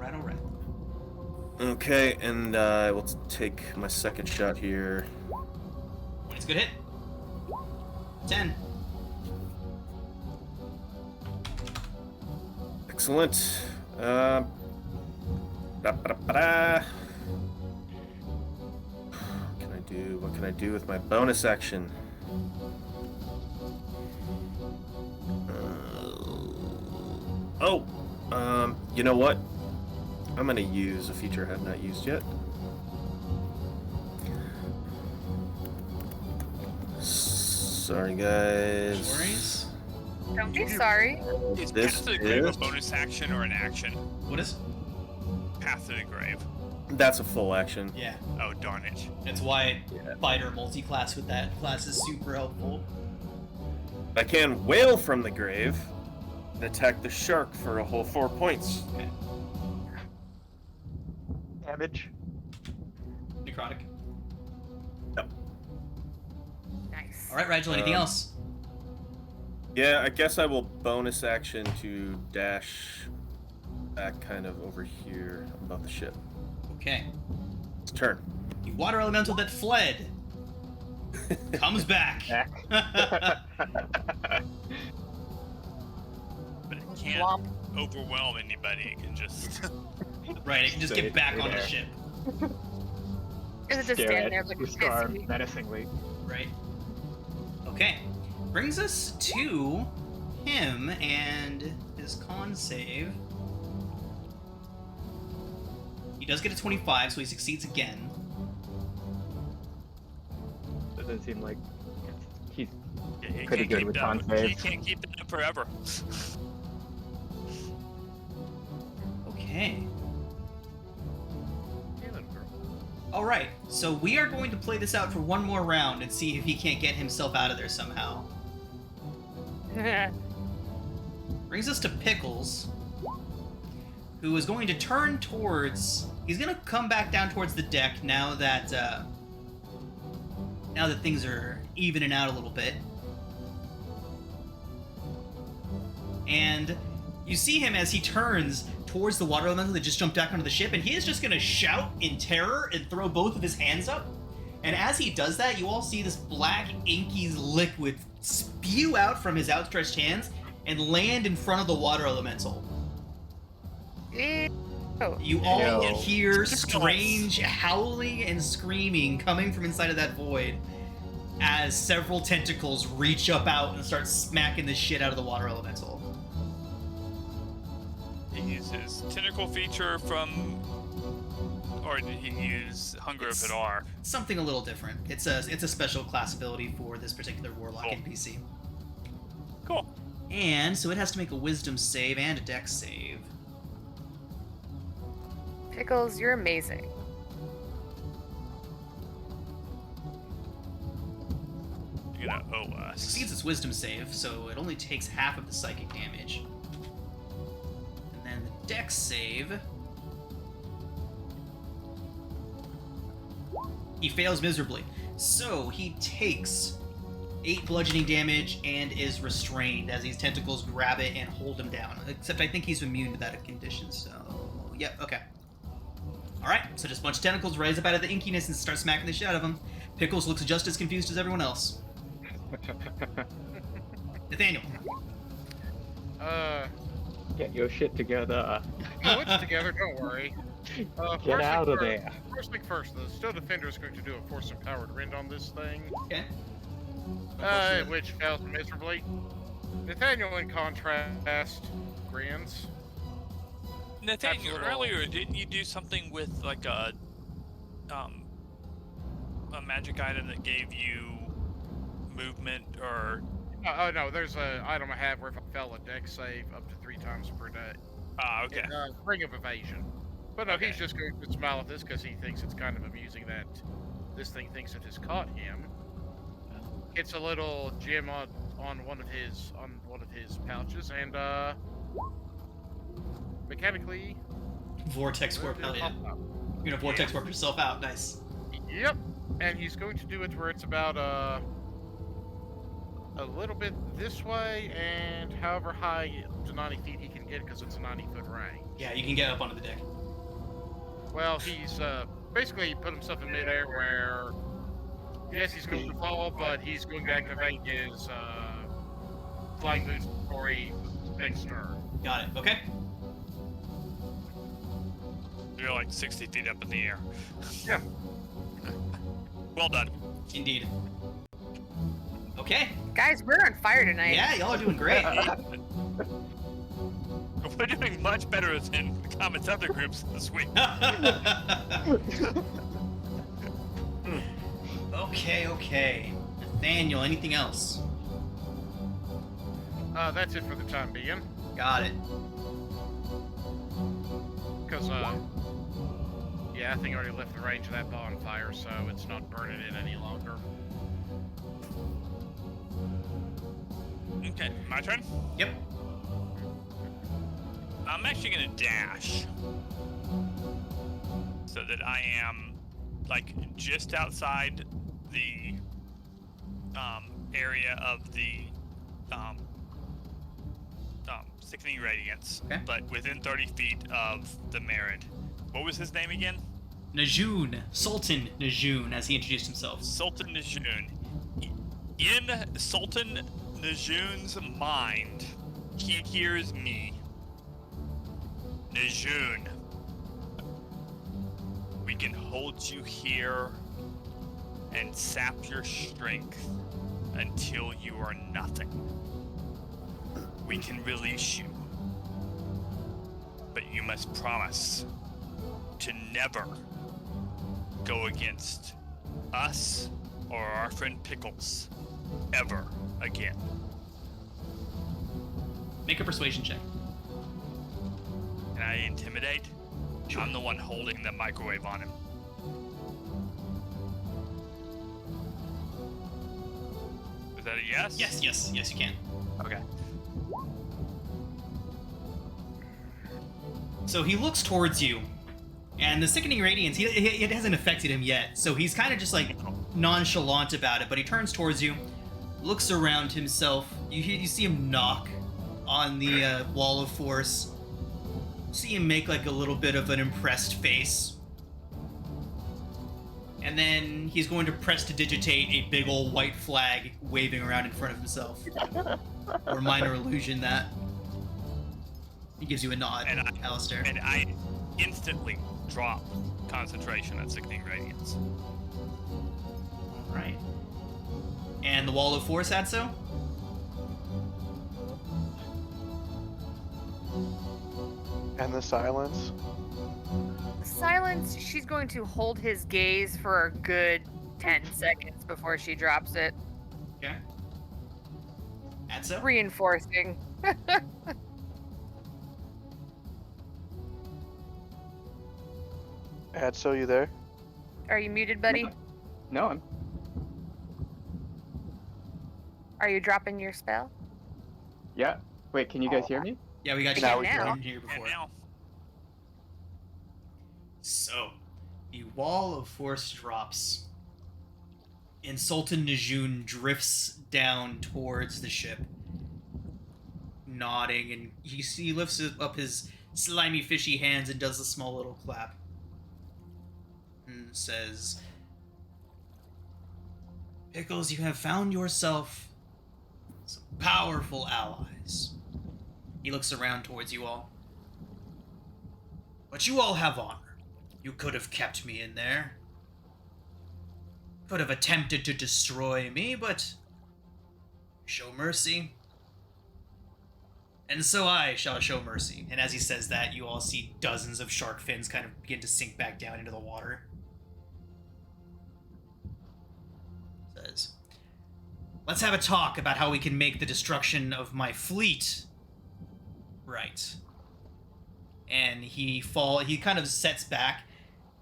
Speaker 1: Alright.
Speaker 6: Okay, and I will take my second shot here.
Speaker 1: It's a good hit. 10.
Speaker 6: Excellent. What can I do with my bonus action? You know what? I'm gonna use a feature I have not used yet. Sorry, guys.
Speaker 1: No worries.
Speaker 5: Don't be sorry.
Speaker 2: Is
Speaker 6: This
Speaker 2: Path to the Grave a
Speaker 6: is-
Speaker 2: bonus action or an action?
Speaker 1: What is?
Speaker 2: Path to the Grave.
Speaker 6: That's a full action.
Speaker 1: Yeah,
Speaker 2: Oh, darn it.
Speaker 1: that's why fighter multi-class with that class is super helpful.
Speaker 6: I can wail from the grave and attack the shark for a whole 4 points.
Speaker 3: Damage.
Speaker 1: Necrotic. All right, Rigel, anything else?
Speaker 6: Yeah, I guess I will bonus action to dash back kind of over here above the ship.
Speaker 1: Okay.
Speaker 6: It's turn.
Speaker 1: The water elemental that fled comes back.
Speaker 2: But it can't
Speaker 5: Womp.
Speaker 2: overwhelm anybody. It can just.
Speaker 1: Right, it can just get back on the ship.
Speaker 5: Is it just
Speaker 3: Stare
Speaker 5: standing
Speaker 3: at
Speaker 5: there looking
Speaker 3: Uskar
Speaker 5: pissy?
Speaker 3: menacingly.
Speaker 1: Right. Okay. Brings us to him and his con save. He does get a 25, so he succeeds again.
Speaker 3: Doesn't seem like he's
Speaker 2: Yeah, he
Speaker 3: pretty
Speaker 2: can't
Speaker 3: good
Speaker 2: keep
Speaker 3: with
Speaker 2: that-
Speaker 3: con
Speaker 2: He
Speaker 3: saves.
Speaker 2: can't keep that up forever.
Speaker 1: Okay.
Speaker 4: Hey, little girl.
Speaker 1: All right. So we are going to play this out for one more round and see if he can't get himself out of there somehow. Brings us to Pickles, who is going to turn towards. He's going to come back down towards the deck now that things are evening out a little bit. And you see him as he turns towards the water elemental that just jumped back onto the ship, and he is just going to shout in terror and throw both of his hands up. And as he does that, you all see this black, inky liquid spew out from his outstretched hands and land in front of the water elemental.
Speaker 5: Ew.
Speaker 1: You all
Speaker 3: Ew.
Speaker 1: hear strange howling and screaming coming from inside of that void as several tentacles reach up out and start smacking the shit out of the water elemental.
Speaker 2: He uses tentacle feature from, or did he use Hunger of Hadar?
Speaker 1: Something a little different. It's a special class ability for this particular warlock
Speaker 2: Cool.
Speaker 1: NPC.
Speaker 2: Cool.
Speaker 1: And so it has to make a wisdom save and a dex save.
Speaker 5: Pickles, you're amazing.
Speaker 2: You're gonna owe us.
Speaker 1: Succeeds its wisdom save, so it only takes half of the psychic damage. And then the dex save. He fails miserably. So he takes 8 bludgeoning damage and is restrained as these tentacles grab it and hold him down. Except I think he's immune to that condition, so. Yep, okay. Alright, so just a bunch of tentacles rise up out of the inkiness and start smacking the shit out of him. Pickles looks just as confused as everyone else. Nathaniel.
Speaker 3: Get your shit together.
Speaker 4: Oh, it's together, don't worry.
Speaker 3: Get out of there.
Speaker 4: First thing first, the Steel Defender is going to do a Force Empowered Rend on this thing,
Speaker 1: Okay.
Speaker 4: which fails miserably. Nathaniel, in contrast, grins.
Speaker 2: Nathaniel,
Speaker 4: Absolute
Speaker 2: earlier didn't you do something with like a magic item that gave you movement or?
Speaker 4: Oh no, there's a item I have where if I fail a deck save up to 3 times per day.
Speaker 2: Ah, okay.
Speaker 4: Ring of Evasion. But no,
Speaker 2: Okay.
Speaker 4: he's just going to smile at this because he thinks it's kind of amusing that this thing thinks it has caught him. It's a little gem on one of his pouches, and mechanically.
Speaker 1: Vortex warp out, yeah. You're gonna vortex warp yourself out, nice.
Speaker 4: Yep, and he's going to do it where it's about a little bit this way, and however high to 90 feet he can get because it's a 90-foot range.
Speaker 1: Yeah, you can get up onto the deck.
Speaker 4: Well, he's basically put himself in midair where, yes, he's going to fall, but he's going to activate his flying boots before he makes stir.
Speaker 1: Got it, okay.
Speaker 2: You're like 60 feet up in the air.
Speaker 4: Yeah.
Speaker 2: Well done.
Speaker 1: Indeed. Okay.
Speaker 5: Guys, we're on fire tonight.
Speaker 1: Yeah, y'all are doing great.
Speaker 2: We're doing much better than Comet's other groups this week.
Speaker 1: Okay. Nathaniel, anything else?
Speaker 4: That's it for the time being,
Speaker 1: Got it.
Speaker 4: because yeah, I think I already left the range of that bonfire, so it's not burning it any longer.
Speaker 2: Okay, my turn.
Speaker 1: Yep.
Speaker 2: I'm actually gonna dash so that I am like just outside the area of the sickening radiance,
Speaker 1: Okay.
Speaker 2: but within 30 feet of the Merid. What was his name again?
Speaker 1: Najun, Sultan Najun, as he introduced himself.
Speaker 2: Sultan Najun. In Sultan Najun's mind, he hears me. Najun, we can hold you here and sap your strength until you are nothing. We can release you. But you must promise to never go against us or our friend Pickles ever again.
Speaker 1: Make a persuasion check.
Speaker 2: Can I intimidate?
Speaker 1: Sure.
Speaker 2: I'm the one holding the microwave on him. Is that a yes?
Speaker 1: Yes, you can.
Speaker 2: Okay.
Speaker 1: So he looks towards you, and the sickening radiance, it hasn't affected him yet, so he's kind of just like nonchalant about it, but he turns towards you, looks around himself, you see him knock on the wall of force, see him make like a little bit of an impressed face, and then he's going to press to digitate a big old white flag waving around in front of himself. Or minor illusion that. He gives you a nod,
Speaker 2: And
Speaker 1: Alistair.
Speaker 2: And I instantly drop concentration at sickening radiance.
Speaker 1: Right. And the wall of force had so?
Speaker 7: And the silence.
Speaker 5: The silence, she's going to hold his gaze for a good 10 seconds before she drops it,
Speaker 1: Okay. Had so?
Speaker 5: reinforcing.
Speaker 7: Adso, you there?
Speaker 5: Are you muted, buddy?
Speaker 3: No, I'm.
Speaker 5: Are you dropping your spell?
Speaker 3: Yeah. Wait, can you guys hear me?
Speaker 1: Yeah, we got you
Speaker 7: Now
Speaker 5: we can.
Speaker 1: in here
Speaker 2: And
Speaker 1: before.
Speaker 2: now,
Speaker 1: So, the wall of force drops, and Sultan Najun drifts down towards the ship, nodding, and he lifts up his slimy, fishy hands and does a small little clap, and says, "Pickles, you have found yourself some powerful allies." He looks around towards you all. "But you all have honor. You could have kept me in there. Could have attempted to destroy me, but show mercy. And so I shall show mercy." And as he says that, you all see dozens of shark fins kind of begin to sink back down into the water. Says, "Let's have a talk about how we can make the destruction of my fleet right." And he kind of sets back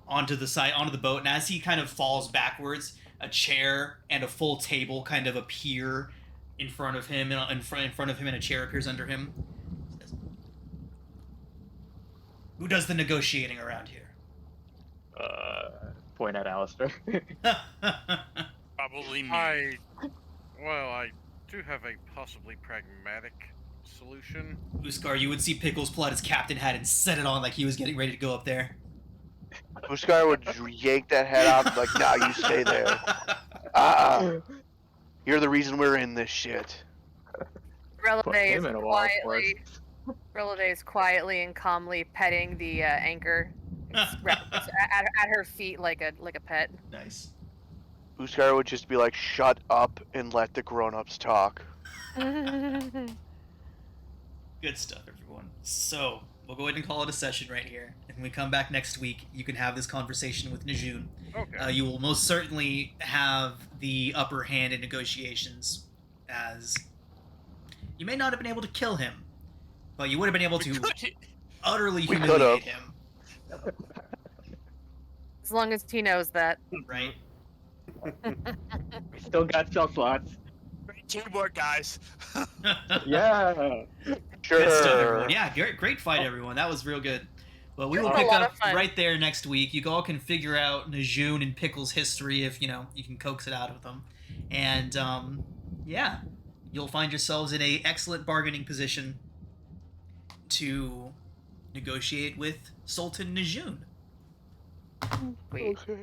Speaker 1: onto the boat, and as he kind of falls backwards, a chair and a full table kind of appear in front of him, and in front of him, and a chair appears under him. Says, "Who does the negotiating around here?"
Speaker 3: Point at Alistair.
Speaker 2: probably me.
Speaker 4: I do have a possibly pragmatic solution.
Speaker 1: Uskar, you would see Pickles pull out his captain hat and set it on like he was getting ready to go up there.
Speaker 7: Uskar would yank that head off and be like, "Nah, you stay there. You're the reason we're in this shit."
Speaker 5: Relade
Speaker 3: him
Speaker 5: is
Speaker 3: in a wall, of
Speaker 5: quietly, Relade is quietly and calmly petting the anchor at her feet like a pet.
Speaker 1: Nice.
Speaker 7: Uskar would just be like, "Shut up and let the grown-ups talk."
Speaker 1: Good stuff, everyone. So, we'll go ahead and call it a session right here. And when we come back next week, you can have this conversation with Najun.
Speaker 4: Okay.
Speaker 1: You will most certainly have the upper hand in negotiations, as you may not have been able to kill him, but you would have been able to utterly
Speaker 7: We
Speaker 1: humiliate
Speaker 7: could've.
Speaker 1: him,
Speaker 5: As long as he knows that.
Speaker 1: right?
Speaker 3: We still got spell slots.
Speaker 2: Great teamwork, guys.
Speaker 3: Yeah.
Speaker 7: Sure.
Speaker 1: Good stuff, everyone. Yeah, great fight, everyone. That was real good. But we
Speaker 5: It
Speaker 1: will
Speaker 5: was a
Speaker 1: pick
Speaker 5: lot
Speaker 1: up
Speaker 5: of fun.
Speaker 1: right there next week. You all can figure out Najun and Pickles' history if, you can coax it out of them. And, yeah, you'll find yourselves in a excellent bargaining position to negotiate with Sultan Najun.
Speaker 5: Wait.
Speaker 7: Okay.